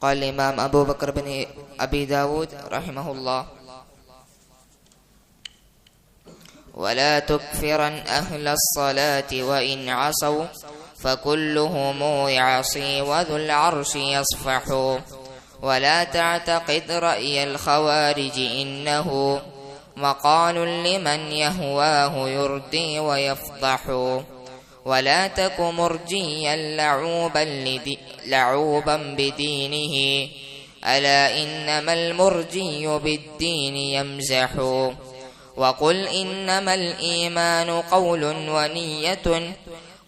قال الإمام أبو بكر بن أبي داود رحمه الله: ولا تكفرن أهل الصلاة وإن عصوا فكلهم يعصي وذو العرش يصفح. ولا تعتقد رأي الخوارج إنه مقال لمن يهواه يردي ويفضح. ولا تك مرجيا لعوبا بدينه ألا إنما المرجي بالدين يمزح. وقل إنما الإيمان قول ونية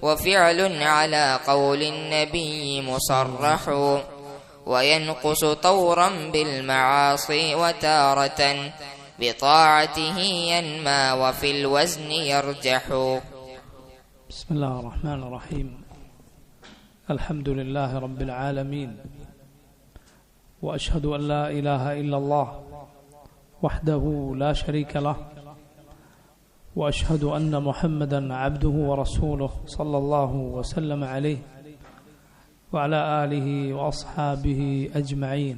وفعل على قول النبي مصرح. وينقص طورا بالمعاصي وتارة بطاعته ينمى وفي الوزن يرجح. بسم الله الرحمن الرحيم. الحمد لله رب العالمين، وأشهد أن لا إله إلا الله وحده لا شريك له، وأشهد أن محمدا عبده ورسوله صلى الله وسلم عليه وعلى آله وأصحابه أجمعين.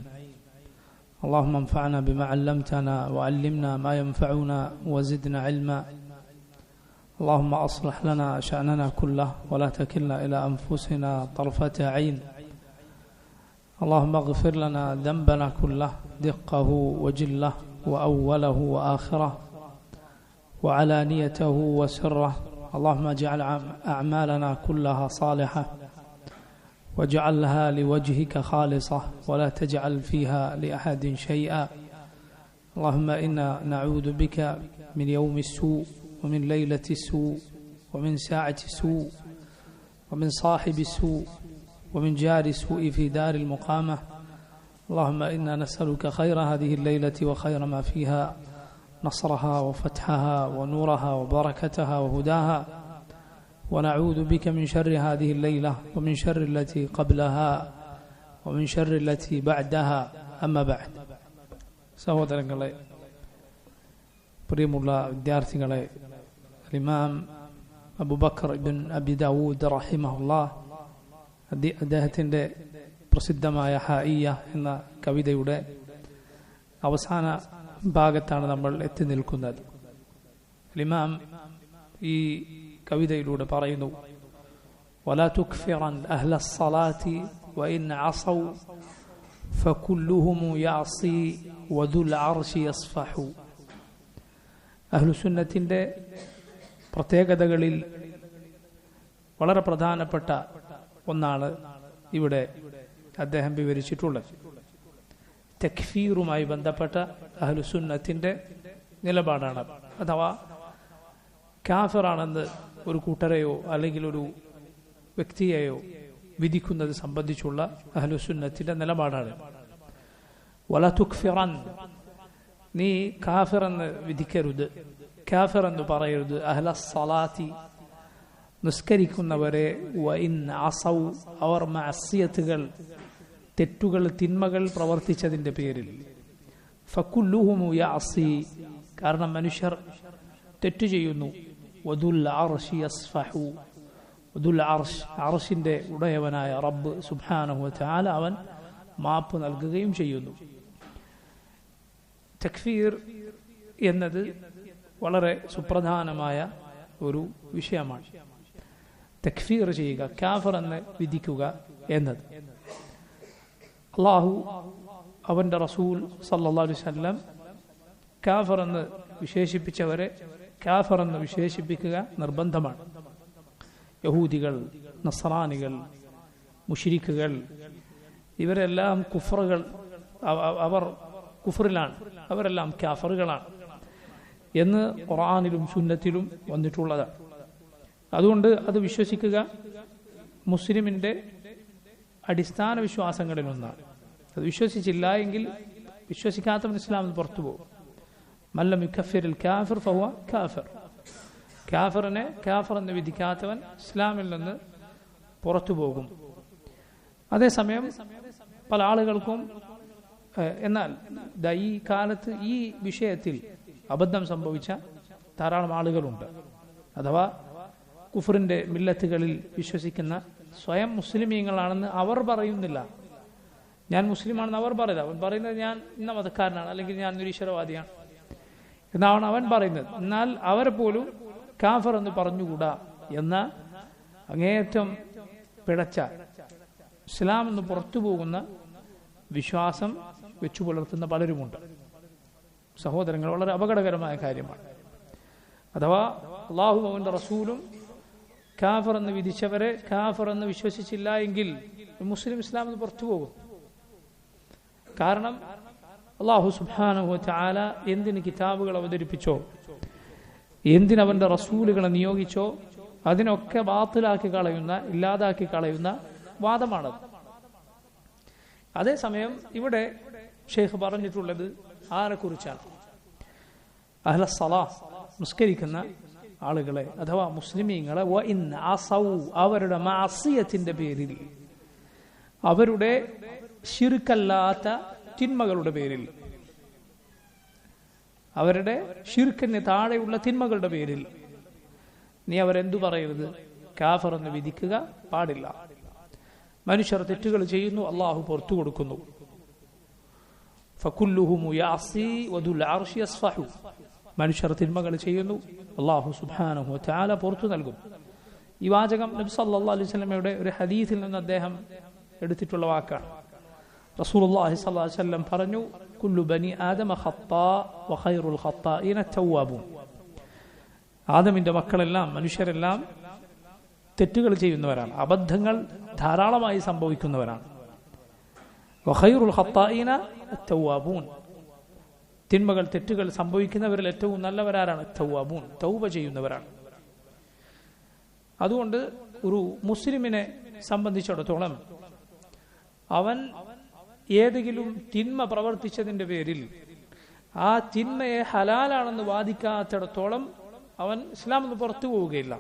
اللهم انفعنا بما علمتنا وعلمنا ما ينفعنا وزدنا علما. اللهم أصلح لنا شأننا كله ولا تكلنا إلى أنفسنا طرفة عين. اللهم اغفر لنا ذنبنا كله دقه وجله وأوله وآخره وعلانيته وسره. اللهم اجعل أعمالنا كلها صالحة واجعلها لوجهك خالصة ولا تجعل فيها لأحد شيئا. اللهم إنا نعوذ بك من يوم السوء ومن ليلة السوء ومن ساعة السوء ومن صاحب السوء ومن جار السوء في دار المقامة. اللهم إنا نسألك خير هذه الليلة وخير ما فيها، نصرها وفتحها ونورها وبركتها وهداها، ونعوذ بك من شر هذه الليلة ومن شر التي قبلها ومن شر التي بعدها. أما بعد. സഹോദരങ്ങളെ, പ്രിയമുള്ള വിദ്യാർത്ഥികളെ, ഇമാം അബൂബക്കർ ഇബ്ൻ അബി ദാവൂദ് റഹിമഹുല്ലാഹ് അദ്ദേഹത്തിൻ്റെ പ്രസിദ്ധമായ ഹായിയ എന്ന കവിതയുടെ അവസാന ഭാഗത്താണ് നമ്മൾ എത്തി നിൽക്കുന്നത്. ഇമാം ഈ കവിതയിലൂടെ പറയുന്നു: വലാ തുക്ഫിറൻ അഹ്ലസ് സ്വലാത്തി വഇൻ അസൗ ഫകുല്ലുഹും യഅസി വദുൽ അർശി യസ്ഫഹു. അഹ്ലുസുന്നത്തിന്റെ പ്രത്യേകതകളിൽ വളരെ പ്രധാനപ്പെട്ട ഒന്നാണ് ഇവിടെ അദ്ദേഹം വിവരിച്ചിട്ടുള്ളത്. തക്ഫീറുമായി ബന്ധപ്പെട്ട അഹ്ലുസുന്നത്തിന്റെ നിലപാടാണ്. അഥവാ കാഫിറാണെന്ന് ഒരു കൂട്ടരെയോ അല്ലെങ്കിൽ ഒരു വ്യക്തിയെയോ വിധിക്കുന്നത് സംബന്ധിച്ചുള്ള അഹ്ലുസുന്നത്തിന്റെ നിലപാടാണ്. വലാ തുക്ഫിറൻ, നീ കാഫിർ എന്ന് വിധിക്കരുത്, കാഫിർ എന്ന് പറയരുത്. അഹ്ലസ് സ്വലാത്തി, നിസ്കരിക്കുന്നവരെ, വഇൻ അസൗ, അവർ മഅസിയത്തുകൾ, തെറ്റുകൾ, തിന്മകൾ പ്രവർത്തിച്ചതിന്റെ പേരിൽ, ഫകുല്ലുഹും യഅസി, കാരണം മനുഷ്യർ തെറ്റു ചെയ്യുന്നു, വദുൽ അർശി യസ്ഫഹു, വദുൽ അർശ്, അർശിന്റെ ഉടയവനായ റബ്ബ് സുബ്ഹാനഹു വതആല അവൻ മാപ്പ് നൽകുകയും ചെയ്യുന്നു. തക്ഫീർ എന്നത് വളരെ സുപ്രധാനമായ ഒരു വിഷയമാണ്. തക്ഫീർ ചെയ്യുക, കാഫിർ എന്ന് വിധിക്കുക എന്നത്. അല്ലാഹു അവന്റെ റസൂൽ സല്ലല്ലാഹു അലൈഹി വസല്ലം കാഫിർ എന്ന് വിശേഷിപ്പിച്ചവരെ കാഫിർ എന്ന് വിശേഷിപ്പിക്കുക നിർബന്ധമാണ്. യഹൂദികൾ, നസ്രാനികൾ, മുശ്രിക്കുകൾ, ഇവരെല്ലാം കുഫറുകൾ, അവർ കുഫറിലാണ്, അവരെല്ലാം കാഫറുകളാണ് എന്ന് ഖുർആനിലും സുന്നത്തിലും വന്നിട്ടുള്ളതാണ്. അതുകൊണ്ട് അത് വിശ്വസിക്കുക മുസ്ലിമിന്റെ അടിസ്ഥാന വിശ്വാസങ്ങളിലൊന്നാണ്. അത് വിശ്വസിച്ചില്ല എങ്കിൽ വിശ്വസിക്കാത്തവൻ ഇസ്ലാമിൽ പുറത്തു പോകും. മല്ലം യുകഫിറുൽ കാഫിർ ഫഹുവ കാഫിർ, കാഫിറിനെ കാഫിർ എന്ന് വിധിക്കാത്തവൻ ഇസ്ലാമിൽ നിന്ന് പുറത്തു പോകും. അതേസമയം പല ആളുകൾക്കും എന്നാൽ ഈ കാലത്ത് ഈ വിഷയത്തിൽ അബദ്ധം സംഭവിച്ച ധാരാളം ആളുകളുണ്ട്. അഥവാ കുഫറിന്റെ മില്ലത്തുകളിൽ വിശ്വസിക്കുന്ന സ്വയം മുസ്ലിമീങ്ങളാണെന്ന് അവർ പറയുന്നില്ല, ഞാൻ മുസ്ലിമാണെന്ന് അവർ പറയില്ല. അവൻ പറയുന്നത് ഞാൻ ഇന്ന മതക്കാരനാണ്, അല്ലെങ്കിൽ ഞാൻ നിരീശ്വരവാദിയാണ് എന്നാണ് അവൻ പറയുന്നത്. എന്നാൽ അവരെ പോലും കാഫർ എന്ന് പറഞ്ഞുകൂടാ എന്ന അങ്ങേയറ്റം പിഴച്ച, ഇസ്ലാം എന്ന് പുറത്തു പോകുന്ന വിശ്വാസം വെച്ചു പുലർത്തുന്ന പലരുമുണ്ട്. സഹോദരങ്ങൾ, വളരെ അപകടകരമായ കാര്യമാണ്. അഥവാ അള്ളാഹു അവന്റെ റസൂലും കാഫർ എന്ന് വിധിച്ചവരെ കാഫർ എന്ന് വിശ്വസിച്ചില്ല എങ്കിൽ മുസ്ലിം ഇസ്ലാം എന്ന് പുറത്തു പോകും. കാരണം അള്ളാഹു സുബ്ഹാനഹു വ തആല എന്തിന് കിതാബുകൾ അവതരിപ്പിച്ചോ, എന്തിനവന്റെ റസൂലുകളെ നിയോഗിച്ചോ, അതിനൊക്കെ ബാത്തിലാക്കി കളയുന്ന, ഇല്ലാതാക്കി കളയുന്ന വാദമാണത്. അതേസമയം ഇവിടെ ഷെയ്ഖ് പറഞ്ഞിട്ടുള്ളത് ആരെക്കുറിച്ചാണ്? അഹ്ലസ്സലാഹ്, നിസ്കരിക്കുന്ന ആളുകളെ അഥവാ മുസ്ലിമീങ്ങളെ, അവരുടെ മഅസിയത്തിന്റെ പേരിൽ, അവരുടെ ശിർക്കല്ലാത്ത തിന്മകളുടെ പേരിൽ, അവരുടെ ശിർക്കിന് താഴെയുള്ള തിന്മകളുടെ പേരിൽ നീ അവരെന്തു പറയരുത്? കാഫർ എന്ന് വിധിക്കുക പാടില്ല. മനുഷ്യർ തെറ്റുകൾ ചെയ്യുന്നു, അള്ളാഹു പുറത്തു കൊടുക്കുന്നു. മനുഷ്യർ തിന്മകൾ ചെയ്യുന്നു, അള്ളാഹു സുബ്ഹാനഹു വ തആല പുറത്തു നൽകും. ഈ വാചകം നബി സല്ലല്ലാഹു അലൈഹി വസല്ലമയുടെ ഒരു ഹദീസിൽ നിന്ന് അദ്ദേഹം എടുത്തിട്ടുള്ള വാക്കാണ്. റസൂലുള്ളാഹി സ്വല്ലല്ലാഹു അലൈഹി വസല്ലം പറഞ്ഞു, കുല്ലു ബനി ആദമ ഖത്താ വ ഖൈറുൽ ഖത്താഇന തവ്വാബൂൻ. ആദമിന്റെ മക്കളെല്ലാം, മനുഷ്യരെല്ലാം തെറ്റുകൾ ചെയ്യുന്നവരാണ്, അബദ്ധങ്ങൾ ധാരാളമായി സംഭവിക്കുന്നവരാണ്. വ ഖൈറുൽ ഖത്താഇന തവ്വാബൂൻ. തിന്മകൾ, തെറ്റുകൾ സംഭവിക്കുന്നവരിൽ ഏറ്റവും നല്ലവരാരാണ്? തവ്വാബൂൻ, തൗബ ചെയ്യുന്നവരാണ്. അതുകൊണ്ട് ഒരു മുസ്ലിമിനെ സംബന്ധിച്ചിടത്തോളം അവൻ ഏതെങ്കിലും തിന്മ പ്രവർത്തിച്ചതിന്റെ പേരിൽ ആ തിന്മയെ ഹലാലാണെന്ന് വാദിക്കാത്തിടത്തോളം അവൻ ഇസ്ലാം നിന്ന് പുറത്തു പോവുകയില്ല.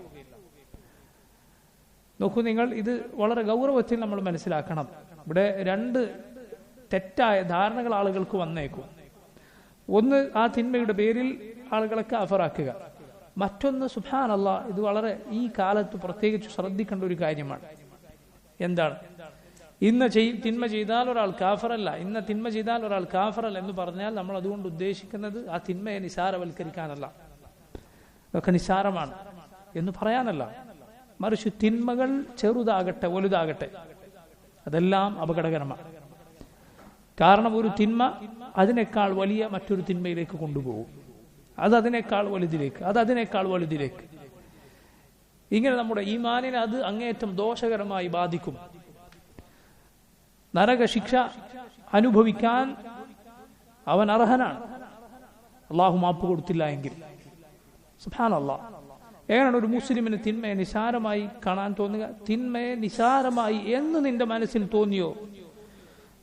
നോക്കൂ നിങ്ങൾ, ഇത് വളരെ ഗൗരവത്തിൽ നമ്മൾ മനസ്സിലാക്കണം. ഇവിടെ രണ്ട് തെറ്റായ ധാരണകൾ ആളുകൾക്ക് വന്നേക്കും. ഒന്ന്, ആ തിന്മയുടെ പേരിൽ ആളുകളെ കാഫറാക്കുക. മറ്റൊന്ന്, സുബ്ഹാനല്ലാഹ്, ഇത് വളരെ ഈ കാലത്ത് പ്രത്യേകിച്ച് ശ്രദ്ധിക്കേണ്ട ഒരു കാര്യമാണ്. എന്താണ്? ഇന്ന് തിന്മ ചെയ്താൽ ഒരാൾ കാഫറല്ല, ഇന്ന് തിന്മ ചെയ്താൽ ഒരാൾ കാഫറല്ല എന്ന് പറഞ്ഞാൽ നമ്മൾ അതുകൊണ്ട് ഉദ്ദേശിക്കുന്നത് ആ തിന്മയെ നിസാരവൽക്കരിക്കാനല്ല, അതൊക്കെ നിസാരമാണ് എന്ന് പറയാനല്ല. മറിച്ച് തിന്മകൾ ചെറുതാകട്ടെ വലുതാകട്ടെ അതെല്ലാം അപകടകരമാണ്. കാരണം ഒരു തിന്മ അതിനേക്കാൾ വലിയ മറ്റൊരു തിന്മയിലേക്ക് കൊണ്ടുപോകും. അത് അതിനേക്കാൾ വലുതിലേക്ക്, അത് അതിനേക്കാൾ വലുതിലേക്ക്. ഇങ്ങനെ നമ്മുടെ ഈമാനിനെ അത് അങ്ങേയറ്റം ദോഷകരമായി ബാധിക്കും. നരകശിക്ഷ അനുഭവിക്കാൻ അവൻ അർഹനാണ്, അള്ളാഹു മാപ്പ് കൊടുത്തില്ല എങ്കിൽ. സുബ്ഹാനല്ലാഹ്, എങ്ങനെയാണ് ഒരു മുസ്ലിമിന് തിന്മയെ നിസാരമായി കാണാൻ തോന്നുക? തിന്മയെ നിസാരമായി എന്ന് നിന്റെ മനസ്സിൽ തോന്നിയോ,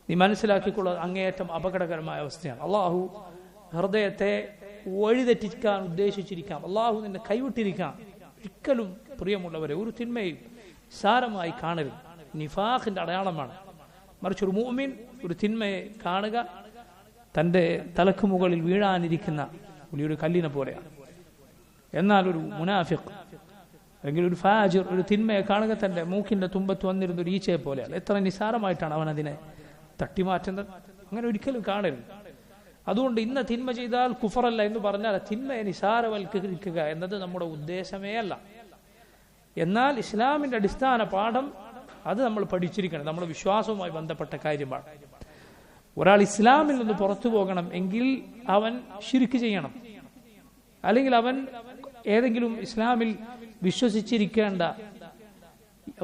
നീ മനസ്സിലാക്കിക്കൊള്ളത് അങ്ങേയറ്റം അപകടകരമായ അവസ്ഥയാണ്. അള്ളാഹു ഹൃദയത്തെ വഴിതെറ്റിക്കാൻ ഉദ്ദേശിച്ചിരിക്കാം, അള്ളാഹു നിന്നെ കൈവിട്ടിരിക്കാം. ഒരിക്കലും പ്രിയമുള്ളവരെ ഒരു തിന്മയും നിസാരമായി കാണരുത്. നിഫാഖിന്റെ അടയാളമാണ്. മറിച്ച് ഒരു മുഅ്മിൻ ഒരു തിന്മയെ കാണുക തന്റെ തലക്ക് മുകളിൽ വീഴാനിരിക്കുന്ന വലിയൊരു കല്ലിനെ പോലെയാണ്. എന്നാൽ ഒരു മുനാഫിഖ് അല്ലെങ്കിൽ ഒരു ഫാജിർ ഒരു തിന്മയെ കാണുക തന്റെ മൂക്കിന്റെ തുമ്പത്ത് വന്നിരുന്ന ഒരു ഈച്ചയെ പോലെയാണ്. എത്ര നിസാരമായിട്ടാണ് അവൻ അതിനെ തട്ടിമാറ്റുന്നത്. അങ്ങനെ ഒരിക്കലും കാണരുത്. അതുകൊണ്ട് ഇന്ന് തിന്മ ചെയ്താൽ കുഫറല്ല എന്ന് പറഞ്ഞാൽ തിന്മയെ നിസാരവൽക്കരിക്കുക എന്നത് നമ്മുടെ ഉദ്ദേശമേ അല്ല. എന്നാൽ ഇസ്ലാമിന്റെ അടിസ്ഥാന പാഠം അത് നമ്മൾ പഠിച്ചിരിക്കണം. നമ്മുടെ വിശ്വാസവുമായി ബന്ധപ്പെട്ട കാര്യമാണ്. ഒരാൾ ഇസ്ലാമിൽ നിന്ന് പുറത്തു പോകണം എങ്കിൽ അവൻ ശിർക്ക് ചെയ്യണം, അല്ലെങ്കിൽ അവൻ ഏതെങ്കിലും ഇസ്ലാമിൽ വിശ്വസിച്ചിരിക്കേണ്ട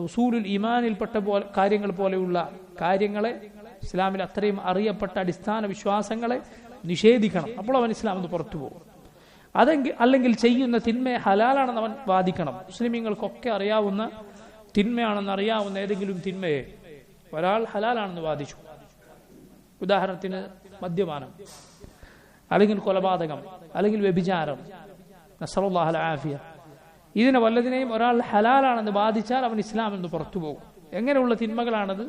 ഉസൂലുൽ ഈമാനിൽപ്പെട്ട കാര്യങ്ങൾ പോലെയുള്ള കാര്യങ്ങളെ, ഇസ്ലാമിൽ അത്രയും അറിയപ്പെട്ട അടിസ്ഥാന വിശ്വാസങ്ങളെ നിഷേധിക്കണം. അപ്പോൾ അവൻ ഇസ്ലാമിൽ നിന്ന് പുറത്തു പോകും. അല്ലെങ്കിൽ ചെയ്യുന്ന തിന്മയെ ഹലാലാണെന്ന് അവൻ വാദിക്കണം. മുസ്ലിമീങ്ങൾക്കൊക്കെ അറിയാവുന്ന തിന്മയാണെന്ന് അറിയാവുന്ന ഏതെങ്കിലും തിന്മയെ ഒരാൾ ഹലാലാണെന്ന് വാദിച്ചു. ഉദാഹരണത്തിന് മദ്യപാനം, അല്ലെങ്കിൽ കൊലപാതകം, അല്ലെങ്കിൽ വ്യഭിചാരം, നസ്അലുല്ലാഹൽ ആഫിയ, ഇതിനെ വല്ലതിനെയും ഒരാൾ ഹലാലാണെന്ന് വാദിച്ചാൽ അവൻ ഇസ്ലാമിൽ നിന്ന് പുറത്തു പോകും. എങ്ങനെയുള്ള തിന്മകളാണത്?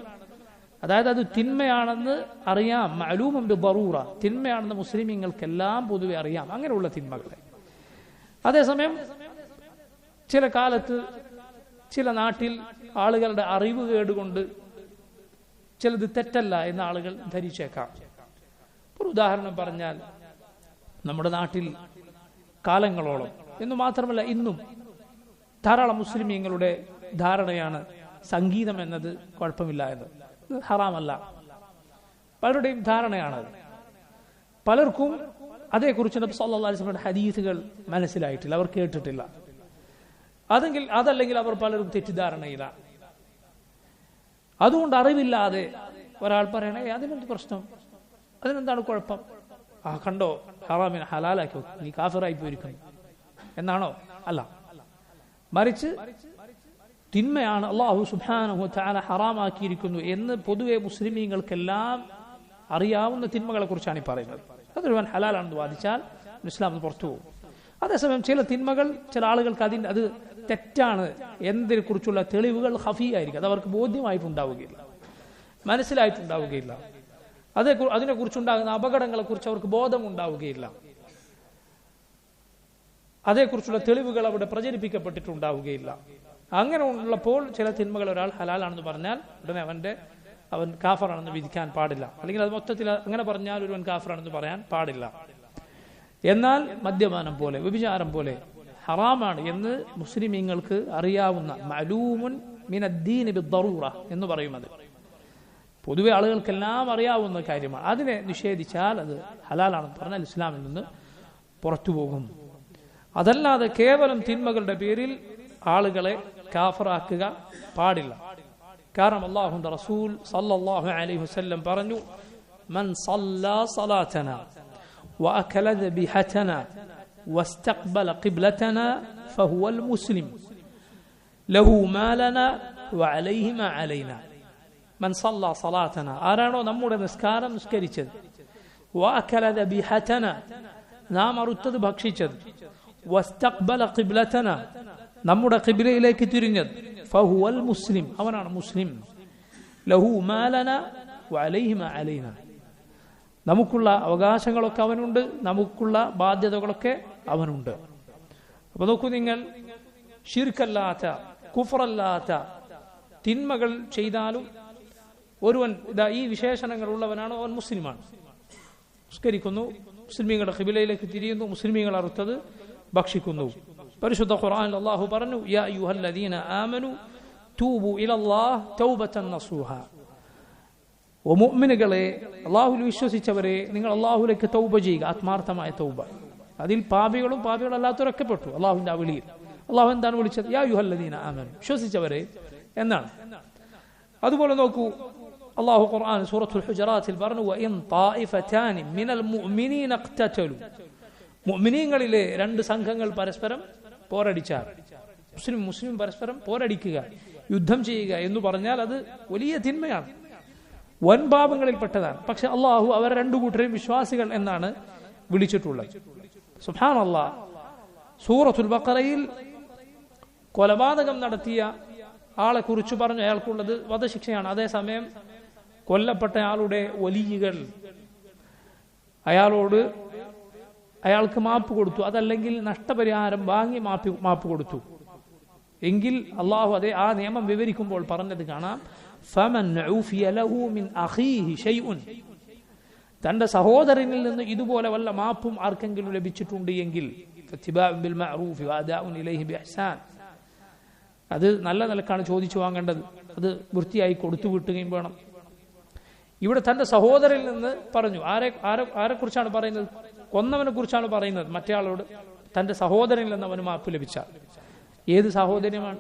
അതായത് അത് തിന്മയാണെന്ന് അറിയാം, മഅലൂമുൻ ബിദറൂറ, തിന്മയാണെന്ന് മുസ്ലിമീങ്ങൾക്കെല്ലാം പൊതുവെ അറിയാം, അങ്ങനെയുള്ള തിന്മകളെ. അതേസമയം ചില കാലത്ത് ചില നാട്ടിൽ ആളുകളുടെ അറിവ് കേടുകൊണ്ട് ചിലത് തെറ്റല്ല എന്ന് ആളുകൾ ധരിച്ചേക്കാം. ഒരു ഉദാഹരണം പറഞ്ഞാൽ, നമ്മുടെ നാട്ടിൽ കാലങ്ങളോളം എന്ന് മാത്രമല്ല ഇന്നും ധാരാളം മുസ്ലിമീങ്ങളുടെ ധാരണയാണ് സംഗീതം എന്നത് കുഴപ്പമില്ല എന്ന്, ഹറാമല്ല. പലരുടെയും ധാരണയാണത്. പലർക്കും അതേക്കുറിച്ച് നബി സല്ലല്ലാഹു അലൈഹി വസല്ലമയുടെ ഹദീസുകൾ മനസ്സിലായിട്ടില്ല, അവർ കേട്ടിട്ടില്ല. അതല്ലെങ്കിൽ അവർ പലരും തെറ്റിദ്ധാരണയിലാണ്. അതുകൊണ്ട് അറിവില്ലാതെ ഒരാൾ പറയണേ അതിനെന്ത് പ്രശ്നം, അതിനെന്താണ് കുഴപ്പം, കണ്ടോ ഹറാമിനെ ഹലാലാക്കി നീ കാഫിറായി പോയിരിക്കുന്നു എന്നാണോ? അല്ല, മറിച്ച് തിന്മയാണ് അല്ലാഹു സുബ്ഹാനഹു വ തആല ഹറാമാക്കിയിരിക്കുന്നു എന്ന് പൊതുവെ മുസ്ലിമീങ്ങൾക്കെല്ലാം അറിയാവുന്ന തിന്മകളെ കുറിച്ചാണ് ഈ പറയുന്നത്. അതൊരു ഹലാലാണെന്ന് വാദിച്ചാൽ ഇസ്ലാം പുറത്തു പോകും. അതേസമയം ചില തിന്മകൾ ചില ആളുകൾക്ക് അത് തെറ്റാണ് എന്നതിനെ കുറിച്ചുള്ള തെളിവുകൾ ഖഫീ ആയിരിക്കും, അത് അവർക്ക് ബോധ്യമായിട്ടുണ്ടാവുകയില്ല, മനസ്സിലായിട്ടുണ്ടാവുകയില്ല. അതിനെക്കുറിച്ചുണ്ടാകുന്ന അപകടങ്ങളെ കുറിച്ച് അവർക്ക് ബോധമുണ്ടാവുകയില്ല, അതേക്കുറിച്ചുള്ള തെളിവുകൾ അവിടെ പ്രചരിപ്പിക്കപ്പെട്ടിട്ടുണ്ടാവുകയില്ല. അങ്ങനെ ഉള്ളപ്പോൾ ചില തിന്മകൾ ഒരാൾ ഹലാലാണെന്ന് പറഞ്ഞാൽ ഉടനെ അവൻ കാഫറാണെന്ന് വിധിക്കാൻ പാടില്ല, അല്ലെങ്കിൽ അത് മൊത്തത്തിൽ അങ്ങനെ പറഞ്ഞാൽ ഒരുവൻ കാഫറാണെന്ന് പറയാൻ പാടില്ല. എന്നാൽ മദ്യപാനം പോലെ വ്യഭിചാരം പോലെ ഹറാമാണ് എന്ന് മുസ്ലിമീങ്ങൾക്ക് അറിയാവുന്ന മഅലൂമുൻ മിനദ്ദീൻ ബിദ്ദറൂറ എന്ന് പറയുന്നത് പൊതുവെ ആളുകൾക്കെല്ലാം അറിയാവുന്ന കാര്യമാണ്. അതിനെ നിഷേധിച്ചാൽ അത് ഹലാലാണെന്ന് പറഞ്ഞാൽ ഇസ്ലാമിൽ നിന്ന് പുറത്തു പോകും. അതല്ലാതെ കേവലം തിന്മകളുടെ പേരിൽ ആളുകളെ കാഫറാക്കുക പാടില്ല. കാരണം അല്ലാഹുവിന്റെ റസൂൽ സല്ലല്ലാഹു അലൈഹി വസല്ലം പറഞ്ഞു, മൻ സല്ലാ സലാതനാ വഅകല ദബിഹതനാ വസ്തഖ്ബല ഖിബ്ലതനാ ഫഹുവൽ മുസ്ലിം ലഹു മാ ലനാ വഅലൈഹി മാ അലൈനാ. മൻ സല്ലാ സലാതനാ, ആരാണോ നമ്മുടെ നിസ്കാരം നിസ്കരിച്ചത്, വഅകല ദബിഹതനാ, നാം അറുത്തത് ഭക്ഷിച്ചത്, വസ്തഖ്ബല ഖിബ്ലതനാ, നമ്മുടെ ഖിബ്ലയിലേക്ക് തിരിഞ്ഞത്, ഫഹുവൽ മുസ്ലിം, അവനാണ് മുസ്ലിം, ലഹു മാ ലനാ വഅലൈഹി മാ അലൈനാ, നമുക്കുള്ള അവകാശങ്ങളൊക്കെ അവനുണ്ട്, നമുക്കുള്ള ബാധ്യതകളൊക്കെ അവനുണ്ട്. അപ്പൊ നോക്കൂ നിങ്ങൾ, ശിർക്കല്ലാത്ത കുഫറല്ലാത്ത തിന്മകൾ ചെയ്താലും ഒരുവൻ ഈ വിശേഷണങ്ങൾ ഉള്ളവനാണ്, അവൻ മുസ്ലിമാണ്. നിസ്കരിക്കുന്നു, മുസ്ലിമീങ്ങളുടെ ഖിബലയിലേക്ക് തിരിയുന്നു, മുസ്ലിമീങ്ങൾ അറുത്തത് ഭക്ഷിക്കുന്നു. പരിശുദ്ധ ഖുർആനിൽ അല്ലാഹു പറഞ്ഞു, യാ അയ്യുഹല്ലദീന ആമനു തൂബു ഇലല്ലാഹ് തൗബതൻ നസൂഹ. ഓ മുഅ്മിനുകളെ, അല്ലാഹുവിൽ വിശ്വസിച്ചവരെ, നിങ്ങൾ അല്ലാഹുവിലേക്ക് തൗബ ചെയ്യുക, ആത്മാർത്ഥമായ തൗബ. അതിൽ പാപികളും പാപികളല്ലാത്തവരൊക്കെ പെട്ടു അല്ലാഹുവിന്റെ ആ വിളിയിൽ. അല്ലാഹു എന്താണ് വിളിച്ചത്? യാ അയ്യുഹല്ലദീന ആമനു, വിശ്വസിച്ചവരെ എന്നാണ്. അതുപോലെ നോക്കൂ, അല്ലാഹു ഖുർആൻ സൂറത്തുൽ ഹുജറാത്തിൽ പറഞ്ഞു, വഇൻ ത്വായിഫതാനി മിനൽ മുഅ്മിനീന ഇഖ്തതലു, മുഅ്മിനീങ്ങളിലെ രണ്ട് സംഘങ്ങൾ പരസ്പരം പോരടിച്ചാൽ, മുസ്ലിം പരസ്പരം പോരടിക്കുക, യുദ്ധം ചെയ്യുക എന്ന് പറഞ്ഞാൽ അത് വലിയ തിന്മയാണ്, വൻപാപങ്ങളിൽപ്പെട്ടതാണ്. പക്ഷെ അള്ളാഹു അവർ രണ്ടു കൂട്ടരെയും വിശ്വാസികൾ എന്നാണ് വിളിച്ചിട്ടുള്ളത്. സുബ്ഹാനല്ലാഹ്, സൂറത്തുൽ ബഖറയിൽ കൊലപാതകം നടത്തിയ ആളെ കുറിച്ച് പറഞ്ഞു അയാൾക്കുള്ളത് വധശിക്ഷയാണ്. അതേസമയം കൊല്ലപ്പെട്ട ആളുടെ വലിയകൾ അയാൾക്ക് മാപ്പ് കൊടുത്തു, അതല്ലെങ്കിൽ നഷ്ടപരിഹാരം വാങ്ങി മാപ്പ് കൊടുത്തു എങ്കിൽ അള്ളാഹു ആ നിയമം വിവരിക്കുമ്പോൾ പറഞ്ഞത് കാണാം, ഫമൻ ഉഫിയ ലഹു മിൻ അഖീഹി ശൈഉൻ, തന്റെ സഹോദരനിൽ നിന്ന് ഇതുപോലെ വല്ല മാപ്പും ആർക്കെങ്കിലും ലഭിച്ചിട്ടുണ്ട് എങ്കിൽ ഫത്തിബാഉൻ ബിൽ മഅറൂഫ് വഅദാഉൻ ഇലൈഹി ബിഇഹ്സാൻ, അത് നല്ല നിലക്കാണ് ചോദിച്ചു വാങ്ങേണ്ടത്, അത് വൃത്തിയായി കൊടുത്തു വിട്ടുകയും വേണം. ഇവിടെ തന്റെ സഹോദരനിൽ നിന്ന് പറഞ്ഞു. ആരെ കുറിച്ചാണ് പറയുന്നത്? കൊന്നവനെ കുറിച്ചാണ് പറയുന്നത്. മറ്റേ ആളോട് തന്റെ സഹോദരനിൽ നിന്ന് അവന് മാപ്പ് ലഭിച്ചാൽ ഏത് സാഹോദര്യമാണ്?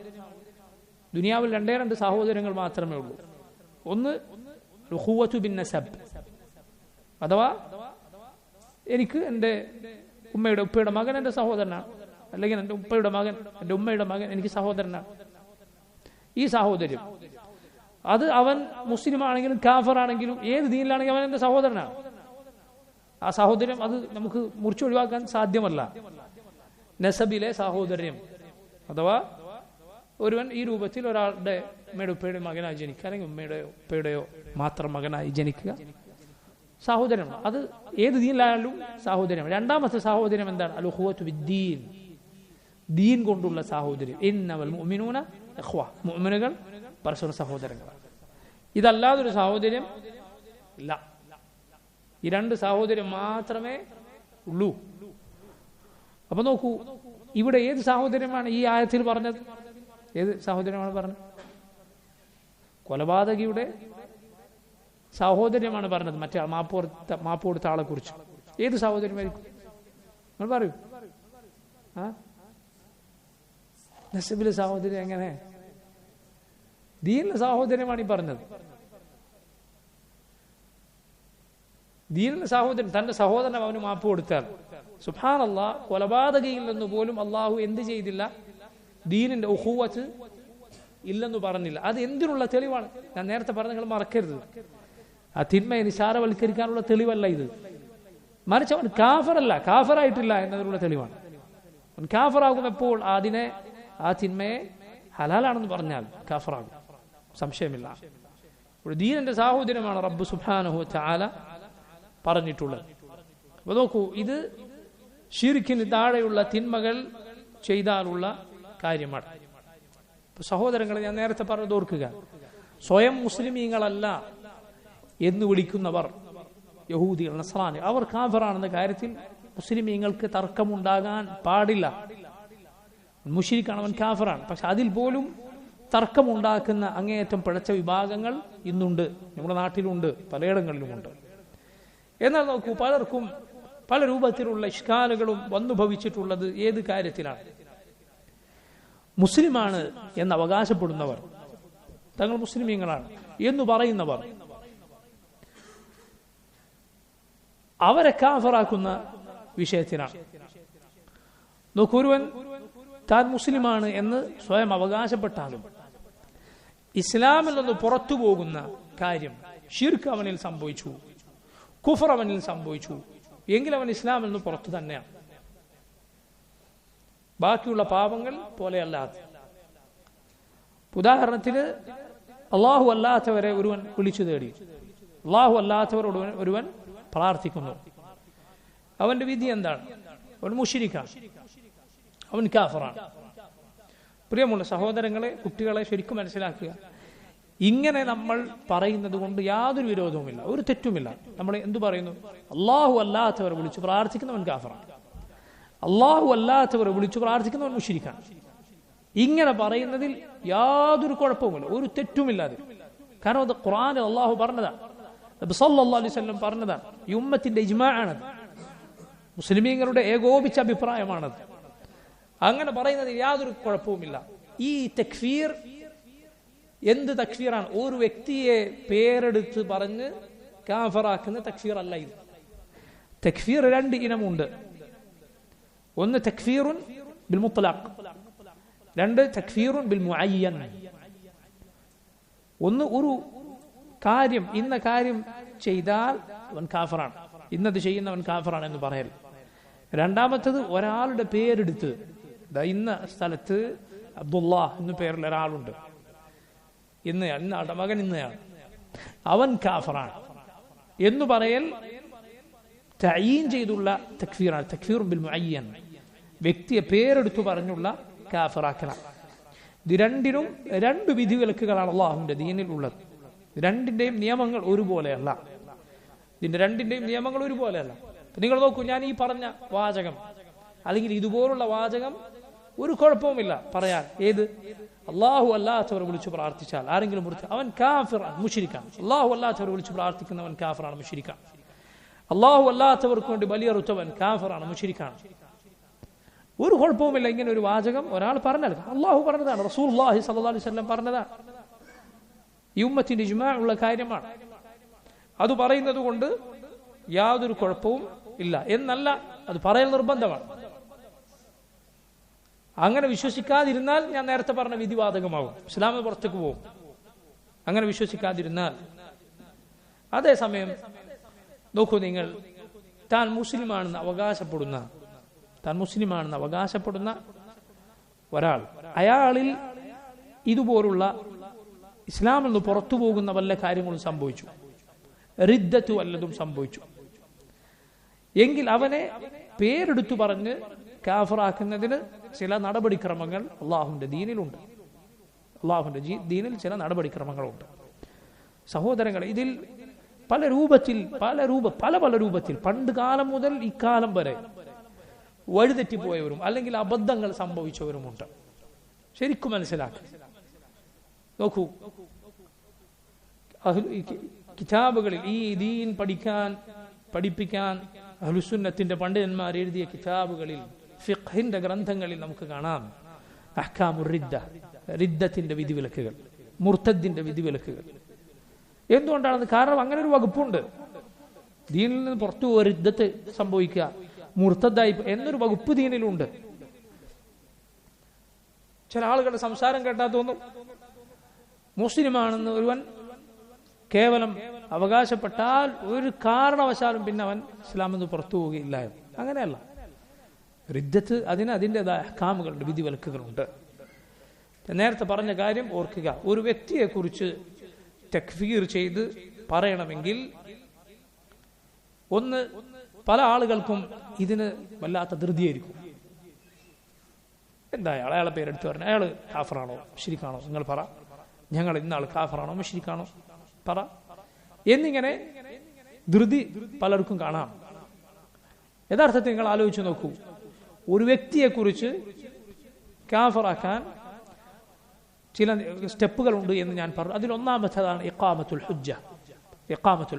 ദുനിയാവിൽ രണ്ട് സാഹോദര്യങ്ങൾ മാത്രമേ ഉള്ളൂ. ഒന്ന് റുഖുവത്തു ബിൻ നസബ്, അഥവാ എനിക്ക് എൻ്റെ ഉപ്പയുടെ മകൻ എൻ്റെ സഹോദരനാണ്, അല്ലെങ്കിൽ എൻ്റെ ഉമ്മയുടെ മകൻ എനിക്ക് സഹോദരനാണ്. ഈ സാഹോദര്യം അത് അവൻ മുസ്ലിം ആണെങ്കിലും കാഫറാണെങ്കിലും ഏത് ദീനിലാണെങ്കിലും അവൻ എൻ്റെ സഹോദരനാണ്. ആ സാഹോദര്യം അത് നമുക്ക് മുറിച്ചൊഴിവാക്കാൻ സാധ്യമല്ല. നസബിലെ സാഹോദര്യം, അഥവാ ഒരുവൻ ഈ രൂപത്തിൽ ഒരാളുടെ ഉമ്മയുടെ ഉപ്പയുടെ മകനായി ജനിക്കുക, അല്ലെങ്കിൽ ഉമ്മയുടെയോ ഉപ്പയുടെയോ മാത്രം മകനായി ജനിക്കുക, സാഹോദര്യമാണ്. അത് ഏത് ദീനിലായാലും സാഹോദര്യമാണ്. രണ്ടാമത്തെ സാഹോദര്യം എന്താണ്? അൽ ഉഖുവത്തു ബിദ്ദീൻ, ദീൻ കൊണ്ടുള്ള സാഹോദര്യം. ഇന്നമൽ മുഅ്മിനൂന ഇഖ്വ, മുഅ്മിനുകൾ പരസ്പര സഹോദരങ്ങളാണ്. ഇതല്ലാതൊരു സാഹോദര്യം ഇല്ല. ഈ രണ്ട് സാഹോദര്യം മാത്രമേ ഉള്ളൂ. അപ്പൊ നോക്കൂ, ഇവിടെ ഏത് സാഹോദര്യമാണ് ഈ ആയത്തിൽ പറഞ്ഞത്? ഏത് സാഹോദര്യമാണ് പറഞ്ഞത്? കൊലപാതകിയുടെ സഹോദര്യമാണ് പറഞ്ഞത്, മറ്റേ മാപ്പ് കൊടുത്ത ആളെ കുറിച്ച്. ഏത് സഹോദര്യമായിരിക്കും നിങ്ങൾ പറയൂ? നസബിലെ സഹോദര്യം എങ്ങനെ? ദീനിലെ സഹോദര്യമാണ് ഈ പറഞ്ഞത്. ദീനിലെ സഹോദരൻ തന്റെ സഹോദരൻ അവന് മാപ്പ് കൊടുത്താൽ, സുബ്ഹാനല്ലാഹ്, കൊലപാതകയിൽ നിന്ന് പോലും അള്ളാഹു എന്ത് ചെയ്തില്ല? ദീനിന്റെ ഉഖുവത്ത് ഇല്ലെന്ന് പറഞ്ഞില്ല. അത് എന്തിനുള്ള തെളിവാണ്? ഞാൻ നേരത്തെ പറഞ്ഞ നിങ്ങൾ മറക്കരുത്, ആ തിന്മയെ നിസാരവൽക്കരിക്കാനുള്ള തെളിവല്ല ഇത്. മറിച്ച് അവൻ കാഫറല്ല, കാഫറായിട്ടില്ല എന്നതിനുള്ള തെളിവാണ്. അവൻ കാഫറാകും എപ്പോൾ? ആ തിന്മയെ ഹലാലാണെന്ന് പറഞ്ഞാൽ കാഫറാകും, സംശയമില്ല. ദീനിന്റെ സാഹോദര്യമാണ് റബ്ബ് സുബ്ഹാനഹു വ തആല പറഞ്ഞിട്ടുള്ളത്. അപ്പൊ നോക്കൂ, ഇത് ശിർക്കിന് താഴെയുള്ള തിന്മകൾ ചെയ്താലുള്ള കാര്യമാണ്. സഹോദരങ്ങളെ, ഞാൻ നേരത്തെ പറഞ്ഞത് ഓർക്കുക, സ്വയം മുസ്ലിമീങ്ങളല്ല എന്ന് വിളിക്കുന്നവർ, യഹൂദികൾ, നസ്രാനി, അവർ കാഫിറാണെന്ന കാര്യത്തിൽ മുസ്ലിമീങ്ങൾക്ക് തർക്കമുണ്ടാകാൻ പാടില്ല. മുശ്രിക്കാണ്, അവൻ കാഫിറാണ്. പക്ഷെ അതിൽ പോലും തർക്കമുണ്ടാക്കുന്ന അങ്ങേയറ്റം പിഴച്ച വിഭാഗങ്ങൾ ഇന്നുണ്ട്, നമ്മുടെ നാട്ടിലുണ്ട്, പലയിടങ്ങളിലുമുണ്ട്. എന്നാൽ നോക്കൂ, പലർക്കും പല രൂപത്തിലുള്ള ഇഷ്കാലുകളും വന്നു ഭവിച്ചിട്ടുള്ളത് ഏത് കാര്യത്തിലാണ്? മുസ്ലിമാണ് എന്ന് അവകാശപ്പെടുന്നവർ, തങ്ങൾ മുസ്ലിമീങ്ങളാണ് എന്ന് പറയുന്നവർ, അവരെ കാഫിറാക്കുന്ന വിഷയത്തിലാണ്. നോക്കൂ, ഒരുവൻ താൻ മുസ്ലിമാണ് എന്ന് സ്വയം അവകാശപ്പെട്ടാലും ഇസ്ലാമിൽ നിന്ന് പുറത്തു പോകുന്ന കാര്യം, ഷിർക്ക് അവനിൽ സംഭവിച്ചു, കുഫർ അവനിൽ സംഭവിച്ചു എങ്കിൽ അവൻ ഇസ്ലാമിൽ നിന്ന് പുറത്തു തന്നെയാണ്. ബാക്കിയുള്ള പാപങ്ങൾ പോലെയല്ലാതെ. ഉദാഹരണത്തിന്, അള്ളാഹു അല്ലാത്തവരെ ഒരുവൻ വിളിച്ചു തേടി, അള്ളാഹു അല്ലാത്തവരോട് ഒരുവൻ പ്രാർത്ഥിക്കുന്നു, അവന്റെ വിധി എന്താണ്? അവൻ മുശ്രിക്കാണ്, അവൻ കാഫിറാണ്. പ്രിയമുള്ള സഹോദരങ്ങളെ, കുട്ടികളെ ശരിക്കും മനസ്സിലാക്കുക. ഇങ്ങനെ നമ്മൾ പറയുന്നത് കൊണ്ട് യാതൊരു വിരോധവുമില്ല, ഒരു തെറ്റുമില്ല. നമ്മൾ എന്തു പറയുന്നു? അള്ളാഹു അല്ലാത്തവരെ വിളിച്ചു പ്രാർത്ഥിക്കുന്നവൻ കാഫിറാണ്, അള്ളാഹു അല്ലാത്തവരെ വിളിച്ചു പ്രാർത്ഥിക്കുന്നവൻ മുശ്രിക്കാണ്. ഇങ്ങനെ പറയുന്നതിൽ യാതൊരു കുഴപ്പവുമില്ല, ഒരു തെറ്റുമില്ലാതെ. കാരണം അത് ഖുർആനിൽ അള്ളാഹു പറഞ്ഞതാണ്, നബി സല്ലല്ലാഹു അലൈഹി വസല്ലം പറഞ്ഞതാണ്, ഈ ഉമ്മത്തിന്റെ ഇജ്മാഅാണത്, മുസ്ലിമീങ്ങളുടെ ഏകോപിച്ച അഭിപ്രായമാണത്. അങ്ങനെ പറയുന്നതിൽ യാതൊരു കുഴപ്പവുമില്ല. ഈ തക്ഫീർ എന്ത് തക്ഫീറാണ്? ഒരു വ്യക്തിയെ പേരെടുത്ത് പറഞ്ഞ് കാഫിറാക്കുന്ന തക്ഫീർ അല്ല ഇത്. തക്ഫീർ രണ്ട് ഇനമുണ്ട്. ഒന്ന് തക്ഫീറുൻ ബിൽ മുത്ലഖ്, രണ്ട് തക്ഫീറുൻ ബിൽ മുഅയ്യൻ. ഒന്ന് ഒരു കാര്യം, ഇന്ന കാര്യം ചെയ്താൽ അവൻ കാഫിറാണ്, ഇന്നത് ചെയ്യുന്നവൻ കാഫിറാണ് എന്ന് പറയൽ. രണ്ടാമത്തത് ഒരാളുടെ പേരെടുത്ത്, ഇന്ന സ്ഥലത്ത് അബ്ദുല്ലാ എന്ന പേരിൽ ഒരാളുണ്ട്, ഇന്നയാളുടെ മകൻ ഇന്നയാൾ, അവൻ കാഫിറാണ് എന്ന് പറയൽ തഈൻ ചെയ്തുള്ള തക്ഫീറാണ്. തക്ഫീറുൻ ബിൽ മുഅയ്യൻ, വ്യക്തിയെ പേരെടുത്തു പറഞ്ഞുള്ള കാഫിറാക്കലാണ്. ഇത് രണ്ടിനും രണ്ട് വിധിവിലക്കുകളാണ് അല്ലാഹുവിന്റെ ദീനിൽ ഉള്ളത്. രണ്ടിന്റെയും നിയമങ്ങൾ ഒരുപോലെയല്ല. ഇതിന്റെ രണ്ടിന്റെയും നിയമങ്ങൾ ഒരുപോലെയല്ല. നിങ്ങൾ നോക്കൂ, ഞാൻ ഈ പറഞ്ഞ വാചകം അല്ലെങ്കിൽ ഇതുപോലുള്ള വാചകം ഒരു കുഴപ്പവുമില്ല പറയാൻ. ഏത്? അള്ളാഹു അല്ലാത്തവർ വിളിച്ചു പ്രാർത്ഥിച്ചാൽ ആരെങ്കിലും അവൻ കാഫിറാണ്, മുശ്രിക്കാണ്. അള്ളാഹു അല്ലാത്തവർ വിളിച്ചു പ്രാർത്ഥിക്കുന്നവൻ കാഫിറാണ്, മുശ്രിക്കാണ്. അള്ളാഹു അല്ലാത്തവർക്ക് വേണ്ടി ബലിയറുത്തവൻ കാഫിറാണ്, മുശ്രിക്കാണ്. ഒരു കുഴപ്പവുമില്ല ഇങ്ങനെ ഒരു വാചകം ഒരാൾ പറഞ്ഞാൽ. അള്ളാഹു പറഞ്ഞതാണ്, റസൂലുള്ളാഹി സ്വല്ലല്ലാഹു അലൈഹി വസല്ലം പറഞ്ഞതാണ്, ഈ ഉമ്മത്തിന്റെ ഇജ്മാഅ് ഉള്ള കാര്യമാണ്. അത് പറയുന്നത് കൊണ്ട് യാതൊരു കുഴപ്പവും ഇല്ല എന്നല്ല, അത് പറയൽ നിർബന്ധമാണ്. അങ്ങനെ വിശ്വസിക്കാതിരുന്നാൽ ഞാൻ നേരത്തെ പറഞ്ഞ വിധിവാതകമാകും, ഇസ്ലാമിന് പുറത്തേക്ക് പോകും. അങ്ങനെ വിശ്വസിക്കാതിരുന്നാൽ. അതേസമയം നോക്കൂ, നിങ്ങൾ താൻ മുസ്ലിമാണെന്ന് അവകാശപ്പെടുന്ന ഒരാൾ, അയാളിൽ ഇതുപോലുള്ള ഇസ്ലാമിൽ നിന്ന് പുറത്തു പോകുന്ന വല്ല കാര്യങ്ങളും സംഭവിച്ചു, റിദ്ദത്ത് വല്ലതും സംഭവിച്ചു എങ്കിൽ അവനെ പേരെടുത്തു പറഞ്ഞ് കാഫിറാക്കുന്നതിന് ചില നടപടിക്രമങ്ങൾ അള്ളാഹുവിന്റെ ദീനിലുണ്ട്. അള്ളാഹുവിന്റെ ദീനിൽ ചില നടപടിക്രമങ്ങളുണ്ട്. സഹോദരങ്ങളെ, ഇതിൽ പല രൂപത്തിൽ പണ്ട് കാലം മുതൽ ഇക്കാലം വരെ വഴിതെറ്റിപ്പോയവരും അല്ലെങ്കിൽ അബദ്ധങ്ങൾ സംഭവിച്ചവരുമുണ്ട്. ശരിക്കും മനസ്സിലാക്കി നോക്കൂ. കിതാബുകളിൽ ഈ ദീൻ പഠിപ്പിക്കാൻ അഹ്ലുസുന്നത്തിന്റെ പണ്ഡിതന്മാർ എഴുതിയ കിതാബുകളിൽ, ഫിഖ്ഹിന്റെ ഗ്രന്ഥങ്ങളിൽ നമുക്ക് കാണാം അഹ്കാമുർ റിദ്ദ, റിദ്ദത്തിന്റെ വിധിവിലക്കുകൾ, മുർത്തദിന്റെ വിധിവിലക്കുകൾ. എന്തുകൊണ്ടാണെന്ന്? കാരണം അങ്ങനെ ഒരു വകുപ്പുണ്ട്. ദീനിൽ നിന്ന് പുറത്തു പോയി റിദ്ദത്ത് സംഭവിക്കുക, മുർത്തദായി എന്നൊരു വകുപ്പ് ദീനിലുണ്ട്. ചില ആളുകളുടെ സംസാരം കേട്ടാൽ തോന്നും മുസ്ലിമാണെന്ന് ഒരുവൻ കേവലം അവകാശപ്പെട്ടാൽ ഒരു കാരണവശാലും പിന്നെ അവൻ ഇസ്ലാമിൽ നിന്ന് പുറത്തു പോവുകയില്ല. അങ്ങനെയല്ല. റിദ്ദത്ത് അതിന് അതിൻ്റെതായ അഹ്കാമുകളുണ്ട്, വിധിവിലക്കുകളുണ്ട്. നേരത്തെ പറഞ്ഞ കാര്യം ഓർക്കുക. ഒരു വ്യക്തിയെ കുറിച്ച് തക്ഫീർ ചെയ്ത് പറയണമെങ്കിൽ ഒന്ന്, പല ആളുകൾക്കും ഇതിന് വല്ലാത്ത ധൃതിയായിരിക്കും. എന്താ അയാളെ പേരെടുത്ത് പറഞ്ഞ അയാൾ കാഫറാണോ മുശ്രിക്കാണോ നിങ്ങൾ പറ, ഞങ്ങൾ ഇന്നാൾ കാഫറാണോ മുശ്രിക്കാണോ പറ എന്നിങ്ങനെ ധൃതി പലർക്കും കാണാം. യഥാർത്ഥത്തിൽ നിങ്ങൾ ആലോചിച്ച് നോക്കൂ, ഒരു വ്യക്തിയെ കുറിച്ച് കാഫറാക്കാൻ ചില സ്റ്റെപ്പുകളുണ്ട് എന്ന് ഞാൻ പറഞ്ഞു. അതിലൊന്നാമത്തേതാണ് ഇഖാമത്തുൽ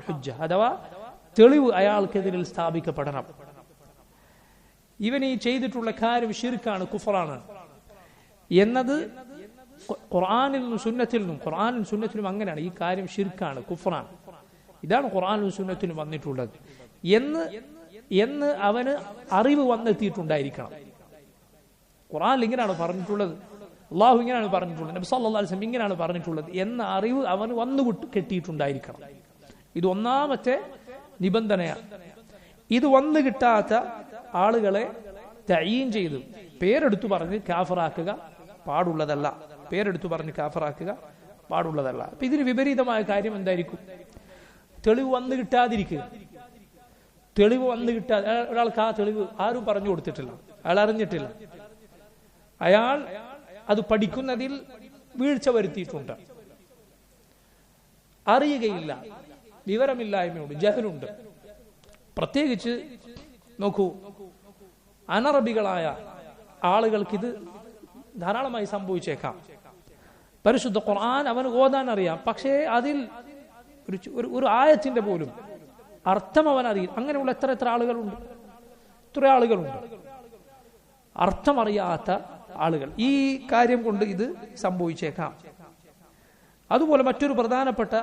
ഹുജ്ജ, അഥവാ തെളിവ് അയാൾക്കെതിരിൽ സ്ഥാപിക്കപ്പെടണം. ഇവൻ ഈ ചെയ്തിട്ടുള്ള കാര്യം ശിർക്കാണ്, കുഫറാണ് എന്നത് ഖുർആനിലും സുന്നത്തിലും അങ്ങനെയാണ്. ഈ കാര്യം ശിർക്കാണ്, കുഫറാണ്, ഇതാണ് ഖുർആനിലും സുന്നത്തിലും വന്നിട്ടുള്ളത് എന്ന് അവന് അറിവ് വന്നെത്തിയിട്ടുണ്ടായിരിക്കണം. ഖുർആനിൽ ഇങ്ങനെയാണ് പറഞ്ഞിട്ടുള്ളത്, അള്ളാഹു ഇങ്ങനെയാണ് പറഞ്ഞിട്ടുള്ളത്, നബി സല്ലല്ലാഹു അലൈഹി വസല്ലം ഇങ്ങനെയാണ് പറഞ്ഞിട്ടുള്ളത് എന്ന അറിവ് അവന് വന്നു കെട്ടിയിട്ടുണ്ടായിരിക്കണം. ഇത് ഒന്നാമത്തെ നിബന്ധനയാണ്. ഇത് വന്നു കിട്ടാത്ത ആളുകളെ തഈൻ ചെയ്ത് പേരെടുത്തു പറഞ്ഞ് കാഫറാക്കുക പാടുള്ളതല്ല. അപ്പൊ ഇതിന് വിപരീതമായ കാര്യം എന്തായിരിക്കും? തെളിവ് വന്നു കിട്ടാതിരിക്കുക. ഒരാൾക്ക് ആ തെളിവ് ആരും പറഞ്ഞു കൊടുത്തിട്ടില്ല, അയാൾ അറിഞ്ഞിട്ടില്ല, അയാൾ അത് പഠിക്കുന്നതിൽ വീഴ്ച വരുത്തിയിട്ടുണ്ട്, അറിയുകയില്ല, വിവരമില്ലായ്മയുണ്ട്, ജഹലുണ്ട്. പ്രത്യേകിച്ച് നോക്കൂ, അനറബികളായ ആളുകൾക്കിത് ധാരാളമായി സംഭവിച്ചേക്കാം. പരിശുദ്ധ ഖുർആൻ അവന് ഓതാൻ അറിയാം, പക്ഷേ അതിൽ ഒരു ആയത്തിന്റെ പോലും അർത്ഥം അവൻ അറിയില്ല. അങ്ങനെയുള്ള എത്ര ആളുകളുണ്ട്, അർത്ഥമറിയാത്ത ആളുകൾ. ഈ കാര്യം കൊണ്ട് ഇത് സംഭവിച്ചേക്കാം. അതുപോലെ മറ്റൊരു പ്രധാനപ്പെട്ട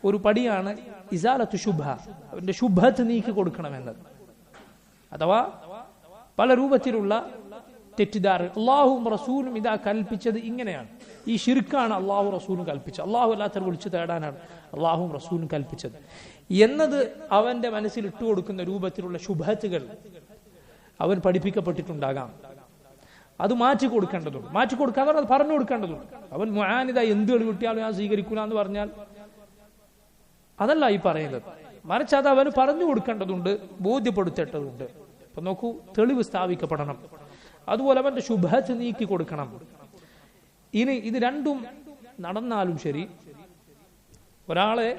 ഒരു പടിയാണ് ഇസാലത്തു ശുബ്ഹ, അവന്റെ ശുബ്ഹത്ത് നീക്കി കൊടുക്കണമെന്നത്. അഥവാ പല രൂപത്തിലുള്ള തെറ്റിദ്ധാരണ. അള്ളാഹുവും റസൂലും ഇതാ കൽപ്പിച്ചത് ഇങ്ങനെയാണ്, ഈ ശിർക്കാണ് അള്ളാഹു റസൂലും കൽപ്പിച്ചത്, അള്ളാഹു അല്ലാത്തവർ വിളിച്ചു തേടാനാണ് അള്ളാഹുവും റസൂലും കൽപ്പിച്ചത് എന്നത് അവന്റെ മനസ്സിൽ ഇട്ടുകൊടുക്കുന്ന രൂപത്തിലുള്ള ശുബ്ഹത്തുകൾ അവൻ പഠിപ്പിക്കപ്പെട്ടിട്ടുണ്ടാകാം. അത് മാറ്റി കൊടുക്കേണ്ടതുണ്ട്. അത് പറഞ്ഞു കൊടുക്കേണ്ടതുണ്ട്. അവൻ മുആനിദ എന്ത് കളി കിട്ടിയാലും ഞാൻ സ്വീകരിക്കൂല എന്ന് പറഞ്ഞാൽ അതല്ല ഈ പറയുന്നത്, മറിച്ച് അത് അവന് പറഞ്ഞു കൊടുക്കേണ്ടതുണ്ട്, ബോധ്യപ്പെടുത്തേണ്ടതുണ്ട്. അപ്പൊ നോക്കൂ, തെളിവ് സ്ഥാപിക്കപ്പെടണം. അതുപോലെ അവന്റെ ശുബ്ഹത്ത് നീക്കി കൊടുക്കണം. ഇനി ഇത് രണ്ടും നടന്നാലും ശരി, ഒരാളെ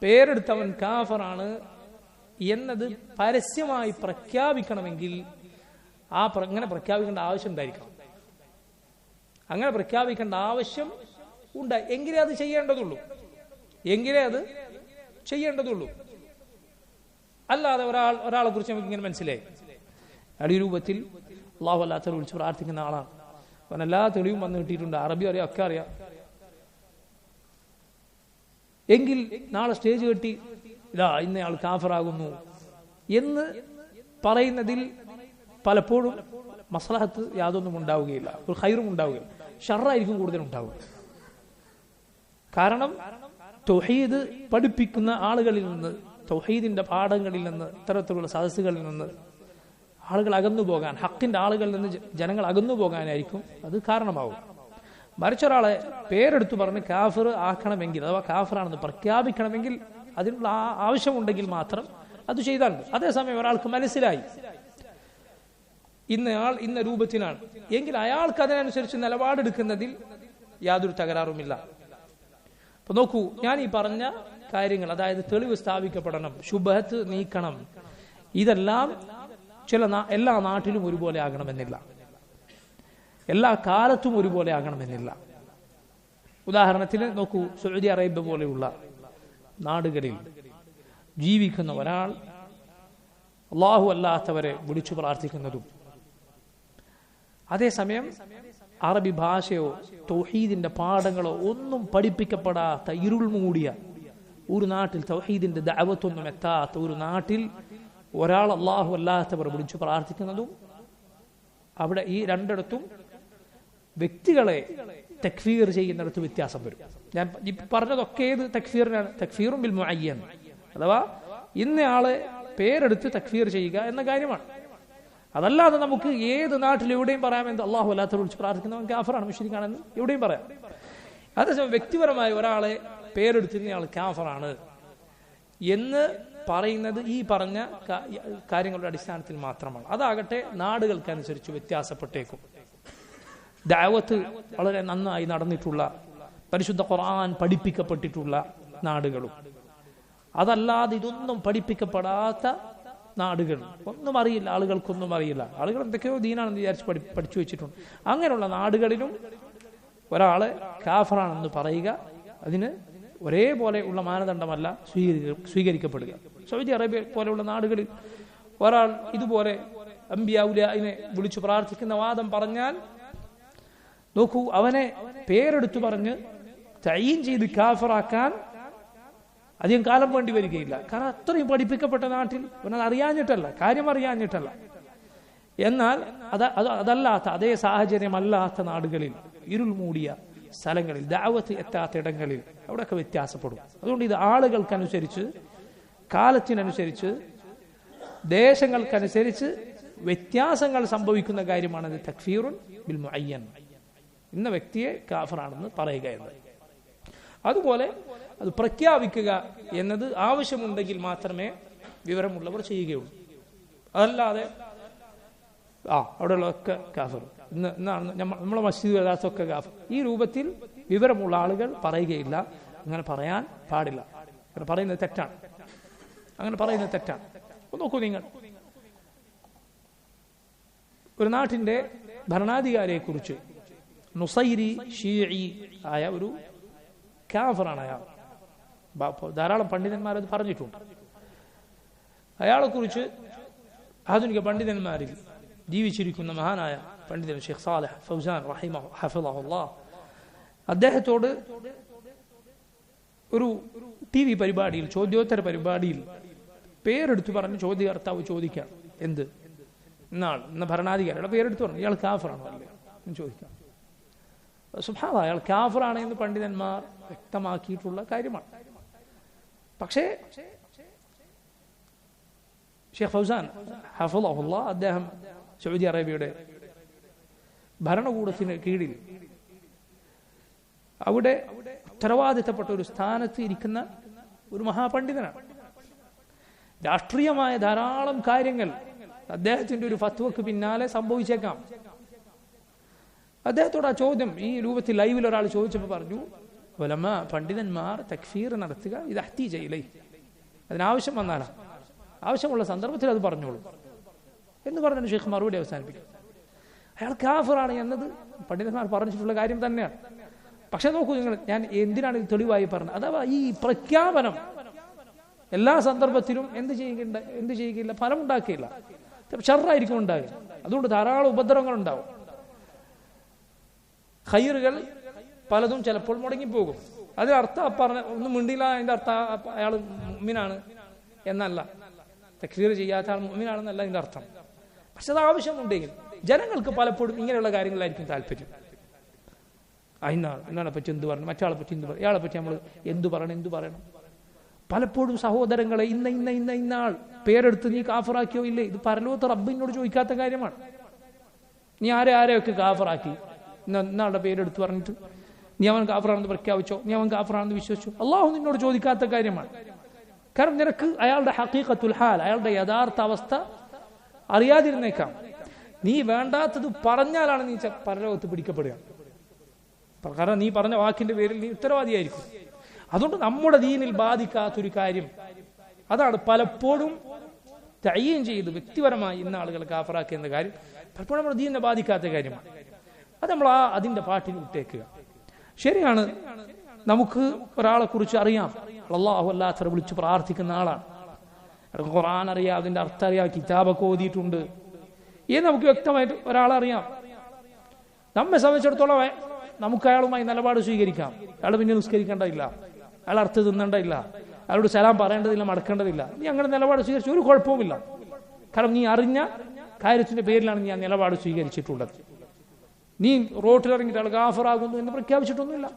പേരെടുത്തവൻ കാഫറാണ് എന്നത് പരസ്യമായി പ്രഖ്യാപിക്കണമെങ്കിൽ അങ്ങനെ പ്രഖ്യാപിക്കേണ്ട ആവശ്യം ഉണ്ടായിരിക്കണം. അങ്ങനെ പ്രഖ്യാപിക്കേണ്ട ആവശ്യം ഉണ്ടായി എങ്കിലേ അത് ചെയ്യേണ്ടതുള്ളൂ. അല്ലാതെ ഒരാളെ കുറിച്ച് നമുക്ക് ഇങ്ങനെ മനസ്സിലായി, അയാൾ ഈ രൂപത്തിൽ അള്ളാഹു അല്ലാത്തവർ വിളിച്ച് പ്രാർത്ഥിക്കുന്ന ആളാണ്, അവൻ എല്ലാ തെളിവും വന്ന് കിട്ടിയിട്ടുണ്ട്, അറബി അറിയാം, ഒക്കെ അറിയാം, എങ്കിൽ നാളെ സ്റ്റേജ് കെട്ടി ഇതാ ഇന്നയാൾ കാഫറാകുന്നു എന്ന് പറയുന്നതിൽ പലപ്പോഴും മസ്ലഹത്ത് യാതൊന്നും ഉണ്ടാവുകയില്ല, ഒരു ഖൈറും ഉണ്ടാവുകയില്ല, ഷർറായിരിക്കും കൂടുതൽ ഉണ്ടാവുക. കാരണം തൗഹീദ് പഠിപ്പിക്കുന്ന ആളുകളിൽ നിന്ന്, തൗഹീദിന്റെ പാഠങ്ങളിൽ നിന്ന്, ഇത്തരത്തിലുള്ള സദസ്സുകളിൽ നിന്ന് ആളുകൾ അകന്നു പോകാൻ, ഹക്കിന്റെ ആളുകളിൽ നിന്ന് ജനങ്ങൾ അകന്നു പോകാനായിരിക്കും അത് കാരണമാവും. മറിച്ചൊരാളെ പേരെടുത്തു പറഞ്ഞ് കാഫിർ ആക്കണമെങ്കിൽ, അഥവാ കാഫിറാണെന്ന് പ്രഖ്യാപിക്കണമെങ്കിൽ അതിനുള്ള ആവശ്യമുണ്ടെങ്കിൽ മാത്രം അത് ചെയ്താൽ മതി. അതേസമയം ഒരാൾക്ക് മനസ്സിലായി ഇന്നയാൾ ഇന്ന രൂപത്തിലാണ് എങ്കിൽ അയാൾക്ക് അതിനനുസരിച്ച് നിലപാടെടുക്കുന്നതിൽ യാതൊരു തകരാറുമില്ല. അപ്പൊ നോക്കൂ, ഞാൻ ഈ പറഞ്ഞ കാര്യങ്ങൾ, അതായത് തെളിവ് സ്ഥാപിക്കപ്പെടണം, ശുബഹത്ത് നീക്കണം, ഇതെല്ലാം എല്ലാ നാട്ടിലും ഒരുപോലെ ആകണമെന്നില്ല, എല്ലാ കാലത്തും ഒരുപോലെ ആകണമെന്നില്ല. ഉദാഹരണത്തിന് നോക്കൂ, സൗദി അറേബ്യ പോലെയുള്ള നാടുകളിൽ ജീവിക്കുന്ന ഒരാൾ അല്ലാഹു അല്ലാത്തവരെ വിളിച്ചു പ്രാർത്ഥിക്കുന്നതും അതേസമയം അറബി ഭാഷയോ തൗഹീദിന്റെ പാഠങ്ങളോ ഒന്നും പഠിപ്പിക്കപ്പെടാത്ത ഇരുൾ മൂടിയ ഒരു നാട്ടിൽ, തൗഹീദിന്റെ ദഅവത്തൊന്നും എത്താത്ത ഒരു നാട്ടിൽ ഒരാൾ അല്ലാഹു അല്ലാത്തവർ വിളിച്ചു പ്രാർത്ഥിക്കുന്നതും, അവിടെ ഈ രണ്ടിടത്തും വ്യക്തികളെ തക്ഫീർ ചെയ്യുന്നിടത്ത് വ്യത്യാസം വരും. ഞാൻ ഈ പറഞ്ഞതൊക്കെ ഏത് തക്ഫീറിനാണ്? തക്ഫീറും ബിൽ മുഅയ്യൻ, അഥവാ ഇന്നയാളെ പേരെടുത്ത് തക്ഫീർ ചെയ്യുക എന്ന കാര്യമാണ്. അതല്ലാതെ നമുക്ക് ഏത് നാട്ടിൽ എവിടെയും പറയാമെന്ന് അല്ലാഹു അല്ലാത്തവർ വിളിച്ച് പ്രാർത്ഥിക്കുന്നവൻ കാഫറാണ്, മുശ്രിക്കാണെന്ന് എവിടെയും പറയാം. അതേസമയം വ്യക്തിപരമായി ഒരാളെ പേരെടുത്തിരുന്നയാൾ കാഫറാണ് എന്ന് പറയുന്നത് ഈ പറഞ്ഞ കാര്യങ്ങളുടെ അടിസ്ഥാനത്തിൽ മാത്രമാണ്. അതാകട്ടെ നാടുകൾക്കനുസരിച്ച് വ്യത്യാസപ്പെട്ടേക്കും. ദഅവത്ത് വളരെ നന്നായി നടന്നിട്ടുള്ള, പരിശുദ്ധ ഖുർആൻ പഠിപ്പിക്കപ്പെട്ടിട്ടുള്ള നാടുകളും, അതല്ലാതെ ഇതൊന്നും പഠിപ്പിക്കപ്പെടാത്ത നാടുകൾ, ഒന്നും അറിയില്ല, ആളുകൾക്കൊന്നും അറിയില്ല, ആളുകൾ എന്തൊക്കെയോ ദീനാണെന്ന് വിചാരിച്ച് പഠിച്ചു വെച്ചിട്ടുണ്ട്, അങ്ങനെയുള്ള നാടുകളിലും ഒരാളെ കാഫറാണെന്ന് പറയുക അതിന് ഒരേപോലെ ഉള്ള മാനദണ്ഡമല്ല സ്വീകരിക്കപ്പെടുക. സൗദി അറേബ്യ പോലെയുള്ള നാടുകളിൽ ഒരാൾ ഇതുപോലെ അംബിയാ ഔലിയാഇനെ വിളിച്ചു പ്രാർത്ഥിക്കുന്ന വാദം പറഞ്ഞാൽ നോക്കൂ, അവനെ പേരെടുത്തു പറഞ്ഞ് തഈൻ ചെയ്ത് കാഫറാക്കാൻ അധികം കാലം വേണ്ടി വരികയില്ല. കാരണം അത്രയും പഠിപ്പിക്കപ്പെട്ട നാട്ടിൽ അവനത് അറിയാഞ്ഞിട്ടല്ല, കാര്യം അറിയാഞ്ഞിട്ടല്ല. എന്നാൽ അതല്ലാത്ത, അതേ സാഹചര്യമല്ലാത്ത നാടുകളിൽ, ഇരുൾ മൂടിയ സ്ഥലങ്ങളിൽ, ദഅവത്ത് എത്താത്ത ഇടങ്ങളിൽ അവിടെയൊക്കെ വ്യത്യാസപ്പെടും. അതുകൊണ്ട് ഇത് ആളുകൾക്കനുസരിച്ച്, കാലത്തിനനുസരിച്ച്, ദേശങ്ങൾക്കനുസരിച്ച് വ്യത്യാസങ്ങൾ സംഭവിക്കുന്ന കാര്യമാണത് തക്ഫീറുൻ ബിൽ മുഅയ്യൻ, ഇന്ന വ്യക്തിയെ കാഫറാണെന്ന് പറയുക എന്നത്. അതുപോലെ അത് പ്രഖ്യാപിക്കുക എന്നത് ആവശ്യമുണ്ടെങ്കിൽ മാത്രമേ വിവരമുള്ളവർ ചെയ്യുകയുള്ളൂ. അതല്ലാതെ അവിടെയുള്ളതൊക്കെ കാഫർ, ഇന്നാണ് നമ്മളെ മസ്ജിദ് യഥാർത്ഥമൊക്കെ കാഫർ, ഈ രൂപത്തിൽ വിവരമുള്ള ആളുകൾ പറയുകയില്ല. അങ്ങനെ പറയാൻ പാടില്ല. അങ്ങനെ പറയുന്നത് തെറ്റാണ്. അങ്ങനെ പറയുന്നത് തെറ്റാണ്. നോക്കൂ, നിങ്ങൾ ഒരു നാട്ടിന്റെ ഭരണാധികാരിയെ കുറിച്ച് നുസൈരി ഷീഈ ആയ ഒരു കാഫറാണ് അയാൾ. ധാരാളം പണ്ഡിതന്മാർ അത് പറഞ്ഞിട്ടുണ്ട്. അയാളെ കുറിച്ച് ആധുനിക പണ്ഡിതന്മാരിൽ ജീവിച്ചിരിക്കുന്ന മഹാനായ പണ്ഡിതൻ ഷെയ്ഖ് സാലിഹ് ഫൗസാൻ ഹഫിളഹുല്ലാഹ് അദ്ദേഹത്തോട് ഒരു TV പരിപാടിയിൽ, ചോദ്യോത്തര പരിപാടിയിൽ പേരെടുത്തു പറഞ്ഞ് ചോദ്യകർത്താവ് ചോദിക്കാം, എന്ത് ഇന്ന ഭരണാധികാരിയുടെ പേരെടുത്ത് പറഞ്ഞു, ഇയാൾ കാഫറാണോ അല്ലേ എന്ന് ചോദിക്കാം. സുബ്ഹാനല്ലാഹ്, അയാൾ കാഫറാണ് എന്ന് പണ്ഡിതന്മാർ വ്യക്തമാക്കിയിട്ടുള്ള കാര്യമാണ്. പക്ഷേ ഷെയ്ഖ് ഫൗസാൻ ഹഫിളഹുല്ലാഹ് അദ്ദേഹം സൗദി അറേബ്യയുടെ ഭരണകൂടത്തിന് കീഴിൽ അവിടെ ഉത്തരവാദിത്തപ്പെട്ട ഒരു സ്ഥാനത്ത് ഇരിക്കുന്ന ഒരു മഹാപണ്ഡിതനാണ്. രാഷ്ട്രീയമായ ധാരാളം കാര്യങ്ങൾ അദ്ദേഹത്തിന്റെ ഒരു ഫത്വക്ക് പിന്നാലെ സംഭവിച്ചേക്കാം. അദ്ദേഹത്തോട് ആ ചോദ്യം ഈ രൂപത്തിൽ ലൈവിൽ ഒരാൾ ചോദിച്ചപ്പോൾ പറഞ്ഞു, ഉലമ പണ്ഡിതന്മാർ തക്ഫീർ നടത്തുക ഇത് അഹ്തീജ ഇലൈഹി, അതിനാവശ്യം വന്നാലാ, ആവശ്യമുള്ള സന്ദർഭത്തിൽ അത് പറഞ്ഞോളൂ എന്ന് പറഞ്ഞ ഷെയ്ഖ് മറുപടി അവസാനിപ്പിക്കും. അയാൾ കാഫിറാണ് എന്നത് പണ്ഡിതന്മാർ പറഞ്ഞിട്ടുള്ള കാര്യം തന്നെയാണ്. പക്ഷെ നോക്കൂ നിങ്ങൾ, ഞാൻ എന്തിനാണ് ഇത് തെളിവായി പറഞ്ഞത്? അഥവാ ഈ പ്രഖ്യാപനം എല്ലാ സന്ദർഭത്തിലും എന്ത് ചെയ്യുകയില്ല, ഫലം ഉണ്ടാക്കുകയില്ല, ഷർറായിരിക്കും ഉണ്ടാകുക. അതുകൊണ്ട് ധാരാളം ഉപദ്രവങ്ങൾ ഉണ്ടാവും. ഖൈറുകൾ പലതും ചിലപ്പോൾ മുടങ്ങിപ്പോകും. അതിനർത്ഥം പറഞ്ഞ ഒന്നും മിണ്ടില്ല, അതിന്റെ അർത്ഥം അയാൾ മുഅ്മിനാണ് എന്നല്ല, തക്ഫീർ ചെയ്യാത്ത ആൾ മുഅ്മിനാണെന്നല്ല അതിന്റെ അർത്ഥം. പക്ഷെ അത് ആവശ്യമുണ്ടെങ്കിൽ ജനങ്ങൾക്ക് പലപ്പോഴും ഇങ്ങനെയുള്ള കാര്യങ്ങളായിരിക്കും താല്പര്യം. ഇന്നാളെ പറ്റി എന്ത് പറയണം, മറ്റാളെ പറ്റി എന്ത് പറയണം, ഇയാളെ പറ്റി നമ്മൾ എന്തു പറയണം. പലപ്പോഴും സഹോദരങ്ങളെ, ഇന്ന ആൾ പേരെടുത്ത് നീ കാഫറാക്കിയോ ഇല്ലേ, ഇത് പരലോകത്ത് റബ്ബിനോട് ചോദിക്കാത്ത കാര്യമാണ്. നീ ആരെയൊക്കെ കാഫറാക്കി, ഇന്നാളുടെ പേരെടുത്ത് പറഞ്ഞിട്ട് നീ അവൻ കാഫറാണെന്ന് പ്രഖ്യാപിച്ചോ, നീ അവൻ കാഫറാണെന്ന് വിശ്വസിച്ചോ, അള്ളാഹു നിന്നോട് ചോദിക്കാത്ത കാര്യമാണ്. കാരണം നിനക്ക് അയാളുടെ ഹഖീഖത്തുൽ ഹാൽ, അയാളുടെ യഥാർത്ഥ അവസ്ഥ അറിയാതിരുന്നേക്കാം. നീ വേണ്ടാത്തത് പറഞ്ഞാലാണ് നീ പരലോകത്ത് പിടിക്കപ്പെടുക. കാരണം നീ പറഞ്ഞ വാക്കിന്റെ പേരിൽ നീ ഉത്തരവാദിയായിരിക്കും. അതുകൊണ്ട് നമ്മുടെ ദീനിൽ ബാധിക്കാത്തൊരു കാര്യം അതാണ് പലപ്പോഴും തയ്യീൻ ചെയ്ത് വ്യക്തിപരമായി ഇന്ന ആളുകൾ കാഫറാക്കുന്ന കാര്യം പലപ്പോഴും നമ്മുടെ ദീനിനെ ബാധിക്കാത്ത കാര്യമാണ്. അത് നമ്മൾ അതിന്റെ പാട്ടിന് വിട്ടേക്കുക. ശരിയാണ്, നമുക്ക് ഒരാളെ കുറിച്ച് അറിയാം, അല്ലാഹു അല്ലാത്തവരെ വിളിച്ച് പ്രാർത്ഥിക്കുന്ന ആളാണ്, ഖുർആൻ അറിയാം, അതിന്റെ അർത്ഥം അറിയാം, കിതാബൊക്കെ ഓതിയിട്ടുണ്ട് എന്ന് നമുക്ക് വ്യക്തമായിട്ട് ഒരാളറിയാം. നമ്മെ സംബന്ധിച്ചിടത്തോളം നമുക്ക് അയാളുമായി നിലപാട് സ്വീകരിക്കാം. അയാൾ പിന്നെ നിസ്കരിക്കേണ്ടതില്ല, അയാൾ അർത്ഥം തിന്നേണ്ടതില്ല, അയാളോട് സലാം പറയേണ്ടതില്ല, മടക്കേണ്ടതില്ല. നീ അങ്ങനെ നിലപാട് സ്വീകരിച്ച ഒരു കുഴപ്പവുമില്ല. കാരണം നീ അറിഞ്ഞ കാര്യത്തിന്റെ പേരിലാണ് നീ ആ നിലപാട് സ്വീകരിച്ചിട്ടുള്ളത്. നീ റോട്ടിലിറങ്ങിയിട്ട് അയാൾ ഗാഫറാകുന്നു എന്ന് പ്രഖ്യാപിച്ചിട്ടൊന്നുമില്ല.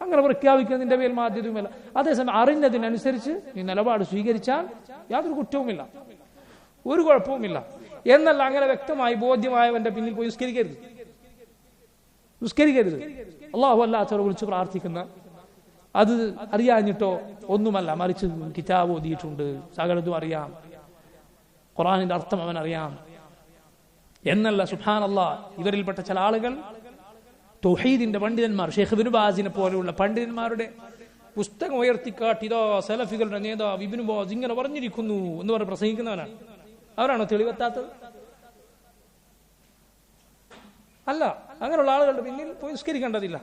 അങ്ങനെ പ്രഖ്യാപിക്കുന്നതിന്റെ പേരിൽ ബാധ്യതയുമില്ല. അതേസമയം അറിഞ്ഞതിനനുസരിച്ച് നീ നിലപാട് സ്വീകരിച്ചാൽ യാതൊരു കുറ്റവുമില്ല, ഒരു കുഴപ്പവുമില്ല. എന്നല്ല അങ്ങനെ വ്യക്തമായി ബോധ്യമായവന്റെ പിന്നിൽ പോയി നിസ്കരിക്കരുത്. അല്ലാഹു അല്ലാത്തവരെ വിളിച്ച് പ്രാർത്ഥിക്കുന്ന അത് അറിയാഞ്ഞിട്ടോ ഒന്നുമല്ല, മറിച്ച് കിതാബ് ഓതിയിട്ടുണ്ട്, സകലതും അറിയാം, ഖുർആനിന്റെ അർത്ഥം അവൻ അറിയാം എന്നല്ല. സുബ്ഹാനല്ലാഹ്, ഇവരിൽപ്പെട്ട ചില ആളുകൾ തൗഹീദിന്റെ പണ്ഡിതന്മാർ, ഷെയ്ഖ് ഇബ്നു ബാസിനെ പോലെയുള്ള പണ്ഡിതന്മാരുടെ പുസ്തകം ഉയർത്തിക്കാട്ടി ഇതാ സലഫികളുടെ നേതാവ് ഇബ്നു ബാസ് ഇങ്ങനെ പറഞ്ഞിരിക്കുന്നു എന്ന് പറഞ്ഞ് പ്രസംഗിക്കുന്നവനാണ്. അവരാണോ തെളിവെത്താത്തത്? അല്ല, അങ്ങനെയുള്ള ആളുകളുടെ പിന്നിൽ പോയി നിസ്കരിക്കേണ്ടതില്ല.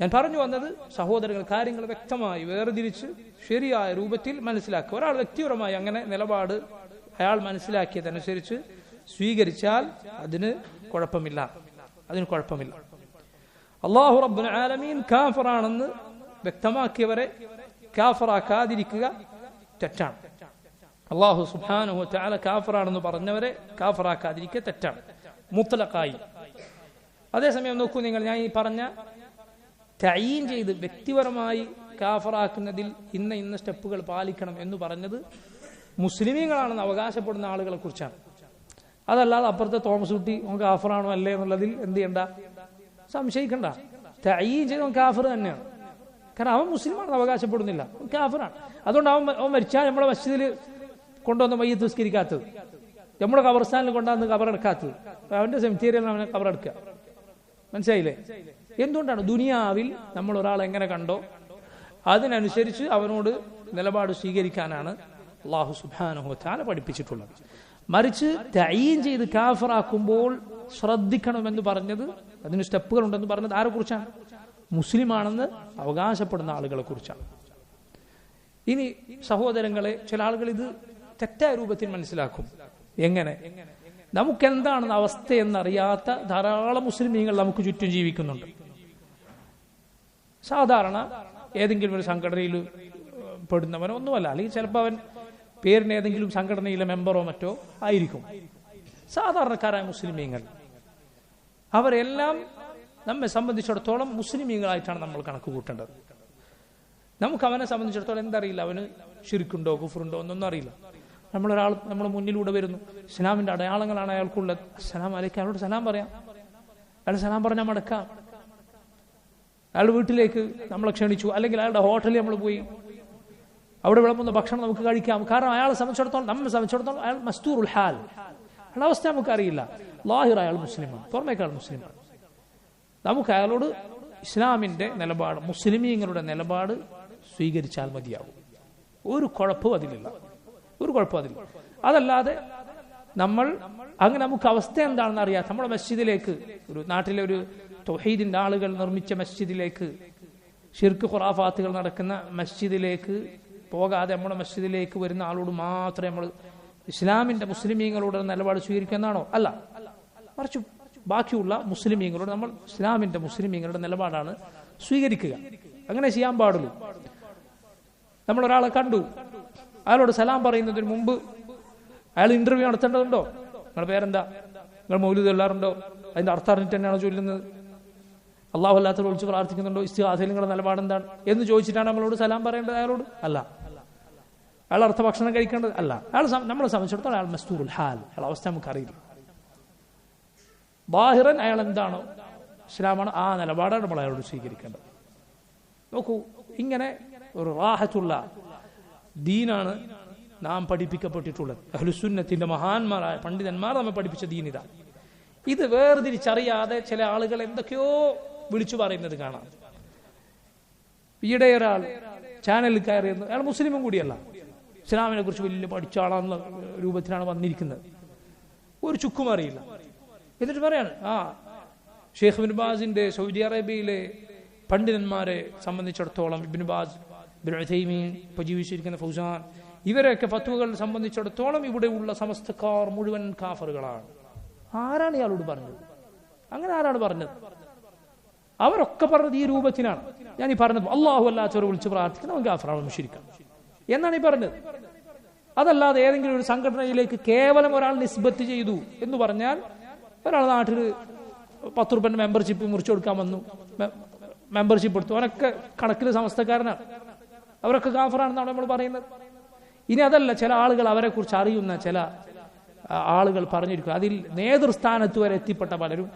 ഞാൻ പറഞ്ഞു വന്നത്, സഹോദരങ്ങൾ, കാര്യങ്ങൾ വ്യക്തമായി വേർതിരിച്ച് ശരിയായ രൂപത്തിൽ മനസ്സിലാക്കുക. ഒരാൾ വ്യക്തിപരമായി അങ്ങനെ നിലപാട് അയാൾ മനസ്സിലാക്കിയതനുസരിച്ച് സ്വീകരിച്ചാൽ അതിന് കുഴപ്പമില്ല. അല്ലാഹു റബ്ബുൽ ആലമീൻ കാഫറാണെന്ന് വ്യക്തമാക്കിയവരെ കാഫറാക്കാതിരിക്കുക തെറ്റാണ്. അല്ലാഹു സുബ്ഹാനഹു വ തആല കാഫറാണെന്ന് പറഞ്ഞവരെ കാഫറാക്കാതിരിക്കുക തെറ്റാണ്, മുത്ലഖായി. അതേസമയം നോക്കൂ നിങ്ങൾ, ഞാൻ ഈ പറഞ്ഞ തഈൻ ചെയ്ത് വ്യക്തിപരമായി കാഫറാക്കുന്നതിൽ ഇന്ന സ്റ്റെപ്പുകൾ പാലിക്കണം എന്ന് പറഞ്ഞത് മുസ്ലിമീങ്ങളാണെന്ന് അവകാശപ്പെടുന്ന ആളുകളെ കുറിച്ചാണ്. അതല്ലാതെ അപ്പുറത്തെ തോമസ് കുട്ടി കാഫറാണോ അല്ലേ എന്നുള്ളതിൽ എന്ത് ചെയ്യണ്ട, സംശയിക്കണ്ട. തഈൻ ചെയ്ത് കാഫർ തന്നെയാണ്. കാരണം അവൻ മുസ്ലിമാണെന്ന് അവകാശപ്പെടുന്നില്ല, കാഫറാണ്. അതുകൊണ്ട് അവൻ മരിച്ചാൽ നമ്മുടെ മസ്ജിദിൽ കൊണ്ടുവന്ന് മയ്യത്ത് നിസ്കരിക്കാത്തത്, നമ്മുടെ ഖബർസ്ഥാനിൽ കൊണ്ടുവന്ന് ഖബറെടുക്കാത്തത്, അവന്റെ സെമിത്തേരിയിൽ അവനെ ഖബറെടുക്കുക. മനസ്സിലായില്ലേ? എന്തുകൊണ്ടാണ്? ദുനിയാവിൽ നമ്മൾ ഒരാൾ എങ്ങനെ കണ്ടോ അതിനനുസരിച്ച് അവനോട് നിലപാട് സ്വീകരിക്കാനാണ് അല്ലാഹു സുബ്ഹാനഹു വ തആല പഠിപ്പിച്ചിട്ടുള്ളത്. മറിച്ച് തഈൻ ചെയ്ത് കാഫറാക്കുമ്പോൾ ശ്രദ്ധിക്കണമെന്ന് പറഞ്ഞത്, അതിന് സ്റ്റെപ്പുകൾ ഉണ്ടെന്ന് പറഞ്ഞത് ആരെ കുറിച്ചാണ്? മുസ്ലിമാണെന്ന് അവകാശപ്പെടുന്ന ആളുകളെ കുറിച്ചാണ്. ഇനി സഹോദരങ്ങളെ, ചില ആളുകൾ ഇത് തെറ്റായ രൂപത്തിൽ മനസ്സിലാക്കും. എങ്ങനെ? നമുക്കെന്താണെന്ന് അവസ്ഥയെന്നറിയാത്ത ധാരാളം മുസ്ലിമീങ്ങൾ നമുക്ക് ചുറ്റും ജീവിക്കുന്നുണ്ട്. സാധാരണ ഏതെങ്കിലും ഒരു സംഘടനയിൽ പെടുന്നവനോ ഒന്നുമല്ല, അല്ലെങ്കിൽ ചിലപ്പോൾ അവൻ പേരിന് ഏതെങ്കിലും സംഘടനയിലെ മെമ്പറോ മറ്റോ ആയിരിക്കും. സാധാരണക്കാരായ മുസ്ലിമീങ്ങൾ അവരെല്ലാം നമ്മെ സംബന്ധിച്ചിടത്തോളം മുസ്ലിമീങ്ങളായിട്ടാണ് നമ്മൾ കണക്ക് കൂട്ടേണ്ടത്. നമുക്ക് അവനെ സംബന്ധിച്ചിടത്തോളം എന്തറിയില്ല, അവന് ശിർക്കുണ്ടോ കുഫറുണ്ടോ എന്നൊന്നും അറിയില്ല. നമ്മളൊരാൾ നമ്മുടെ മുന്നിലൂടെ വരുന്നു, ഇസ്ലാമിന്റെ അടയാളങ്ങളാണ് അയാൾക്കുള്ളത്, അസ്സലാമു അലൈക്കും, അയാളോട് സലാം പറയാം, അയാൾ സലാം പറഞ്ഞാൽ മടക്കാം. അയാളുടെ വീട്ടിലേക്ക് നമ്മളെ ക്ഷണിച്ചു, അല്ലെങ്കിൽ അയാളുടെ ഹോട്ടലിൽ നമ്മൾ പോയി അവിടെ വിളമ്പുന്ന ഭക്ഷണം നമുക്ക് കഴിക്കാം. കാരണം അയാളെ സംബന്ധിച്ചിടത്തോളം, നമ്മെ സംബന്ധിച്ചിടത്തോളം അയാൾ മസ്തൂറുൽ ഹാൽ, അയാളുടെ അവസ്ഥ നമുക്ക് അറിയില്ല. ലാഹിർ അയാൾ മുസ്ലിമാണ്, പുറമേക്കാൾ മുസ്ലിമാണ്. നമുക്ക് അയാളോട് ഇസ്ലാമിന്റെ നിലപാട്, മുസ്ലിമീങ്ങളുടെ നിലപാട് സ്വീകരിച്ചാൽ മതിയാവും. ഒരു കുഴപ്പവും അതിലില്ല. അതല്ലാതെ നമ്മൾ അങ്ങനെ നമുക്ക് അവസ്ഥ എന്താണെന്ന് അറിയാം, നമ്മുടെ മസ്ജിദിലേക്ക്, ഒരു നാട്ടിലെ ഒരു തൗഹീദിന്റെ ആളുകൾ നിർമ്മിച്ച മസ്ജിദിലേക്ക്, ഷിർക്ക് ഖുറാഫാത്തുകൾ നടക്കുന്ന മസ്ജിദിലേക്ക് പോകാതെ നമ്മുടെ മസ്ജിദിലേക്ക് വരുന്ന ആളോട് മാത്രമേ നമ്മൾ ഇസ്ലാമിന്റെ മുസ്ലിമീങ്ങളോട് നിലപാട് സ്വീകരിക്കുന്നതാണോ? അല്ല, മറിച്ച് ബാക്കിയുള്ള മുസ്ലിമീങ്ങളോട് നമ്മൾ ഇസ്ലാമിന്റെ മുസ്ലിമീങ്ങളുടെ നിലപാടാണ് സ്വീകരിക്കുക. അങ്ങനെ ചെയ്യാൻ പാടുള്ളൂ. നമ്മളൊരാളെ കണ്ടു, അയാളോട് സലാം പറയുന്നതിന് മുമ്പ് അയാൾ ഇന്റർവ്യൂ നടത്തേണ്ടതുണ്ടോ? നിങ്ങളുടെ പേരെന്താ? നിങ്ങൾ മൗലൂദ് ചൊല്ലാറുണ്ടോ? അതിന്റെ അർത്ഥം അറിഞ്ഞിട്ട് തന്നെയാണോ ചൊല്ലുന്നത്? അല്ലാഹു അല്ലാത്തവരെ വിളിച്ച് പ്രാർത്ഥിക്കുന്നുണ്ടോ? ഇസ്തിഗാസയിൽ നിങ്ങളുടെ നിലപാട് എന്താണ് എന്ന് ചോദിച്ചിട്ടാണ് നമ്മളോട് സലാം പറയേണ്ടത് അയാളോട്? അല്ല. അയാൾ അർത്ഥ ഭക്ഷണം കഴിക്കേണ്ടത് അല്ല. അയാൾ നമ്മളെ സംബന്ധിച്ചിടത്തോളം അയാൾ മസ്തൂറുൽ ഹാൽ, അയാൾ അവസ്ഥ നമുക്കറിയില്ല. ബാഹിറൻ അയാൾ എന്താണോ ഇസ്ലാമാണ്, ആ നിലപാടാണ് നമ്മൾ അയാളോട് സ്വീകരിക്കേണ്ടത്. നോക്കൂ, ഇങ്ങനെ ഒരു റാഹത്തുള്ള ദീനാണ് നാം പഠിപ്പിക്കപ്പെട്ടിട്ടുള്ളത്. അഹ്ലുസുന്നത്തിന്റെ മഹാന്മാരായ പണ്ഡിതന്മാർ നമ്മെ പഠിപ്പിച്ച ദീൻ ഇതാണ്. ഇത് വേർതിരിച്ചറിയാതെ ചില ആളുകൾ എന്തൊക്കെയോ വിളിച്ചു പറയുന്നത് കാണാം. ഈയിടെ ഒരാൾ ചാനലിൽ കയറിയെന്ന്, അയാൾ മുസ്ലിമും കൂടിയല്ല, ഇസ്ലാമിനെ കുറിച്ച് വലിയ പഠിച്ച ആളാന്നുള്ള രൂപത്തിലാണ് വന്നിരിക്കുന്നത്, ഒരു ചുക്കും അറിയില്ല. എന്നിട്ട് പറയാണ്, ഷെയ്ഖ് ഇബ്നു ബാസിന്റെ സൗദി അറേബ്യയിലെ പണ്ഡിതന്മാരെ സംബന്ധിച്ചിടത്തോളം, ഇബ്നു ബാസ്, ഇബ്നു ഉസൈമീൻ, ഇപ്പൊ ജീവിച്ചിരിക്കുന്ന ഫൗസാൻ, ഇവരെയൊക്കെ ഫത്വകൾ സംബന്ധിച്ചിടത്തോളം ഇവിടെയുള്ള സമസ്തക്കാർ മുഴുവൻ കാഫറുകളാണ്. ആരാണ് ഇയാളോട് പറഞ്ഞത്? അങ്ങനെ ആരാണ് പറഞ്ഞത്? അവരൊക്കെ പറഞ്ഞത് ഈ രൂപത്തിനാണ്. ഞാൻ ഈ പറഞ്ഞത് അള്ളാഹു അല്ലാത്തവരെ വിളിച്ച് പ്രാർത്ഥിക്കുന്നവൻ കാഫറാണ്, മുശ്രിക്കാണ് എന്നാണ് ഈ പറഞ്ഞത്. അതല്ലാതെ ഏതെങ്കിലും ഒരു സംഘടനയിലേക്ക് കേവലം ഒരാൾ നിസ്ബത്ത് ചെയ്തു എന്ന് പറഞ്ഞാൽ, ഒരാൾ നാട്ടിൽ 10 രൂപന്റെ മെമ്പർഷിപ്പ് മുറിച്ചു കൊടുക്കാൻ വന്നു, മെമ്പർഷിപ്പ് എടുത്തു, അവനൊക്കെ കണക്കിൽ സമസ്തക്കാരനാണ്, അവരൊക്കെ കാഫറാണെന്നാണ് നമ്മൾ പറയുന്നത്. ഇനി അതല്ല, ചില ആളുകൾ അവരെ കുറിച്ച് അറിയുന്ന ചില ആളുകൾ പറഞ്ഞിരിക്കും, അതിൽ നേതൃസ്ഥാനത്ത് വരെ എത്തിപ്പെട്ട പലരും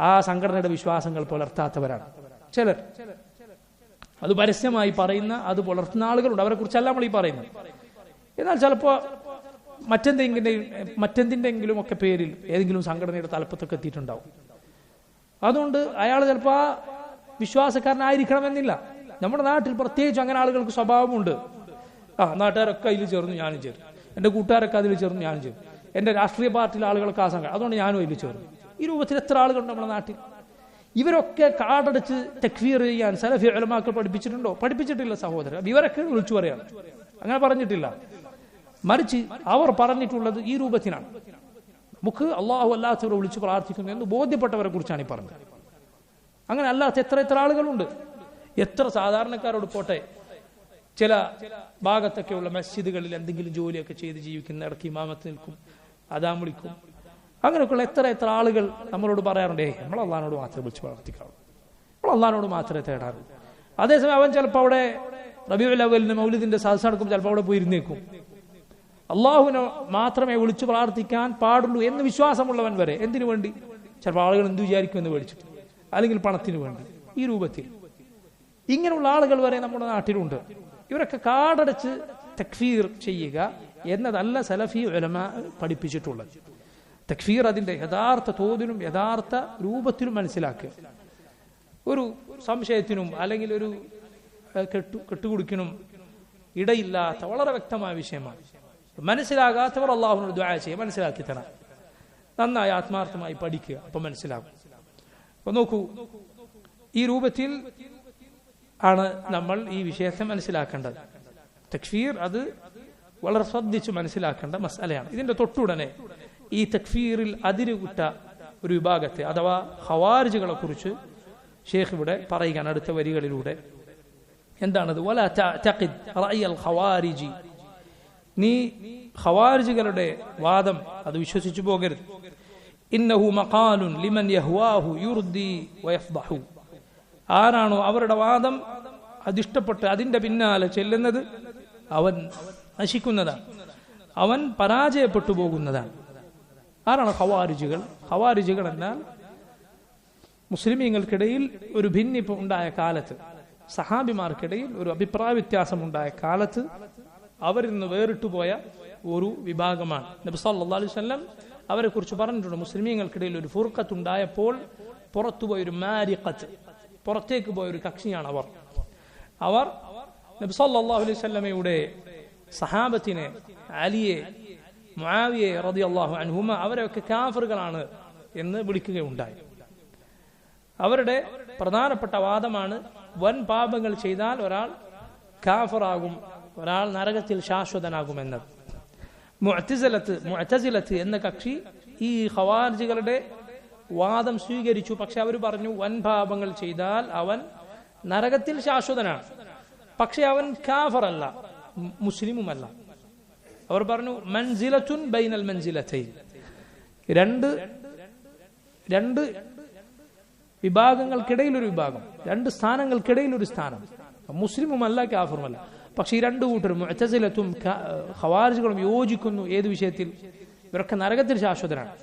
ആ സംഘടനയുടെ വിശ്വാസങ്ങൾ പുലർത്താത്തവരാണ്. ചിലർ അത് പരസ്യമായി പറയുന്ന, അത് പുലർത്തുന്ന ആളുകളുണ്ട്, അവരെ കുറിച്ചല്ല നമ്മൾ ഈ പറയുന്നത്. എന്നാൽ ചിലപ്പോൾ മറ്റെന്തിൻ്റെങ്കിലും ഒക്കെ പേരിൽ ഏതെങ്കിലും സംഘടനയുടെ തലപ്പത്തൊക്കെ എത്തിയിട്ടുണ്ടാവും. അതുകൊണ്ട് അയാൾ ചിലപ്പോൾ ആ വിശ്വാസക്കാരനായിരിക്കണമെന്നില്ല. നമ്മുടെ നാട്ടിൽ പ്രത്യേകിച്ച് അങ്ങനെ ആളുകൾക്ക് സ്വഭാവമുണ്ട്. നാട്ടുകാരൊക്കെ അതിൽ ചേർന്നു, ഞാനും ചേർന്നു, എൻ്റെ കൂട്ടുകാരൊക്കെ അതിൽ ചേർന്നു, ഞാനും ചേർന്നു, എൻ്റെ രാഷ്ട്രീയ പാർട്ടിയിലെ ആളുകൾക്ക് ആ സംഘടന, അതുകൊണ്ട് ഞാനും അതിൽ ചേർന്നു. ഈ രൂപത്തിൽ എത്ര ആളുകളുണ്ട് നമ്മുടെ നാട്ടിൽ? ഇവരൊക്കെ കാടടിച്ച് തക്ഫീർ ചെയ്യാൻ സലഫി ഉലമാക്കൾ പഠിപ്പിച്ചിട്ടുണ്ടോ? പഠിപ്പിച്ചിട്ടില്ല സഹോദരൻ. ഇവരൊക്കെ വിളിച്ചു പറയാണ്, അങ്ങനെ പറഞ്ഞിട്ടില്ല. മറിച്ച് അവർ പറഞ്ഞിട്ടുള്ളത് ഈ രൂപത്തിനാണ്. നമുക്ക് അള്ളാഹു അല്ലാത്തവരെ വിളിച്ച് പ്രാർത്ഥിക്കുന്നു എന്ന് ബോധ്യപ്പെട്ടവരെ കുറിച്ചാണ് ഈ പറഞ്ഞത്. അങ്ങനെ അല്ലാത്ത എത്ര ആളുകളുണ്ട്. എത്ര സാധാരണക്കാരോട് പോട്ടെ, ചില ഭാഗത്തൊക്കെയുള്ള മസ്ജിദുകളിൽ എന്തെങ്കിലും ജോലിയൊക്കെ ചെയ്ത് ജീവിക്കുന്ന, ഇടയ്ക്ക് ഇമാമത്ത് നിൽക്കും, അതാം വിളിക്കും, അങ്ങനെയൊക്കെയുള്ള എത്ര ആളുകൾ നമ്മളോട് പറയാറുണ്ട്, നമ്മൾ അള്ളാഹിനോട് മാത്രമേ വിളിച്ച് പ്രാർത്ഥിക്കാറുള്ളൂ, നമ്മൾ അള്ളാഹിനോട് മാത്രമേ തേടാറുള്ളൂ. അതേസമയം അവൻ ചിലപ്പോൾ അവിടെ റബീഉൽ അവ്വലിന് മൗലിദിന്റെ സദസ്സ് നടക്കും, ചിലപ്പോൾ അവിടെ പോയി ഇരുന്നേക്കും. അള്ളാഹുവിനെ മാത്രമേ വിളിച്ചു പ്രാർത്ഥിക്കാൻ പാടുള്ളൂ എന്ന് വിശ്വാസമുള്ളവൻ വരെ എന്തിനു വേണ്ടി? ചിലപ്പോൾ ആളുകൾ എന്ത് വിചാരിക്കുമെന്ന് പേടിച്ചിട്ട്, അല്ലെങ്കിൽ പണത്തിന് വേണ്ടി. ഈ രൂപത്തിൽ ഇങ്ങനെയുള്ള ആളുകൾ വരെ നമ്മുടെ നാട്ടിലുണ്ട്. ഇവരൊക്കെ കാടടച്ച് തക്ഫീർ ചെയ്യുക എന്നതല്ല സലഫി ഉലമാ പഠിപ്പിച്ചിട്ടുള്ളത്. തക്ഫീർ അതിന്റെ യഥാർത്ഥ തോതിലും യഥാർത്ഥ രൂപത്തിലും മനസ്സിലാക്കുക. ഒരു സംശയത്തിനും അല്ലെങ്കിൽ ഒരു കെട്ടുകുടുക്കിനും ഇടയില്ലാത്ത വളരെ വ്യക്തമായ വിഷയമാണ്. മനസ്സിലാകാത്തവർ അള്ളാഹുവിനോട് ദുആ ചെയ്യുക, മനസ്സിലാക്കി തരാം, നന്നായി ആത്മാർത്ഥമായി പഠിക്കുക, അപ്പൊ മനസ്സിലാകും. അപ്പൊ നോക്കൂ, ഈ രൂപത്തിൽ ആണ് നമ്മൾ ഈ വിഷയത്തെ മനസ്സിലാക്കേണ്ടത്. തക്ഫീർ അത് വളരെ ശ്രദ്ധിച്ച് മനസ്സിലാക്കേണ്ട മസലയാണ്. ഇതിന്റെ തൊട്ടുടനെ ഈ തക്ഫീറിൽ അതിരുവിട്ട ഒരു വിഭാഗത്തെ അഥവാ ഖവാരിജുകളെ കുറിച്ച് ഷേഖ് ഇവിടെ പറയുകയാണ് അടുത്ത വരികളിലൂടെ. എന്താണത്? വലാ തഅ്തഖിദ് റഅയൽ ഖവാരിജി, നീ ഖവാരിജുകളുടെ വാദം അത് വിശ്വസിച്ചു പോകരുത്. ഇന്നഹു മഖാലുൻ ലിമൻ യഹ്വാഹു യുർദി വയഫ്ദഹു, ആരാണോ അവരുടെ വാദം അതിഷ്ടപ്പെട്ട് അതിന്റെ പിന്നാലെ ചെല്ലുന്നത് അവൻ നശിക്കുന്നതാണ്, അവൻ പരാജയപ്പെട്ടു പോകുന്നതാണ്. ആരാണ് ഖവാരിജുകൾ? ഖവാരിജുകൾ എന്നാൽ മുസ്ലിമീങ്ങൾക്കിടയിൽ ഒരു ഭിന്നിപ്പ് ഉണ്ടായ കാലത്ത്, സഹാബിമാർക്കിടയിൽ ഒരു അഭിപ്രായ വ്യത്യാസം ഉണ്ടായ കാലത്ത് അവരിൽ നിന്ന് വേറിട്ടുപോയ ഒരു വിഭാഗമാണ്. നബി സല്ലല്ലാഹു അലൈഹി വസല്ലം അവരെ കുറിച്ച് പറഞ്ഞിട്ടുണ്ട്, മുസ്ലിമീങ്ങൾക്കിടയിൽ ഒരു ഫുർഖത്ത് ഉണ്ടായപ്പോൾ പുറത്തുപോയൊരു മാരിഖത്ത്, പുറത്തേക്ക് പോയൊരു കക്ഷിയാണ് അവർ. നബി സല്ലല്ലാഹു അലൈഹി വസല്ലമയുടെ സഹാബത്തിനെ, അലിയെ, മുആവിയെ റളിയല്ലാഹു അൻഹുമ, അവരൊക്കെ കാഫിറുകളാണ് എന്ന് വിളിക്കുകയുണ്ടായി. അവരുടെ പ്രധാനപ്പെട്ട വാദമാണ് വൻ പാപങ്ങൾ ചെയ്താൽ ഒരാൾ കാഫിറാകും, ഒരാൾ നരകത്തിൽ ശാശ്വതനാകുമെന്നത്. മുഅ്തസിലത്ത് എന്ന കക്ഷി ഈ ഖവാരിജുകളുടെ വാദം സ്വീകരിച്ചു. പക്ഷെ അവർ പറഞ്ഞു വൻ പാപങ്ങൾ ചെയ്താൽ അവൻ നരകത്തിൽ ശാശ്വതനാണ്, പക്ഷെ അവൻ കാഫിറല്ല, മുസ്ലിമുമല്ല. അവർ പറഞ്ഞു മൻസിലത്തുൻ ബൈനൽ മൻസിലത്തൈൻ, രണ്ട് വിഭാഗങ്ങൾക്കിടയിൽ ഒരു വിഭാഗം, രണ്ട് സ്ഥാനങ്ങൾക്കിടയിൽ ഒരു സ്ഥാനം, മുസ്ലിമുമല്ല കാഫിറുമല്ല. പക്ഷെ ഈ രണ്ടു കൂട്ടരും മുഅ്തസിലത്തും ഖവാരിജുകളും യോജിക്കുന്നു ഏത് വിഷയത്തിൽ? ഇവരൊക്കെ നരകത്തിൽ ശാശ്വതനാണ്.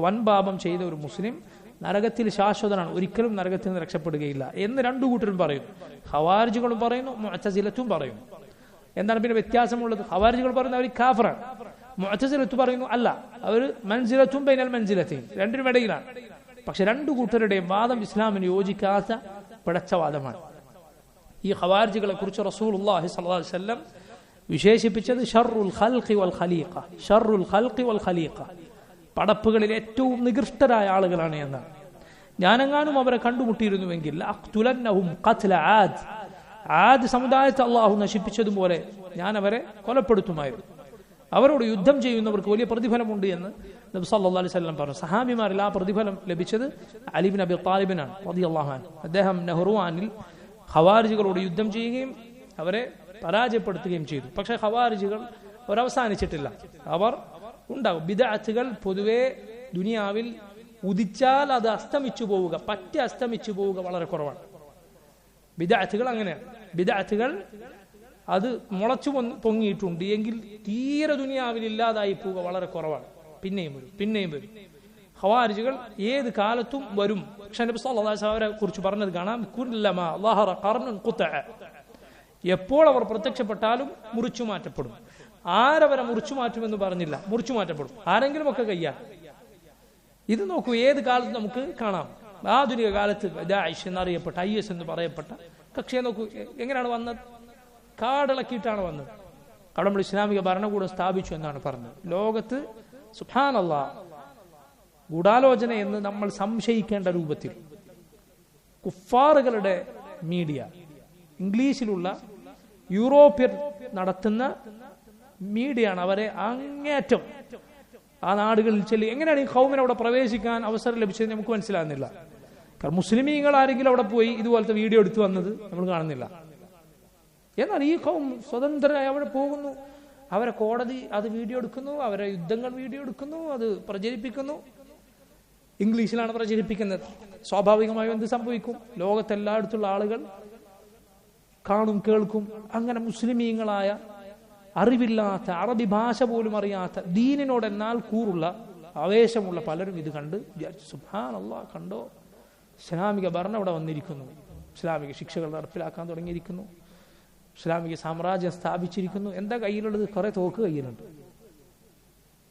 വൻ പാപം ചെയ്ത ഒരു മുസ്ലിം നരകത്തിൽ ശാശ്വതനാണ്, ഒരിക്കലും നരകത്തിൽ നിന്ന് രക്ഷപ്പെടുകയില്ല എന്ന് രണ്ടു കൂട്ടരും പറയുന്നു. ഖവാരിജുകളും പറയുന്നു, മുഅ്തസിലത്തും പറയുന്നു. എന്താണ് പിന്നെ വ്യത്യാസമുള്ളത്? ഖവാരിജുകൾ പറയുന്നു അവർ കാഫിറാണ്, മുഅ്തസിലത്ത് പറയുന്നു അല്ല, അവർ മൻസിലത്തും ബൈനൽ മൻസിലത്തൈൻ, രണ്ടിനും ഇടയിലാണ്. പക്ഷെ രണ്ടു കൂട്ടരുടെയും വാദം ഇസ്ലാമിന് യോജിക്കാത്ത പിഴച്ച വാദമാണ്. ഈ ഖവാരിജികളെ കുറിച്ച് റസൂലുള്ളാഹി സ്വല്ലല്ലാഹു അലൈഹി വസല്ലം വിശേഷിപ്പിച്ചത് ഷർറുൽ ഖൽഖി വൽ ഖലീഖ, ഷർറുൽ ഖൽഖി വൽ ഖലീഖ, പടപ്പുകളിൽ ഏറ്റവും നികൃഷ്ടരായ ആളുകളാണ് എന്നാണ്. ഞാനെങ്ങാനും അവരെ കണ്ടുമുട്ടിയിരുന്നുവെങ്കിൽ അഖ്തുലന്നഹും ഖത്ല ആദ്, ആദ് സമുദായത്തെ അള്ളാഹു നശിപ്പിച്ചതുപോലെ ഞാൻ അവരെ കൊലപ്പെടുത്തുമായിരുന്നു. അവരോട് യുദ്ധം ചെയ്യുന്നവർക്ക് വലിയ പ്രതിഫലമുണ്ട് എന്ന് നബി സല്ലല്ലാഹു അലൈഹി വസല്ലം പറഞ്ഞു. സഹാബിമാരിൽ ആ പ്രതിഫലം ലഭിച്ചത് അലി ഇബ്നു അബി ത്വാലിബിനാണ് റളിയല്ലാഹു അൻഹു. അദ്ദേഹം നെഹ്റുവാനിൽ ഖവാരിജികളോട് യുദ്ധം ചെയ്യുകയും അവരെ പരാജയപ്പെടുത്തുകയും ചെയ്തു. പക്ഷേ ഖവാരിജികൾ അവരവസാനിച്ചിട്ടില്ല, അവർ ഉണ്ടാകും. ബിദ്അത്തുകൾ പൊതുവെ ദുനിയാവിൽ ഉദിച്ചാൽ അത് അസ്തമിച്ചു പോവുക, പറ്റി അസ്തമിച്ചു പോവുക വളരെ കുറവാണ്. ബിദ്അത്തുകൾ അങ്ങനെയാണ്. ബിദ്അത്തുകൾ അത് മുളച്ചു പൊങ്ങിയിട്ടുണ്ട് എങ്കിൽ തീരെ ദുനിയാവിൽ ഇല്ലാതായി പോവുക വളരെ കുറവാണ്. പിന്നെയും വരും. ഖവാരിജികൾ ഏത് കാലത്തും വരും. പക്ഷേ നബി സല്ലല്ലാഹു അലൈഹി വസല്ലം അവരെ കുറിച്ച് പറഞ്ഞത് കാണാം, കുല്ലമാ ളഹറ ഖർനുൻ ഖുതഅ, എപ്പോൾ അവർ പ്രത്യക്ഷപ്പെട്ടാലും മുറിച്ചു മാറ്റപ്പെടും. ആരവരെ മുറിച്ചു മാറ്റുമെന്ന് പറഞ്ഞില്ല, മുറിച്ചു മാറ്റപ്പെടും. ആരെങ്കിലും ഒക്കെ കയ്യാൽ. ഇത് നോക്കൂ, ഏത് കാലത്ത് നമുക്ക് കാണാം. ആധുനിക കാലത്ത് ദാഇശ് എന്നറിയപ്പെട്ട, IS എന്ന് പറയപ്പെട്ട കക്ഷിയെ നോക്കൂ എങ്ങനെയാണ് വന്നത്. കാടിളക്കിയിട്ടാണ് വന്നത്. നമ്മൾ ഇസ്ലാമിക ഭരണകൂടം സ്ഥാപിച്ചു എന്നാണ് പറഞ്ഞത്. ലോകത്ത് സുബ്ഹാനല്ലാഹ് ഗൂഢാലോചന എന്ന് നമ്മൾ സംശയിക്കേണ്ട രൂപത്തിൽ കുഫാറുകളുടെ മീഡിയ, ഇംഗ്ലീഷിലുള്ള യൂറോപ്യൻ നടത്തുന്ന മീഡിയയാണ് അവരെ അങ്ങേറ്റം ആ നാടുകളിൽ ചെല്ലി. എങ്ങനെയാണ് ഈ ഖൗമിന് അവിടെ പ്രവേശിക്കാൻ അവസരം ലഭിച്ചത് നമുക്ക് മനസ്സിലാകുന്നില്ല. കാരണം മുസ്ലിമീങ്ങൾ ആരെങ്കിലും അവിടെ പോയി ഇതുപോലത്തെ വീഡിയോ എടുത്തു വന്നത് നമ്മൾ കാണുന്നില്ല. എന്നാൽ ഈ ഖൗം സ്വതന്ത്രരായി അവിടെ പോകുന്നു, അവരെ കോടതി അത് വീഡിയോ എടുക്കുന്നു, അവരെ യുദ്ധങ്ങൾ വീഡിയോ എടുക്കുന്നു, അത് പ്രചരിപ്പിക്കുന്നു. ഇംഗ്ലീഷിലാണ് പ്രചരിപ്പിക്കുന്നത്. സ്വാഭാവികമായും എന്ത് സംഭവിക്കും? ലോകത്തെല്ലായിടത്തുള്ള ആളുകൾ കാണും, കേൾക്കും. അങ്ങനെ മുസ്ലിമീങ്ങളായ അറിവില്ലാത്ത, അറബി ഭാഷ പോലും അറിയാത്ത, ദീനിനോട് എന്നാൽ കൂറുള്ള, ആവേശമുള്ള പലരും ഇത് കണ്ട് വിചാരിച്ചു, സുബ്ഹാനല്ലാഹ്, കണ്ടോ ഇസ്ലാമിക ഭരണം ഇവിടെ വന്നിരിക്കുന്നു, ഇസ്ലാമിക ശിക്ഷകൾ നടപ്പിലാക്കാൻ തുടങ്ങിയിരിക്കുന്നു, ഇസ്ലാമിക സാമ്രാജ്യം സ്ഥാപിച്ചിരിക്കുന്നു. എന്താ കയ്യിലുള്ളത്? കുറെ തോക്ക് കയ്യിലുണ്ട്.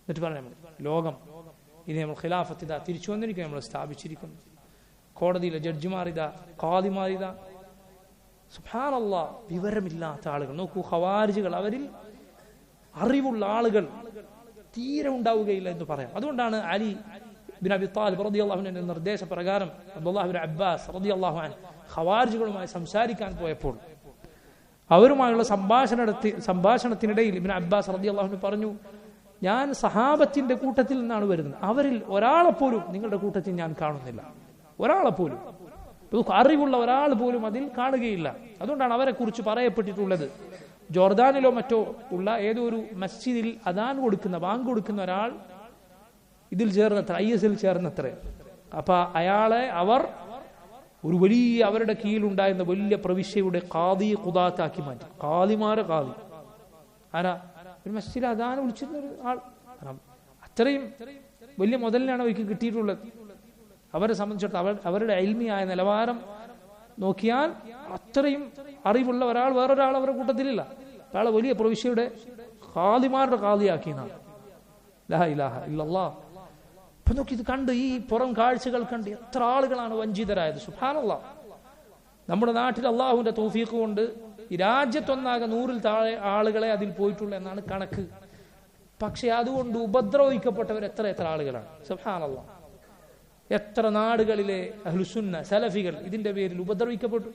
എന്നിട്ട് പറയാം, ലോകം ഇനി നമ്മൾ ഖിലാഫത്ത് ഇതാ തിരിച്ചു വന്നിരിക്കും, നമ്മൾ സ്ഥാപിച്ചിരിക്കുന്നു. കോടതിയിലെ ജഡ്ജിമാരിതാ, ഖാദിമാരിതാ. സുബ്ഹാനല്ലാഹ്, വിവരമില്ലാത്ത ആളുകൾ നോക്കൂ. ഖവാരിജികൾ, അവരിൽ അറിവുള്ള ആളുകൾ തീരെ ഉണ്ടാവുകയില്ല എന്ന് പറയാം. അതുകൊണ്ടാണ് അലി ബിൻ അബി ത്വാലിബ് റളിയല്ലാഹു അൻഹുവിന്റെ നിർദ്ദേശപ്രകാരം അബ്ദുല്ലാഹ് ബിൻ അബ്ബാസ് റളിയല്ലാഹു അൻഹു ഖവാരിജികളുമായി സംസാരിക്കാൻ പോയപ്പോൾ അവരുമായുള്ള സംഭാഷണത്തിനിടയിൽ ഇബ്നു അബ്ബാസ് റളിയല്ലാഹു അൻഹു പറഞ്ഞു, ഞാൻ സഹാബത്തിന്റെ കൂട്ടത്തിൽ നിന്നാണ് വരുന്നത്, അവരിൽ ഒരാളെപ്പോലും നിങ്ങളുടെ കൂട്ടത്തിൽ ഞാൻ കാണുന്നില്ല, ഒരാളെപ്പോലും, അറിവുള്ള ഒരാൾ പോലും അതിൽ കാണുകയില്ല. അതുകൊണ്ടാണ് അവരെ കുറിച്ച് പറയപ്പെട്ടിട്ടുള്ളത്, ജോർദാനിലോ മറ്റോ ഉള്ള ഏതോ ഒരു മസ്ജിദിൽ അദാൻ കൊടുക്കുന്ന, ബാങ്ക് കൊടുക്കുന്ന ഒരാൾ ഇതിൽ ചേർന്നത്ര, IS-ൽ ചേർന്നത്ര. അപ്പൊ അയാളെ അവർ ഒരു വലിയ, അവരുടെ കീഴിലുണ്ടായിരുന്ന വലിയ പ്രവിശ്യയുടെ ഖാദി ഖുദാത്താക്കി മാറ്റി. ഖാദിമാരെ ഖാദി ആരാ? ഒരു മസ്ജിദിൽ അദാൻ വിളിച്ചിരുന്ന ഒരു ആൾ. അത്രയും വലിയ മുതലിനാണ് അവർക്ക് കിട്ടിയിട്ടുള്ളത്. അവരെ സംബന്ധിച്ചിടത്തോളം അവരുടെ ഇൽമിയായ നിലവാരം നോക്കിയാൽ അത്രയും അറിവുള്ള ഒരാൾ വേറൊരാൾ അവരുടെ കൂട്ടത്തിലില്ല. അയാളെ വലിയ പ്രവിശ്യയുടെ ഖാദിമാരുടെ ഖാദിയാക്കിയെന്നാണ്. ലാ ഇലാഹ ഇല്ലല്ലാഹ്. അപ്പൊ നോക്കി ഇത് കണ്ട്, ഈ പുറം കാഴ്ചകൾ കണ്ട് എത്ര ആളുകളാണ് വഞ്ചിതരായത്. സുബ്ഹാനല്ലാഹ്. നമ്മുടെ നാട്ടിൽ അള്ളാഹുവിന്റെ തൗഫീഖ് കൊണ്ട് ഈ രാജ്യത്തൊന്നാകെ 100-ൽ താഴെ ആളുകളെ അതിൽ പോയിട്ടുള്ള എന്നാണ് കണക്ക്. പക്ഷെ അതുകൊണ്ട് ഉപദ്രവിക്കപ്പെട്ടവർ എത്ര ആളുകളാണ്. സുബ്ഹാനല്ലാഹ്. എത്ര നാടുകളിലെ അഹ്ലുസുന്ന സലഫികൾ ഇതിന്റെ പേരിൽ ഉപദ്രവിക്കപ്പെട്ടു.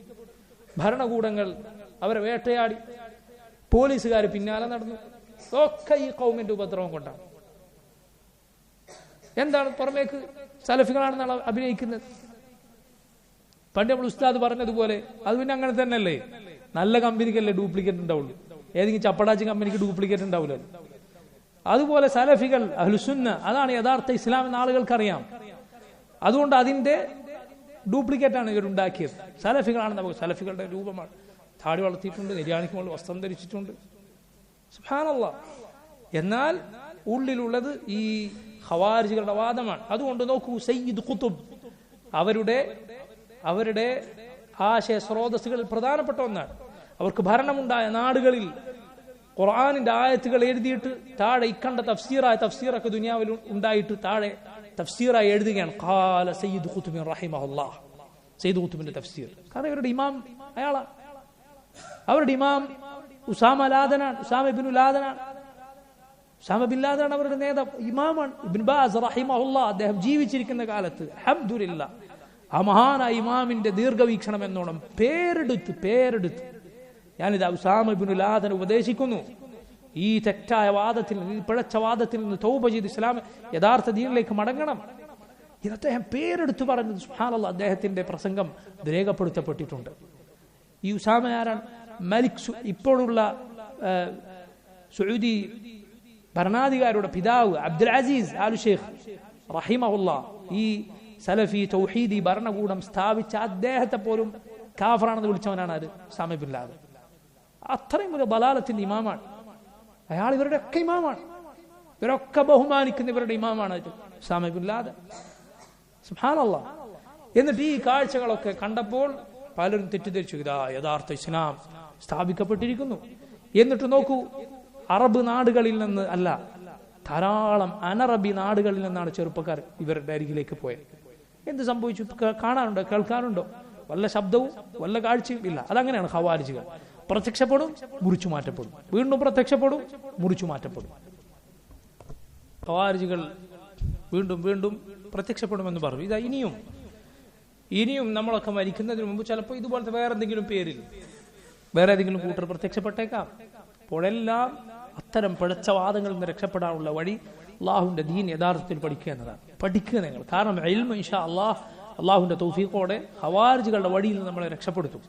ഭരണകൂടങ്ങൾ അവരെ വേട്ടയാടി, പോലീസുകാർ പിന്നാലെ നടന്നു. ഒക്കെ ഈ ഖൗമിന്റെ ഉപദ്രവം കൊണ്ടാണ്. എന്താണ് പുറമേക്ക് സലഫികളാണെന്നാണ് അഭിനയിക്കുന്നത്. പണ്ട് നമ്മൾ ഉസ്താദ് പറഞ്ഞതുപോലെ അത് പിന്നെ അങ്ങനെ തന്നെയല്ലേ. നല്ല കമ്പനിക്കല്ലേ ഡ്യൂപ്ലിക്കേറ്റ് ഉണ്ടാവുള്ളൂ, ഏതെങ്കിലും ചപ്പടാച്ചി കമ്പനിക്ക് ഡ്യൂപ്ലിക്കേറ്റ് ഉണ്ടാവില്ല. അതുപോലെ സലഫികൾ, അഹ്ലുസുന്ന, അതാണ് യഥാർത്ഥ ഇസ്ലാം എന്ന ആളുകൾക്കറിയാം. അതുകൊണ്ട് അതിന്റെ ഡ്യൂപ്ലിക്കേറ്റ് ആണ് ഇവരുണ്ടാക്കിയത്. സലഫികളാണെന്ന് നമുക്ക്, സലഫികളുടെ രൂപമാണ്, താടി വളർത്തിയിട്ടുണ്ട്, നിര്യാണിക്ക് മുകളിൽ വസ്ത്രം ധരിച്ചിട്ടുണ്ട്. സുബ്ഹാനല്ലാഹ്. എന്നാൽ ഉള്ളിലുള്ളത് ഈ ഖവാരിജികളുടെ വാദമാണ്. അതുകൊണ്ട് നോക്കൂ, സയ്യിദ് ഖുതുബ് അവരുടെ ആശയ സ്രോതസ്സുകളിൽ പ്രധാനപ്പെട്ട ഒന്നാണ്. അവർക്ക് ഭരണമുണ്ടായ നാടുകളിൽ ഖുർആനിന്റെ ആയത്തുകൾ എഴുതിയിട്ട് താഴെ ഇക്കണ്ട തഫ്സീറൊക്കെ ദുനിയാവിൽ ഉണ്ടായിട്ട് താഴെ തഫ്സീറായി എഴുതുകയാണ്. ഖാല സയ്യിദ് ഖുതുബ് റഹിമഹുല്ലാഹ്, സയ്യിദ് ഖുതുബിന്റെ തഫ്സീർ. കാരണം ഇവരുടെ ഇമാം അയാളാ. അവരുടെ ഇമാം ഉസാമ ലാദനാണ്, ഉസാമ ഇബ്നു ലാദനാണ്. ഉസാമ ബിൻ ലാദനാണ് അവരുടെ നേതാവ്, ഇമാമാണ്. ഇബ്നു ബാസ് റഹിമഹുല്ലാഹ് അദ്ദേഹം ജീവിച്ചിരിക്കുന്ന കാലത്ത് അൽഹംദുലില്ലാഹ് ആ മഹാനായ ഇമാമിന്റെ ദീർഘവീക്ഷണം എന്നോണം പേരെടുത്ത് ഞാനിത് ഉസാമ ഇബ്നു ലാദൻ ഉപദേശിക്കുന്നു, ഈ തെറ്റായ വാദത്തിൽ നിന്ന്, ഈ പിഴച്ച വാദത്തിൽ നിന്ന് തൗബ ചെയ്ത് ഇസ്ലാം യഥാർത്ഥ ദീനിലേക്ക് മടങ്ങണം. ഇത് അദ്ദേഹം പേരെടുത്ത് പറഞ്ഞത് സുബ്ഹാനല്ലാഹ്. അദ്ദേഹത്തിന്റെ പ്രസംഗം രേഖപ്പെടുത്തപ്പെട്ടിട്ടുണ്ട്. ഈ ഉസാമ ആരാണ്? മലിക് ഇപ്പോഴുള്ള സൗദി ഭരണാധികാരിയുടെ പിതാവ് അബ്ദുൽ അസീസ് ആലു ഷെയ്ഖ് റഹിമഹുല്ലാഹ് ഈ സലഫി തൗഹീദി ഭരണകൂടം സ്ഥാപിച്ച അദ്ദേഹത്തെ പോലും കാഫറാണെന്ന് വിളിച്ചവനാണ് അത് ഉസാമ ബിൻ ലാദൻ. അത്രയും ഒരു ദലാലത്തിന്റെ ഇമാമാണ് അയാൾ. ഇവരുടെ ഒക്കെ ഇമാമാണ്, ഇവരൊക്കെ ബഹുമാനിക്കുന്ന ഇവരുടെ ഇമാമാണ് ഉസാമ ബിൻ ലാദൻ. സുബ്ഹാനല്ലാഹ്. എന്നിട്ട് ഈ കാഴ്ചകളൊക്കെ കണ്ടപ്പോൾ പലരും തെറ്റിദ്ധരിച്ചു, ഇതാ യഥാർത്ഥ ഇസ്ലാം സ്ഥാപിക്കപ്പെട്ടിരിക്കുന്നു. എന്നിട്ട് നോക്കൂ, അറബ് നാടുകളിൽ നിന്ന് അല്ല, ധാരാളം അനറബി നാടുകളിൽ നിന്നാണ് ചെറുപ്പക്കാർ ഇവരുടെ അരികിലേക്ക് പോയത്. എന്ത് സംഭവിച്ചു? കാണാനുണ്ടോ, കേൾക്കാനുണ്ടോ? വല്ല ശബ്ദവും വല്ല കാഴ്ചയും ഇല്ല. അതങ്ങനെയാണ് ഖവാരിജികൾ. പ്രത്യക്ഷപ്പെടും, മുറിച്ചു മാറ്റപ്പെടും, വീണ്ടും പ്രത്യക്ഷപ്പെടും, മുറിച്ചു മാറ്റപ്പെടും. ഖവാരിജികൾ വീണ്ടും വീണ്ടും പ്രത്യക്ഷപ്പെടുമെന്ന് പറഞ്ഞു. ഇതാ ഇനിയും നമ്മളൊക്കെ മരിക്കുന്നതിന് മുമ്പ് ചിലപ്പോൾ ഇതുപോലത്തെ വേറെ എന്തെങ്കിലും പേരിൽ വേറെ ഏതെങ്കിലും കൂട്ടർ പ്രത്യക്ഷപ്പെട്ടേക്കാം. അപ്പോഴെല്ലാം അത്തരം പിഴച്ച വാദങ്ങളിൽ നിന്ന് രക്ഷപ്പെടാനുള്ള വഴി അള്ളാഹുവിന്റെ ദീൻ യഥാർത്ഥത്തിൽ പഠിക്കുക എന്നതാണ്. പഠിക്കുക നിങ്ങൾ. കാരണം ഇൽമു ഇൻഷാ അള്ളാഹുവിന്റെ തൗഫീഖോടെ ഖവാരിജികളുടെ വഴിയിൽ നിന്ന് നമ്മളെ രക്ഷപ്പെടുത്തും.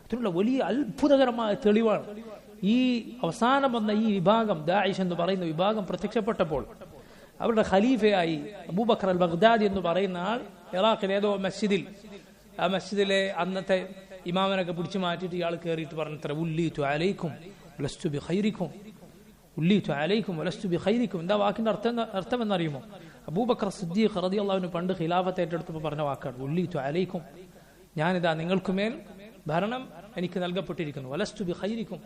അതിനുള്ള വലിയ അത്ഭുതകരമായ തെളിവാണ് ഈ അവസാനം വന്ന ഈ വിഭാഗം, ദാഇശ് എന്ന് പറയുന്ന വിഭാഗം പ്രത്യക്ഷപ്പെട്ടപ്പോൾ അവരുടെ ഖലീഫയായി അബൂബക്കർ അൽ ബഗ്ദാദി എന്ന് പറയുന്ന ആൾ ഇറാഖിലെ ഏതോ മസ്ജിദിൽ, ആ മസ്ജിദിലെ അന്നത്തെ ഇമാമനൊക്കെ പിടിച്ചു മാറ്റിയിട്ട് ഇയാൾ കയറിയിട്ട് പറഞ്ഞത്ര ഉല്ലീതു അലൈക്കും വലസ്തു ബിഖൈരിക്കും, ഉല്ലീതു അലൈക്കും വലസ്തു ബിഖൈരിക്കും. എന്താ വാക്കിന്റെ അർത്ഥം എന്നറിയുമോ? അബൂബക്കർ സിദ്ദീഖ് റളിയല്ലാഹു അൻഹു പണ്ട് ഖിലാഫത്ത് ഏറ്റെടുത്തപ്പോൾ പറഞ്ഞ വാക്കാണ് ഉല്ലീതു അലൈക്കും, ഞാനിതാ നിങ്ങൾക്കുമേൽ ഭരണം എനിക്ക് നൽകപ്പെട്ടിരിക്കുന്നു, വലസ്തു ബിഖൈരിക്കും,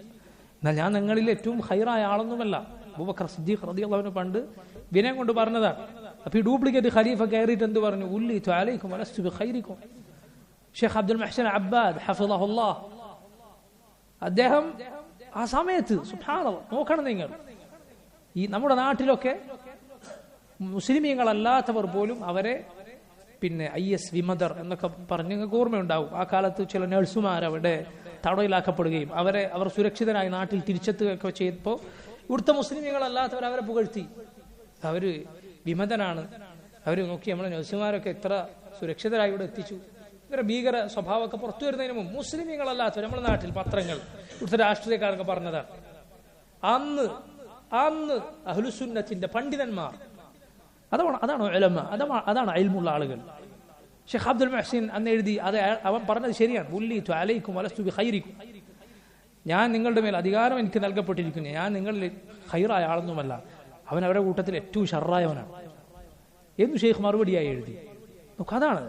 എന്നാൽ ഞാൻ നിങ്ങളിൽ ഏറ്റവും ഖൈറായ ആളൊന്നുമല്ല. അബൂബക്കർ സിദ്ദീഖ് റളിയല്ലാഹു അൻഹു പണ്ട് വിനയം കൊണ്ട് പറഞ്ഞതാണ്. അപ്പൊ ഈ ഡ്യൂപ്ലിക്കേറ്റ് ഖലീഫ കയറിയിട്ട് എന്ത് പറഞ്ഞു? ഉല്ലീതു അലൈക്കും വലസ്തു ബിഖൈരിക്കും. ഷെയ്ഖ് അബ്ദുൽ മുഹ്സിൻ അബ്ബാദ് ഹഫിളഹുല്ലാഹ് അദ്ദേഹം ആ സമയത്ത് സുബ്ഹാനല്ലാഹ് നോക്കണം നിങ്ങൾ, ഈ നമ്മുടെ നാട്ടിലൊക്കെ മുസ്ലിമീങ്ങളല്ലാത്തവർ പോലും അവരെ പിന്നെ IS വിമതർ എന്നൊക്കെ പറഞ്ഞ് നിങ്ങൾക്ക് ഓർമ്മയുണ്ടാവും. ആ കാലത്ത് ചില നഴ്സുമാർ അവിടെ തടവിലാക്കപ്പെടുകയും അവർ സുരക്ഷിതരായി നാട്ടിൽ തിരിച്ചെത്തുകയൊക്കെ ചെയ്തപ്പോൾ ഇവിടുത്തെ മുസ്ലിമീങ്ങളല്ലാത്തവർ അവരെ പുകഴ്ത്തി, അവര് വിമതനാണ്, അവർ നോക്കി നമ്മളെ നഴ്സുമാരൊക്കെ എത്ര സുരക്ഷിതരായി ഇവിടെ എത്തിച്ചു. ഇവരുടെ ഭീകര സ്വഭാവമൊക്കെ പുറത്തു വരുന്നതിന് മുമ്പ് മുസ്ലിമീങ്ങളല്ലാത്തവർ നമ്മുടെ നാട്ടിൽ പത്രങ്ങൾ ഇവിടുത്തെ രാഷ്ട്രീയക്കാരൊക്കെ പറഞ്ഞതാണ്. അന്ന് അഹ്ലുസുന്നത്തിന്റെ പണ്ഡിതന്മാർ, അതാണ് ഉലമ, അതാണ് ഇൽമുള്ള ആളുകൾ. ഷെയ്ഖ് അബ്ദുൽ മുഹ്സിൻ അന്ന് എഴുതി, അത് അവൻ പറഞ്ഞത് ശരിയാണ്. ഉല്ലീതു അലൈക്കും വലസ്തു ബിഖൈരിക്കും, ഞാൻ നിങ്ങളുടെ മേൽ അധികാരം എനിക്ക് നൽകപ്പെട്ടിരിക്കുന്നു, ഞാൻ നിങ്ങളിൽ ഖൈറായ ആളൊന്നുമല്ല, അവൻ അവരുടെ കൂട്ടത്തിൽ ഏറ്റവും ഷർറായവനാണ് എന്ന് ഷെയ്ഖ് മറുപടിയായി എഴുതി. അതാണ്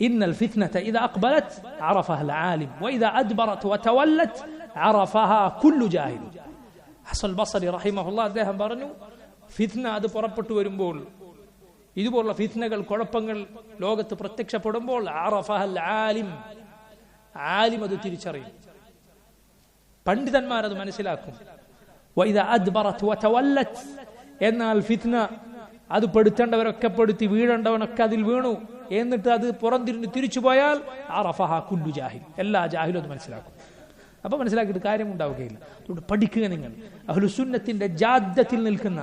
ഇന്നൽ ഫിത്നത ഇദാ അഖ്ബലത് അറഫഹ അൽ ആലിം വഇദാ അദ്ബറത് വതവല്ലത് അറഫഹ കുല്ലു ജാഹിൽ. ഹസൻ ബസ്രി റഹിമഹുല്ലാഹ് അദ്ദേഹം പറഞ്ഞു, ഫിത്ന അത് പുറപ്പെട്ടു വരുമ്പോൾ, ഇതുപോലുള്ള ഫിത്നകൾ, കുഴപ്പങ്ങൾ ലോകത്ത് പ്രത്യക്ഷപ്പെടുമ്പോൾ അറഫഹ അൽ ആലിം അത് തിരിച്ചറിയും, പണ്ഡിതന്മാരത് മനസ്സിലാക്കും. വഇദാ അദ്ബറത് വതവല്ലത്, എന്നാൽ ഫിത്ന അത് പെടുത്തേണ്ടവരൊക്കെ പെടുത്തി വീഴേണ്ടവനൊക്കെ അതിൽ വീണു, എന്നിട്ട് അത് പുറംതിരിഞ്ഞ് തിരിച്ചു പോയാൽ അറഫഹ കുല്ലു ജാഹിൽ, എല്ലാ ജാഹിലും അത് മനസ്സിലാക്കും. അപ്പൊ മനസ്സിലാക്കിയിട്ട് കാര്യം ഉണ്ടാവുകയില്ല. അതുകൊണ്ട് പഠിക്കുക നിങ്ങൾ. അഹ്ലുസുന്നത്തിന്റെ ജാദ്ദത്തിൽ നിൽക്കുന്ന,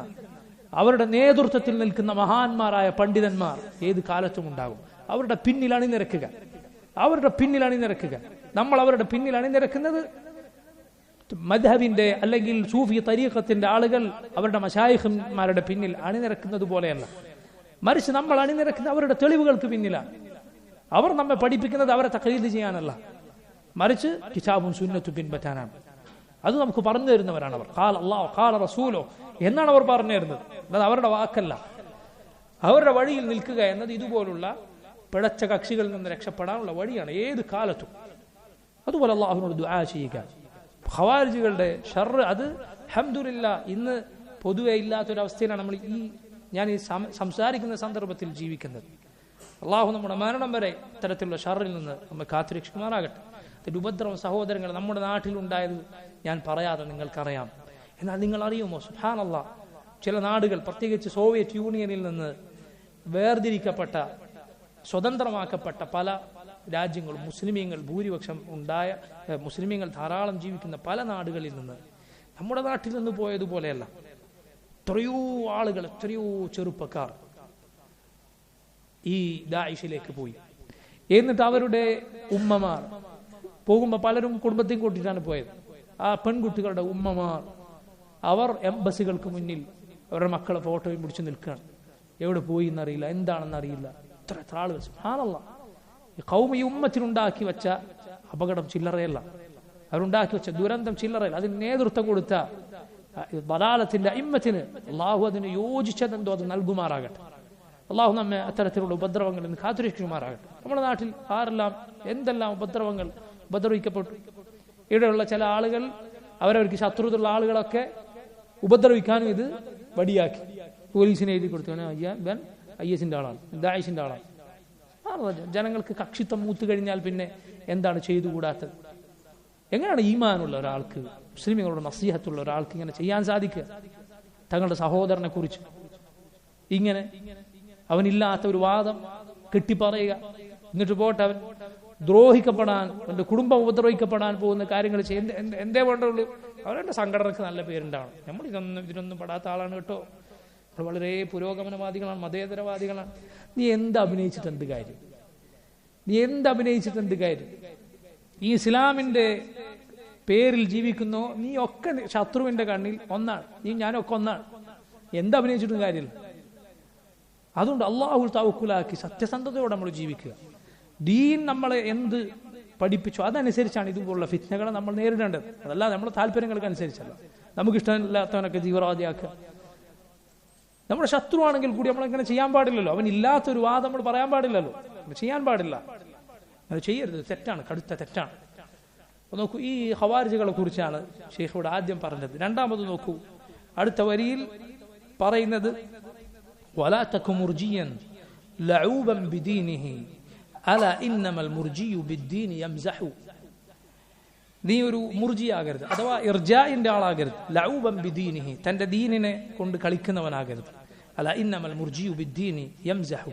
അവരുടെ നേതൃത്വത്തിൽ നിൽക്കുന്ന മഹാന്മാരായ പണ്ഡിതന്മാർ ഏത് കാലത്തും ഉണ്ടാകും. അവരുടെ പിന്നിൽ അണിനിരക്കുക. നമ്മൾ അവരുടെ പിന്നിൽ അണിനിരക്കുന്നത് മദ്ഹബിന്റെ അല്ലെങ്കിൽ സൂഫി തരീഖത്തിന്റെ ആളുകൾ അവരുടെ മശായിഖന്മാരുടെ പിന്നിൽ അണിനിരക്കുന്നത് പോലെയല്ല, മറിച്ച് നമ്മൾ അണിനിരക്കുന്ന അവരുടെ തെളിവുകൾക്ക് പിന്നിലാണ്. അവർ നമ്മെ പഠിപ്പിക്കുന്നത് അവരെ തഖ്ലീദ് ചെയ്യാനല്ല, മറിച്ച് കിതാബും സുന്നത്തും പിൻപറ്റാനാണ്. അത് നമുക്ക് പറഞ്ഞു തരുന്നവരാണ് അവർ. ഖാല അല്ലാഹു ഖാല റസൂലു എന്നാണ് അവർ പറഞ്ഞു തരുന്നത്, അത് അവരുടെ വാക്കല്ല. അവരുടെ വഴിയിൽ നിൽക്കുക എന്നത് ഇതുപോലുള്ള പിഴച്ച കക്ഷികളിൽ നിന്ന് രക്ഷപ്പെടാനുള്ള വഴിയാണ് ഏത് കാലത്തും. അതുപോലെ അല്ലാഹുവിനോട് ദുആ ചെയ്യുക. ഖവാരിജികളുടെ ഷർറ് അത് അൽഹംദുലില്ലാ ഇന്ന് പൊതുവെ ഇല്ലാത്തൊരവസ്ഥയിലാണ് നമ്മൾ ഞാൻ ഈ സംസാരിക്കുന്ന സന്ദർഭത്തിൽ ജീവിക്കുന്നത്. അള്ളാഹു നമ്മുടെ മരണം വരെ ഇത്തരത്തിലുള്ള ഷർറിൽ നിന്ന് നമ്മൾ കാത്തുരക്ഷിക്കുമാറാകട്ടെ. ഉപദ്രവം സഹോദരങ്ങൾ നമ്മുടെ നാട്ടിലുണ്ടായത് ഞാൻ പറയാതെ നിങ്ങൾക്കറിയാം. എന്നാൽ നിങ്ങൾ അറിയുമോ, സുബ്ഹാനല്ലാഹ്, ചില നാടുകൾ, പ്രത്യേകിച്ച് സോവിയറ്റ് യൂണിയനിൽ നിന്ന് വേർതിരിക്കപ്പെട്ട സ്വതന്ത്രമാക്കപ്പെട്ട പല രാജ്യങ്ങളും മുസ്ലിമീങ്ങൾ ഭൂരിപക്ഷം ഉണ്ടായ മുസ്ലിമീങ്ങൾ ധാരാളം ജീവിക്കുന്ന പല നാടുകളിൽ നിന്ന് നമ്മുടെ നാട്ടിൽ നിന്ന് പോയതുപോലെയല്ല, എത്രയോ ആളുകൾ, എത്രയോ ചെറുപ്പക്കാർ ഈ ദാഇഷിലേക്ക് പോയി. എന്നിട്ട് അവരുടെ ഉമ്മമാർ പോകുമ്പോൾ പലരും കുടുംബത്തെയും കൂട്ടിയിട്ടാണ് പോയത്. ആ പെൺകുട്ടികളുടെ ഉമ്മമാർ അവർ എംബസികൾക്ക് മുന്നിൽ അവരുടെ മക്കളെ ഫോട്ടോയും പിടിച്ച് നിൽക്കുകയാണ്. എവിടെ പോയി എന്നറിയില്ല, എന്താണെന്നറിയില്ല. എത്ര ആളുകൾ, സുബ്ഹാനല്ലാഹ്. ഈ ഖൗമ ഈ ഉമ്മത്തിനുണ്ടാക്കി വെച്ച അപകടം ചില്ലറയല്ല, അവരുണ്ടാക്കി വെച്ച ദുരന്തം ചില്ലറയല്ല. അതിന് നേതൃത്വം കൊടുത്ത ദലാലത്തിന്റെ അഇമ്മത്തിന് അല്ലാഹു അതിന് യോജിച്ചതെന്തോ അത് നൽകുമാറാകട്ടെ. അല്ലാഹു നമ്മെ അത്തരത്തിലുള്ള ഉപദ്രവങ്ങളിൽ നിന്ന് കാത്തുരക്ഷിക്കുമാറാകട്ടെ. നമ്മുടെ നാട്ടിൽ ആരെല്ലാം എന്തെല്ലാം ഉപദ്രവിക്കപ്പെട്ടു. ഇവിടെയുള്ള ചില ആളുകൾ അവരവർക്ക് ശത്രുതയുള്ള ആളുകളൊക്കെ ഉപദ്രവിക്കാനും ഇത് വടിയാക്കി പോലീസിനെ എഴുതി കൊടുത്തു. IS-ന്റെ ആളാണ്, ദാഇഷിന്റെ ആളാണ്. ജനങ്ങൾക്ക് കക്ഷിത്വം മൂത്തു കഴിഞ്ഞാൽ പിന്നെ എന്താണ് ചെയ്തുകൂടാത്തത്? എങ്ങനെയാണ് ഈമാനുള്ള ഒരാൾക്ക്, മുസ്ലിമുകളുടെ നസീഹത്തുള്ള ഒരാൾക്ക് ഇങ്ങനെ ചെയ്യാൻ സാധിക്കുക? തങ്ങളുടെ സഹോദരനെ കുറിച്ച് ഇങ്ങനെ അവനില്ലാത്ത ഒരു വാദം കെട്ടിപ്പറയുക, എന്നിട്ട് പോട്ടെ അവൻ ദ്രോഹിക്കപ്പെടാൻ, അവന്റെ കുടുംബം ഉപദ്രവിക്കപ്പെടാൻ പോകുന്ന കാര്യങ്ങൾ എന്തേ വേണ്ടുള്ളൂ? അവരുടെ സംഘടനക്ക് നല്ല പേരുണ്ടാവണം. നമ്മൾ ഇതിനൊന്നും പെടാത്ത ആളാണ് കേട്ടോ, നമ്മൾ വളരെ പുരോഗമനവാദികളാണ്, മതേതരവാദികളാണ്. നീ എന്ത് അഭിനയിച്ചിട്ട് എന്ത് കാര്യം? ഈ ഇസ്ലാമിന്റെ പേരിൽ ജീവിക്കുന്നോ നീ ഒക്കെ ശത്രുവിന്റെ കണ്ണിൽ ഒന്നാണ്, ഞാനൊക്കെ ഒന്നാണ്. എന്ത് അഭിനയിച്ചിട്ടും കാര്യമില്ല. അതുകൊണ്ട് അല്ലാഹുൽ തവക്കുലാക്കി സത്യസന്ധതയോടെ നമ്മൾ ജീവിക്കുക. ദീൻ നമ്മളെ എന്ത് പഠിപ്പിച്ചു അതനുസരിച്ചാണ് ഇതുപോലുള്ള ഫിത്നകളെ നമ്മൾ നേരിടേണ്ടത്. അതല്ല നമ്മുടെ താല്പര്യങ്ങൾക്ക് അനുസരിച്ചല്ല. നമുക്കിഷ്ടമില്ലാത്തവനൊക്കെ തീവ്രവാദിയാക്കുക. നമ്മുടെ ശത്രുവാണെങ്കിൽ കൂടി നമ്മളങ്ങനെ ചെയ്യാൻ പാടില്ലല്ലോ. അവൻ ഇല്ലാത്തൊരു വാദം നമ്മൾ പറയാൻ പാടില്ലല്ലോ, ചെയ്യാൻ പാടില്ല. അത് ചെയ്യരുത്, തെറ്റാണ്, കടുത്ത തെറ്റാണ്. നോക്കൂ, ഈ ഖവാരിജുകളെ കുറിച്ചാണ് ശൈഖ് ഇവിടെ ആദ്യം പറഞ്ഞത്. രണ്ടാമത് നോക്കൂ, അടുത്ത വരിയിൽ പറയുന്നത് വലാ തകു മുർജിയൻ ലഊബൻ ബിദീനിഹി അലാ ഇന്നമൽ മുർജിയു ബിദ്ദീനി യംസഹു. നീ ഒരു മുർജിയാകരുത്, അഥവാ ഇർജാഇന്റെ ആളാകരുത്. ലഊബൻ ബിദീനിഹി, തന്റെ ദീനിനെ കൊണ്ട് കളിക്കുന്നവനാകരുത്. അലാ ഇന്നമൽ മുർജിയു ബിദ്ദീനി യംസഹു.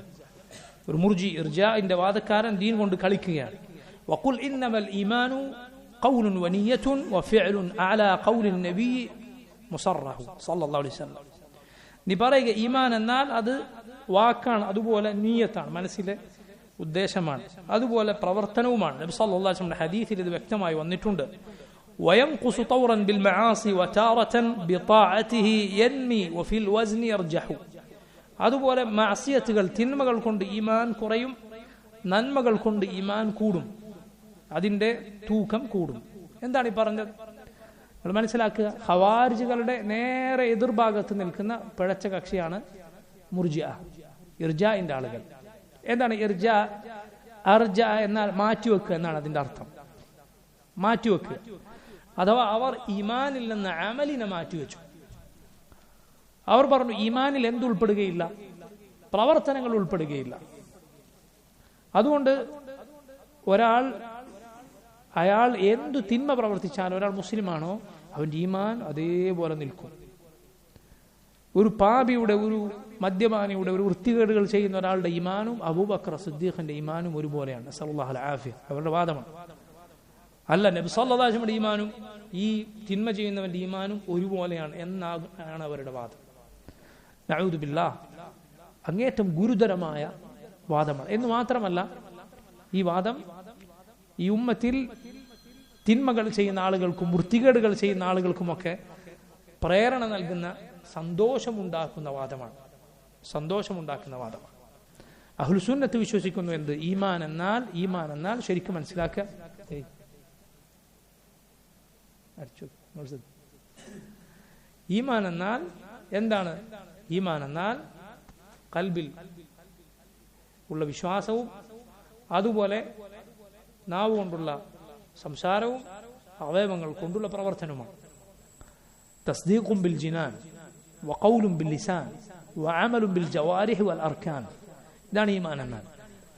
ഒരു മുർജി, ഇർജാഇന്റെ വാദക്കാരൻ ദീൻ കൊണ്ട് കളിക്കുകയാണ്. വഖുൽ ഇന്നമൽ ഈമാനു ഖൗലുൻ വനിയ്യത്തുൻ വഫിഅലുൻ അലാ ഖൗലിൻ നബി മുസറഹു സല്ലല്ലാഹു അലൈഹി വസല്ലം. നീ പറയുക ഈമാൻ എന്നാൽ അത് വാക്കാണ്, അതുപോലെ നിയ്യത്താണ്, മനസ്സിലെ ഉദ്ദേശമാണ്, അതുപോലെ പ്രവർത്തനവുമാണ്. നബി സല്ലല്ലാഹു അലൈഹി വസല്ലം ഹദീസിൽ ഇത് വ്യക്തമായി വന്നിട്ടുണ്ട്. വയംഖുസു തൗറൻ ബിൽ മആസി വതാറതൻ ബിതാഅതിഹി യൻമി വഫിൽ വസ്നി യർജഹു. അതുപോലെ മഅസിയത്തുകൾ, തിന്മകൾ കൊണ്ട് ഈമാൻ കുറയും, നന്മകൾ കൊണ്ട് ഈമാൻ കൂടും, അതിന്റെ തൂക്കം കൂടും. എന്താണ് ഈ പറഞ്ഞത്? നമ്മൾ മനസ്സിലാക്കുക, ഖവാരിജുകളുടെ നേരെ എതിർഭാഗത്ത് നിൽക്കുന്ന പിഴച്ച കക്ഷിയാണ് മുർജിഅ, ഇർജാഇന്റെ ആളുകൾ. എന്താണ് ഇർജാ? അർജ എന്നാൽ മാറ്റിവെക്കുക എന്നാണ് അതിന്റെ അർത്ഥം. മാറ്റിവെക്കുക, അഥവാ അവർ ഈമാനിൽ നിന്ന് അമലിനെ മാറ്റിവെച്ചു. അവർ പറഞ്ഞു ഈമാനിൽ എന്തുൾപ്പെടുകയില്ല? പ്രവർത്തനങ്ങൾ ഉൾപ്പെടുകയില്ല. അതുകൊണ്ട് അയാൾ എന്തു തിന്മ പ്രവർത്തിച്ചാലും, ഒരാൾ മുസ്ലിമാണോ അവന്റെ ഈമാൻ അതേപോലെ നിൽക്കും. ഒരു പാപിയുടെ, ഒരു മദ്യപാനിയുടെ, ഒരു വൃത്തികേടുകൾ ചെയ്യുന്ന ഒരാളുടെ ഈമാനും അബൂബക്കർ സിദ്ദീഖിന്റെ ഈമാനും ഒരുപോലെയാണ്. നസ്അലുല്ലാഹു അൽ ആഫിയ. അവരുടെ വാദമാണ്. അല്ല, നബി സല്ലല്ലാഹു അലൈഹി വസല്ലം ഈമാനും ഈ തിന്മ ചെയ്യുന്നവന്റെ ഈമാനും ഒരുപോലെയാണ് എന്നാണ് അവരുടെ വാദം. നഊദു ബില്ലാഹ്. അങ്ങേറ്റം ഗുരുതരമായ വാദമാണ്. എന്ന് മാത്രമല്ല, ഈ വാദം ഈ ഉമ്മത്തിൽ തിന്മകൾ ചെയ്യുന്ന ആളുകൾക്കും വൃത്തികേടുകൾ ചെയ്യുന്ന ആളുകൾക്കുമൊക്കെ പ്രേരണ നൽകുന്ന, സന്തോഷമുണ്ടാക്കുന്ന വാദമാണ്. അഹ്ലു സുന്നത്ത് വിശ്വസിക്കുന്നു എന്ത്? ഈമാൻ എന്നാൽ ശരിക്കും മനസ്സിലാക്കുക, ഈമാൻ എന്നാൽ എന്താണ്? ഈമാൻ എന്നാൽ ഖൽബിൽ ഉള്ള വിശ്വാസവും അതുപോലെ നാവ് കൊണ്ടുള്ള സംസാരവും അവയവങ്ങൾ കൊണ്ടുള്ള പ്രവർത്തനവുമാണ്. തസ്ദീഖും ബിൽ ജിനാൻ വഖൗലും ബിൽ ലിസാൻ വഅമലും ബിൽ ജവാരിഹി വൽ അർക്കാൻ. ഇതാണ് ഈമാൻ എന്നാൽ.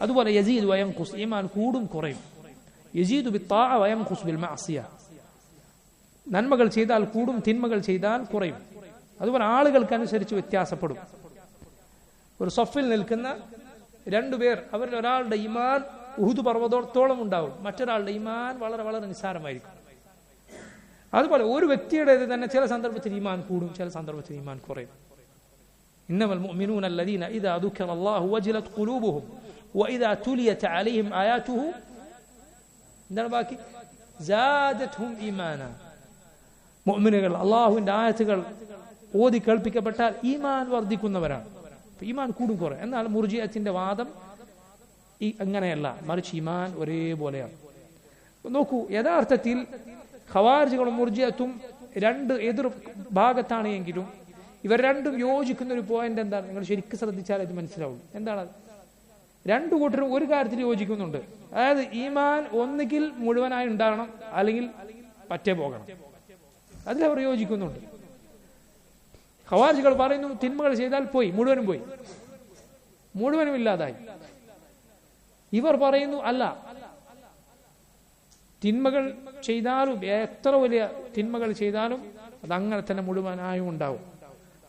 അതുപോലെ യസീദ് വയൻഖുസ്, ഈമാൻ കൂടും കുറയും. യസീദു ബിത്താഅ വയംഖുസ് ബിൽ മഅസിയ. നന്മകൾ ചെയ്താൽ കൂടും, തിന്മകൾ ചെയ്താൽ കുറയും. അതുപോലെ ആളുകൾക്കനുസരിച്ച് വ്യത്യാസപ്പെടും. ഒരു സഫിൽ നിൽക്കുന്ന രണ്ടുപേർ, അവരിൽ ഒരാളുടെ ഈമാൻ ഉഹുദ് പർവ്വതത്തോളം ഉണ്ടാവും, മറ്റൊരാളുടെ ഈമാൻ വളരെ വളരെ നിസ്സാരമായിരിക്കും. അതുപോലെ ഒരു വ്യക്തിയുടേത് തന്നെ ചില സന്ദർഭത്തിൽ ഈമാൻ കൂടും, ചില സന്ദർഭത്തിൽ ഈമാൻ കുറയും. ഇന്നമൽ മുഅ്മിനൂന അല്ലദീന ഇദാ ദുക്കിറല്ലാഹു വജിലത് ഖുലൂബുഹും വഇദാ തുലിയത് അലൈഹിം ആയാതുഹു എന്താണ് ബാക്കി? സാദത്ഹും ഈമാന. മുഅ്മിനുകൾ അല്ലാഹുവിന്റെ ആയത്തുകൾ ഓതി കേൾപ്പിക്കപ്പെട്ടാൽ ഈമാൻ വർദ്ധിക്കുന്നവരാണ്. ഈമാൻ കൂടും കുറയും. എന്നാൽ മുർജിഅത്തിന്റെ വാദം അങ്ങനെയല്ല, മറിച്ച് ഈമാൻ ഒരേപോലെയാണ്. നോക്കൂ, യഥാർത്ഥത്തിൽ ഖവാരിജികളും മുർജിഅത്തും രണ്ട് എതിർ ഭാഗത്താണ് എങ്കിലും ഇവർ രണ്ടും യോജിക്കുന്ന ഒരു പോയിന്റ് എന്താണ്? നിങ്ങൾ ശരിക്കും ശ്രദ്ധിച്ചാൽ അത് മനസ്സിലാവും. എന്താണ്? രണ്ടു കൂട്ടരും ഒരു കാര്യത്തിൽ യോജിക്കുന്നുണ്ട്. അതായത് ഈമാൻ ഒന്നുകിൽ മുഴുവനായി ഉണ്ടാകണം, അല്ലെങ്കിൽ പറ്റേ പോകണം. അതിലവർ യോജിക്കുന്നുണ്ട്. ഖവാരിജികൾ പറയുന്നു തിന്മകൾ ചെയ്താൽ പോയി, മുഴുവനും പോയി, മുഴുവനും ഇല്ലാതായി. ഇവർ പറയുന്നു അല്ല, തിന്മകൾ ചെയ്താലും എത്ര വലിയ തിന്മകൾ ചെയ്താലും അത് അങ്ങനെ തന്നെ മുഴുവനായും ഉണ്ടാവും.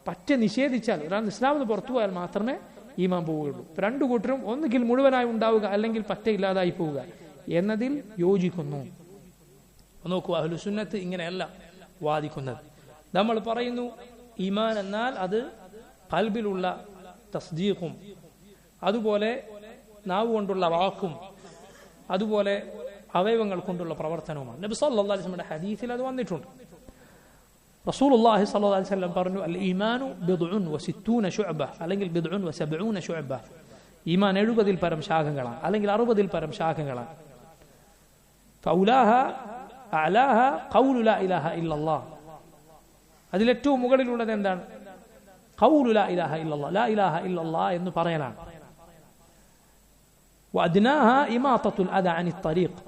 പറ്റ നിഷേധിച്ചാൽ, ഒരാൾ ഇസ്ലാമിന് പുറത്തു പോയാൽ മാത്രമേ ഈമാൻ പോവുകയുള്ളൂ. രണ്ടു കൂട്ടരും ഒന്നുകിൽ മുഴുവനായി ഉണ്ടാവുക, അല്ലെങ്കിൽ പറ്റ ഇല്ലാതായി പോവുക എന്നതിൽ യോജിക്കുന്നു. നോക്കൂ, അഹ്ലുസുന്നത്ത് ഇങ്ങനെയല്ല വാദിക്കുന്നത്. നമ്മൾ പറയുന്നു ഈമാൻ എന്നാൽ അത് ഖൽബിലുള്ള തസ്ദീഖും, അതുപോലെ നാവ് കൊണ്ടുള്ള വാക്കും, അതുപോലെ അവയവങ്ങൾ കൊണ്ടുള്ള പ്രവർത്തനവുമാണ്. നബി സല്ലല്ലാഹു അലൈഹി വസല്ലമയുടെ ഹദീസിൽ അത് വന്നിട്ടുണ്ട്. റസൂലുള്ളാഹി സ്വല്ലല്ലാഹു അലൈഹി വസല്ലം പറഞ്ഞു, അൽ ഈമാനു ബിദ്ഉൻ വസിത്തൂന ശുഅബ, അല്ലെങ്കിൽ ബിദ്ഉൻ വസബ്ഊന ശുഅബ. ഈമാൻ 70-ൽ പരം ശാഖകളാണ്, അല്ലെങ്കിൽ 60-ൽ പരം ശാഖകളാണ്. ഫൗലാഹ അഅലാഹ ഖൗലു ലാ ഇലാഹ ഇല്ലല്ലാഹ്. അതിലേറ്റവും മുകളിലുള്ളത് എന്താണ്? ഖൗലു ലാ ഇലാഹ ഇല്ലല്ലാഹ്, ലാ ഇലാഹ ഇല്ലല്ലാഹ് എന്ന് പറയലാണ്. വഅദ്നാഹ ഇമാതത്തുൽ അദാ അനി ത്വരീഖ്.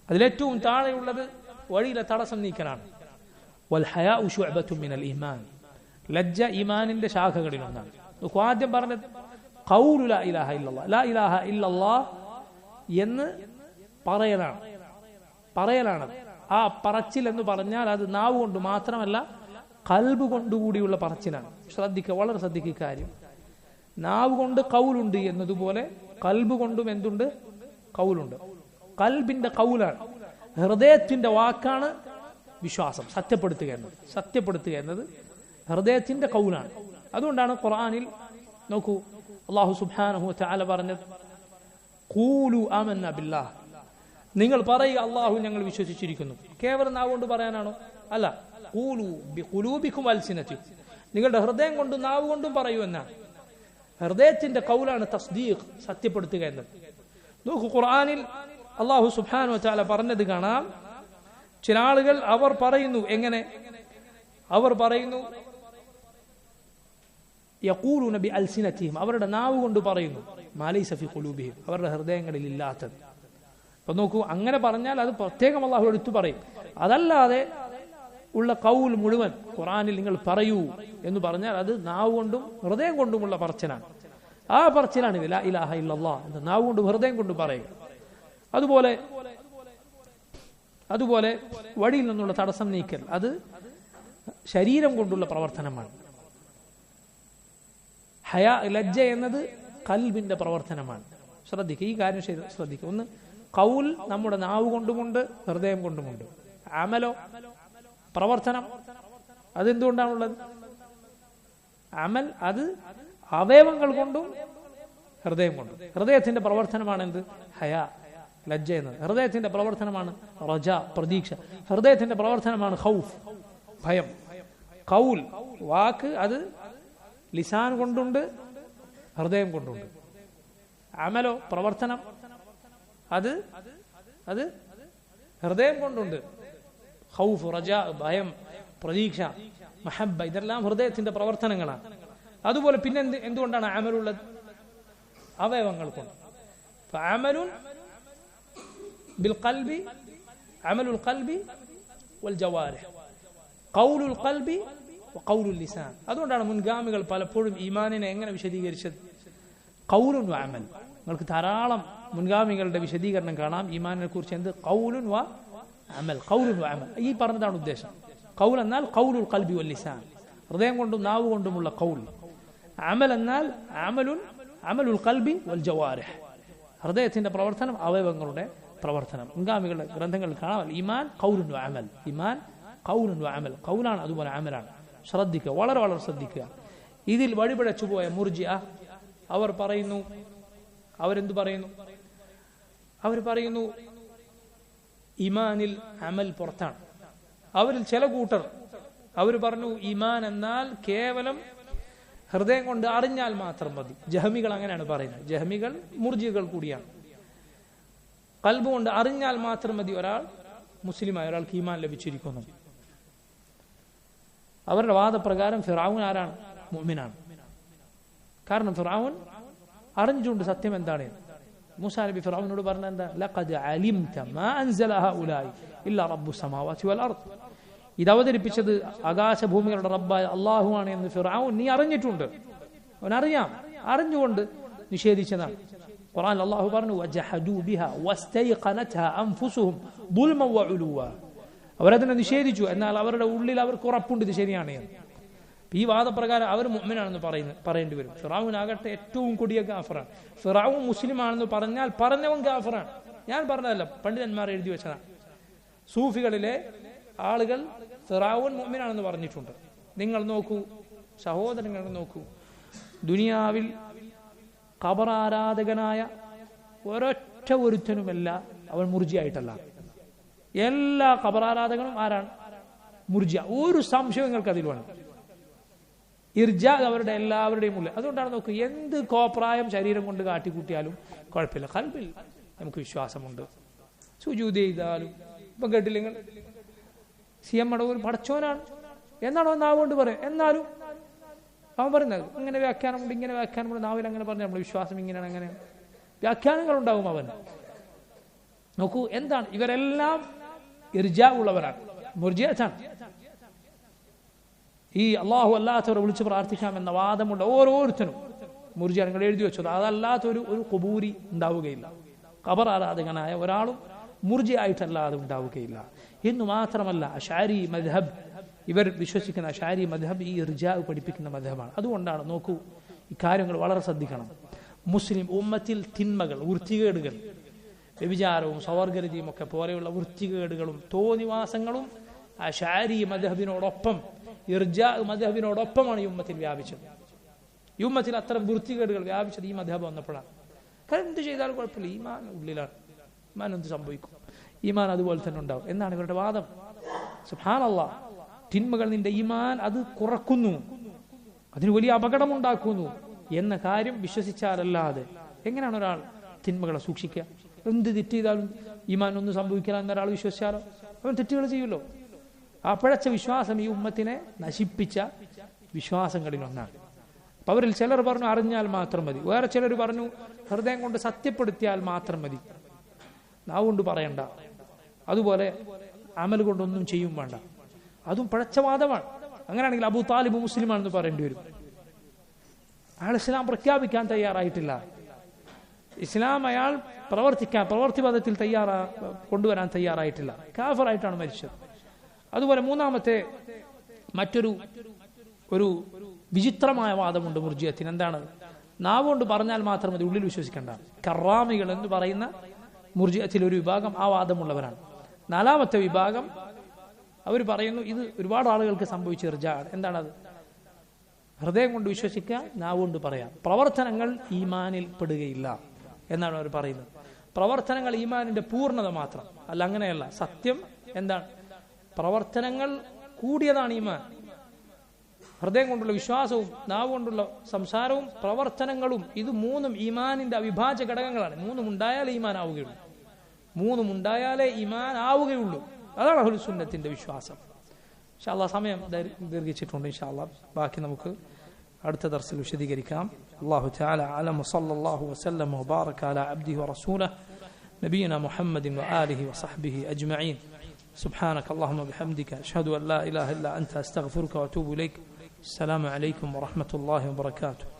അതിലേറ്റവും താഴെയുള്ളത് വഴിയിലെ തടസ്സം നീക്കലാണ്. വൽ ഹയാഉ ശുഅബത്തുൻ മിനൽ ഈമാൻ. ലജ്ജ ഈമാനിന്റെ ശാഖകളിൽ ഒന്നാണ്. ആദ്യം പറഞ്ഞത് ഖൗലു ലാ ഇലാഹ ഇല്ലല്ലാഹ്, ലാ ഇലാഹ ഇല്ലല്ലാഹ് എന്ന് പറയലാണ്. ആ പറച്ചിൽ എന്ന് പറഞ്ഞാൽ അത് നാവ് കൊണ്ട് മാത്രമല്ല, ഖൽബ് കൊണ്ടുകൂടിയുള്ള പറച്ചിലാണ്. ശ്രദ്ധിക്കുക, വളരെ ശ്രദ്ധിക്കുക കാര്യം. നാവ് കൊണ്ട് ഖൗലുണ്ട് എന്നതുപോലെ ഖൽബ് കൊണ്ടും എന്തുണ്ട്? ഖൗലുണ്ട്. ഖൽബിന്റെ ഖൗലാണ്, ഹൃദയത്തിന്റെ വാക്കാണ് വിശ്വാസം, സത്യപ്പെടുത്തുക എന്നത് ഹൃദയത്തിന്റെ ഖൗലാണ്. അതുകൊണ്ടാണ് ഖുർആനിൽ നോക്കൂ, അല്ലാഹു സുബ്ഹാനഹു വ തആല പറഞ്ഞത്, ഖൂലു ആമന്ന ബില്ലാഹ്, നിങ്ങൾ പറയുക അല്ലാഹു ഞങ്ങൾ വിശ്വസിച്ചിരിക്കുന്നു. കേവലം നാവ് കൊണ്ട് പറയാനാണോ? അല്ല. ഖൂലു ബിഖുലൂബികും വൽസിനതികും, നിങ്ങളുടെ ഹൃദയം കൊണ്ടും നാവ് കൊണ്ടും പറയൂ എന്നാണ്. ഹൃദയത്തിന്റെ ഖൗലാണ് തസ്ദീഖ്, സത്യപ്പെടുത്തുക എന്നത്. നോക്കൂ, ഖുർആനിൽ അല്ലാഹു സുബ്ഹാനഹു വ തആല പറഞ്ഞത് കാണാം. ചില ആളുകൾ അവർ പറയുന്നു, എങ്ങനെ? അവർ പറയുന്നു യഖൂലുന ബിഅൽസിനതിഹിം, അവരുടെ നാവ് കൊണ്ട് പറയുന്നു, മാ ലൈസ ഫീ ഖുലൂബിഹിം, അവരുടെ ഹൃദയങ്ങളിൽ ഇല്ലാത്തത്. അപ്പൊ നോക്കൂ, അങ്ങനെ പറഞ്ഞാൽ അത് പ്രത്യേകം അല്ലാഹു എടുത്തു പറയും. അതല്ലാതെ ഉള്ള ഖൗൽ മുഴുവൻ ഖുർആനിൽ നിങ്ങൾ പറയൂ എന്ന് പറഞ്ഞാൽ അത് നാവ് കൊണ്ടും ഹൃദയം കൊണ്ടുമുള്ള പറച്ചിലാണ്. ആ പറച്ചിലാണ് ലാ ഇലാഹ ഇല്ലല്ലാഹ് എന്ന് നാവ് കൊണ്ട് ഹൃദയം കൊണ്ട് പറയുക. അതുപോലെ വഴിയിൽ നിന്നുള്ള തടസ്സം നീക്കൽ, അത് ശരീരം കൊണ്ടുള്ള പ്രവർത്തനമാണ്. ഹയാ, ലജ്ജ എന്നത് ഖൽബിന്റെ പ്രവർത്തനമാണ്. ശ്രദ്ധിക്കുക, ഈ കാര്യം ശ്രദ്ധിക്കുക. ഒന്ന്, ഖൗൽ നമ്മുടെ നാവ് കൊണ്ടുമുണ്ട്, ഹൃദയം കൊണ്ടുമുണ്ട്. അമലോ, പ്രവർത്തനം, അതെന്തുകൊണ്ടാണുള്ളത്? അമൽ അത് അവയവങ്ങൾ കൊണ്ടും ഹൃദയം കൊണ്ടും. ഹൃദയത്തിന്റെ പ്രവർത്തനമാണ് എന്ത്? ഹയാ, ലജ്ജ എന്നത്. ഹൃദയത്തിന്റെ പ്രവർത്തനമാണ് റജ, പ്രതീക്ഷ. ഹൃദയത്തിന്റെ പ്രവർത്തനമാണ് ഖൗഫ്, ഭയം. ഖൗൽ, വാക്ക്, അത് ലിസാൻ കൊണ്ടുണ്ട്, ഹൃദയം കൊണ്ടുണ്ട്. അമലോ, പ്രവർത്തനം, അത് ഹൃദയം കൊണ്ടുണ്ട്. ഖൗഫ്, റജ, ഭയം, പ്രതീക്ഷ, മഹബ്ബ, ഇതെല്ലാം ഹൃദയത്തിന്റെ പ്രവർത്തനങ്ങളാണ്. അതുപോലെ പിന്നെ എന്തുകൊണ്ടാണ് അമലുള്ളത്? അവയവങ്ങൾ കൊണ്ട്. അമലുൻ ബിൽ ഖൽബി, അമലുൽ ഖൽബി വൽ ജവാരിഹ്, ഖൗലുൽ ഖൽബി വ ഖൗലുൽ ലിസാൻ. അതുകൊണ്ടാണ് മുൻഗാമികൾ പലപ്പോഴും ഈമാനിനെ എങ്ങനെ വിശദീകരിച്ചത്? ഖൗലുൻ വ അമൽ. നിങ്ങൾക്ക് ധാരാളം മുൻഗാമികളുടെ വിശദീകരണം കാണാം ഈമാനിനെ കുറിച്ച്. എന്ത് ഖൗലുൻ വ അമൽ, ഖൗലുൻ വ അമൽ, ഈ പറഞ്ഞതാണ് ഉദ്ദേശം. ഖൗൽ എന്നാൽ ഖൗലുൽ ഖൽബി വൽ ലിസാൻ, ഹൃദയം കൊണ്ടും നാവ് കൊണ്ടുമുള്ള ഖൗൽ. അമൽ എന്നാൽ അമലുൽ ഖൽബി വൽ ജവാരിഹ്, ഹൃദയത്തിന്റെ പ്രവർത്തനം, അവയവങ്ങളുടെ പ്രവർത്തനം. മുൻഗാമികളുടെ ഗ്രന്ഥങ്ങളിൽ കാണാം ഈമാൻ ഖൗലുൻ വ അമൽ, ഈമാൻ ഖൗലുൻ വ അമൽ, ഖൗലാണ് അതുപോലെ അമലാണ്. ശ്രദ്ധിക്കുക, വളരെ വളരെ ശ്രദ്ധിക്കുക. ഇതിൽ വഴിപിഴച്ചു പോയ മുർജിഅ അവർ പറയുന്നു, അവരെന്തു പറയുന്നു? അവർ പറയുന്നു ഈമാനിൽ അമൽ പുറത്താണ്. അവരിൽ ചില കൂട്ടർ അവർ പറഞ്ഞു ഈമാൻ എന്നാൽ കേവലം ഹൃദയം കൊണ്ട് അറിഞ്ഞാൽ മാത്രം മതി. ജഹമികൾ അങ്ങനെയാണ് പറയുന്നത്. ജഹമികൾ മുർജികൾ കൂടിയാണ്. ഖൽബ് കൊണ്ട് അറിഞ്ഞാൽ മാത്രം മതി ഒരാൾ മുസ്ലിമായി, ഒരാൾക്ക് ഈമാൻ ലഭിച്ചിരിക്കുന്നു. അവരുടെ വാദപ്രകാരം ഫിറഔൻ ആരാണ്? മുഅ്മിനാണ്. കാരണം ഫിറഔൻ അറിഞ്ഞിട്ടുണ്ട് സത്യം എന്താണ്. മൂസാ നബി ഫിറഔനോട് പറഞ്ഞ എന്താ? ലഖദ് അലിംത മാ അൻസല ഹഉലായി ഇല്ലാ റബ്ബുസ് സമാവാതി വൽ അർദ്, ഇത് അവതരിപ്പിച്ചത് ആകാശഭൂമികളുടെ റബ്ബായ അല്ലാഹു ആണ് എന്ന് ഫിറഔൻ നീ അറിഞ്ഞിട്ടുണ്ട്. അവനറിയാം, അറിഞ്ഞുകൊണ്ട് നിഷേധിച്ചതാണ്. ഖുർആനിൽ അല്ലാഹു പറഞ്ഞു വജഹദു ബിഹാ വസ്തൈഖനത്ഹാ അൻഫുസുഹും ദുൽമൻ വഉലുവ, അവരതിനെ നിഷേധിച്ചു, എന്നാൽ അവരുടെ ഉള്ളിൽ അവർക്ക് ഉറപ്പുണ്ട് ഇത് ശരിയാണ് എന്ന്. ഈ വാദപ്രകാരം അവർ മുഅ്മിനാണെന്ന് പറയേണ്ടി വരും. ഫിറഔൻ ആകട്ടെ ഏറ്റവും കൊടിയ കാഫിറാണ്. ഫിറഔൻ മുസ്ലിമാണെന്ന് പറഞ്ഞാൽ പറഞ്ഞവൻ കാഫിറാണ്. ഞാൻ പറഞ്ഞതല്ല, പണ്ഡിതന്മാർ എഴുതി വെച്ചതാണ്. സൂഫികളിലെ ആളുകൾ ഫിറഔൻ മുഅ്മിനാണെന്ന് പറഞ്ഞിട്ടുണ്ട്. നിങ്ങൾ നോക്കൂ സഹോദരങ്ങൾ, നോക്കൂ, ദുനിയാവിൽ ഖബറാരാധകനായ ഒരൊറ്റ ഒരുത്തനുമല്ല അവൻ മുർജിയായിട്ടല്ല. എല്ലാ ഖബറാരാധകനും ആരാണ്? മുർജിയ. ഒരു സംശയം നിങ്ങൾക്ക് അതിൽ വേണം. ഇർജാ അവരുടെ എല്ലാവരുടെയും ഉള്ളിൽ. അതുകൊണ്ടാണ് നോക്കൂ, എന്ത് കോപ്രായം ശരീരം കൊണ്ട് കാട്ടിക്കൂട്ടിയാലും കുഴപ്പമില്ല, ഖൽബിൽ നമുക്ക് വിശ്വാസമുണ്ട്. സുജൂദ് ചെയ്താലും ഇപ്പം കേട്ടില്ലെങ്കിൽ സിയമ്മയുടെ ഒരു പടച്ചോനാണ് എന്നാണോ നാവുകൊണ്ട് പറയും. എന്നാലും അവൻ പറയുന്നത് ഇങ്ങനെ വ്യാഖ്യാനമുണ്ട്, ഇങ്ങനെ വ്യാഖ്യാനമുണ്ട്, നാവിൽ അങ്ങനെ പറഞ്ഞാൽ നമ്മൾ വിശ്വാസം ഇങ്ങനെയാണ്, അങ്ങനെ വ്യാഖ്യാനങ്ങൾ ഉണ്ടാവും അവൻ. നോക്കൂ എന്താണ്, ഇവരെല്ലാം ഇർജാ ഉള്ളവരാണ്, മുർജിഅത്താണ്. ഈ അള്ളാഹു അല്ലാത്തവരെ വിളിച്ച് പ്രാർത്ഥിക്കാമെന്ന വാദമുള്ള ഓരോരുത്തരും മുർജിഅ. നിങ്ങൾ എഴുതി വെച്ചത് അതല്ലാത്തൊരു ഖുബൂരി ഉണ്ടാവുകയില്ല. ഖബർ ആരാധകനായ ഒരാളും മുർജിഅ ആയിട്ടല്ലാതെ ഉണ്ടാവുകയില്ല. എന്നു മാത്രമല്ല അശഅരി മദ്ഹബ്, ഇവർ വിശ്വസിക്കുന്ന അശഅരി മദ്ഹബ് ഈ ഇർജാ പഠിപ്പിക്കുന്ന മദ്ഹബാണ്. അതുകൊണ്ടാണ് നോക്കൂ, ഈ കാര്യങ്ങൾ വളരെ ശ്രദ്ധിക്കണം. മുസ്ലിം ഉമ്മത്തിൽ തിന്മകൾ, വൃത്തികേടുകൾ, വ്യഭിചാരവും സവർഗരതിയും ഒക്കെ പോലെയുള്ള വൃത്തികേടുകളും തോന്നിവാസങ്ങളും അശഅരി മദ്ഹബിനോടൊപ്പം ഇർജാ മദ്ഹബിനോടൊപ്പമാണ് ഈ ഉമ്മത്തിൽ വ്യാപിച്ചത്. ഈ ഉമ്മത്തിൽ അത്തരം വൃത്തികേടുകൾ വ്യാപിച്ചത് ഈ മദ്ഹബ് വന്നപ്പോഴാണ്. കാരണം എന്ത് ചെയ്താലും കുഴപ്പമില്ല, ഈമാൻ ഉള്ളിലാണ്, ഈമാൻ എന്ത് സംഭവിക്കും, ഈമാൻ അതുപോലെ തന്നെ ഉണ്ടാവും എന്നാണ് ഇവരുടെ വാദം. സുബ്ഹാനല്ലാഹ്, തിന്മകൾ നിന്റെ ഈമാൻ അത് കുറക്കുന്നു, അതിന് വലിയ അപകടമുണ്ടാക്കുന്നു എന്ന കാര്യം വിശ്വസിച്ചാലല്ലാതെ എങ്ങനെയാണ് ഒരാൾ തിന്മകളെ സൂക്ഷിക്കുക? എന്ത് തെറ്റ് ചെയ്താലും ഈമാൻ ഒന്നും സംഭവിക്കില്ല എന്നൊരാൾ വിശ്വസിച്ചാലോ അവൻ തെറ്റുകൾ ചെയ്യുമല്ലോ. ആ പിഴച്ച വിശ്വാസം ഈ ഉമ്മത്തിനെ നശിപ്പിച്ച വിശ്വാസങ്ങളിലൊന്നാണ്. അപ്പൊ അവരിൽ ചിലർ പറഞ്ഞു അറിഞ്ഞാൽ മാത്രം മതി, വേറെ ചിലർ പറഞ്ഞു ഹൃദയം കൊണ്ട് സത്യപ്പെടുത്തിയാൽ മാത്രം മതി, നാവുകൊണ്ട് പറയണ്ട, അതുപോലെ അമൽ കൊണ്ടൊന്നും ചെയ്യും വേണ്ട. അതും പിഴച്ചവാദമാണ്. അങ്ങനെയാണെങ്കിൽ അബൂ താലിബ് മുസ്ലിമാണെന്ന് പറയേണ്ടി വരും. അയാൾ ഇസ്ലാം പ്രഖ്യാപിക്കാൻ തയ്യാറായിട്ടില്ല. ഇസ്ലാം അയാൾ പ്രവർത്തിപഥത്തിൽ കൊണ്ടുവരാൻ തയ്യാറായിട്ടില്ല. കാഫിറായിട്ടാണ് മരിച്ചത്. അതുപോലെ മൂന്നാമത്തെ ഒരു വിചിത്രമായ വാദമുണ്ട് മുർജിയത്തിന്. എന്താണ്? നാവുകൊണ്ട് പറഞ്ഞാൽ മാത്രം മതി, ഉള്ളിൽ വിശ്വസിക്കേണ്ട. കറാമികൾ എന്ന് പറയുന്ന മുർജിയത്തിൽ ഒരു വിഭാഗം ആ വാദമുള്ളവരാണ്. നാലാമത്തെ വിഭാഗം അവർ പറയുന്നു ഇത് ഒരുപാട് ആളുകൾക്ക് സംഭവിച്ച ഇർജാഅ്. എന്താണത്? ഹൃദയം കൊണ്ട് വിശ്വസിക്കുക, നാവുകൊണ്ട് പറയാം, പ്രവർത്തനങ്ങൾ ഈമാനിൽ പെടുകയില്ല എന്നാണ് അവർ പറയുന്നത്. പ്രവർത്തനങ്ങൾ ഈമാനിന്റെ പൂർണ്ണത മാത്രം അല്ല, അങ്ങനെയല്ല. സത്യം എന്താണ്? പ്രവർത്തനങ്ങൾ കൂടിയതാണ് ഈമാൻ. ഹൃദയം കൊണ്ടുള്ള വിശ്വാസവും നാവ് കൊണ്ടുള്ള സംസാരവും പ്രവർത്തനങ്ങളും, ഇത് മൂന്നും ഈമാനിന്റെ അവിഭാജ്യ ഘടകങ്ങളാണ്. മൂന്നും ഉണ്ടായാലേ ഈമാൻ ആവുകയുള്ളൂ. മൂന്നും ഉണ്ടായാലേ ഈമാൻ ആവുകയുള്ളൂ. അതാണ് അഹ്ലുസ് സുന്നത്തിന്റെ വിശ്വാസം. ഇൻഷാ അല്ലാഹ് സമയം ദീർഘിച്ചിട്ടുണ്ട്. ഇൻഷാ അല്ലാഹ് ബാക്കി നമുക്ക് അടുത്ത ദർസിൽ വിശദീകരിക്കാം. അല്ലാഹു തആല അലം സല്ലല്ലാഹു വസല്ലം വബാറക അലാ അബ്ദിഹി വറസൂലിഹി നബിയിന മുഹമ്മദിൻ വആലിഹി വസഹ്ബിഹി അജ്മഈൻ. സുബ്ഹാനക അല്ലാഹുമ്മ ബിഹംദിക അഷ്ഹദു അൻ ലാ ഇലാഹ ഇല്ല അൻത അസ്തഗ്ഫിറുക വഅതൂബു ഇലൈക്. അസ്സലാമു അലൈക്കും വറഹ്മത്തുള്ളാഹി വബറകാതുഹു.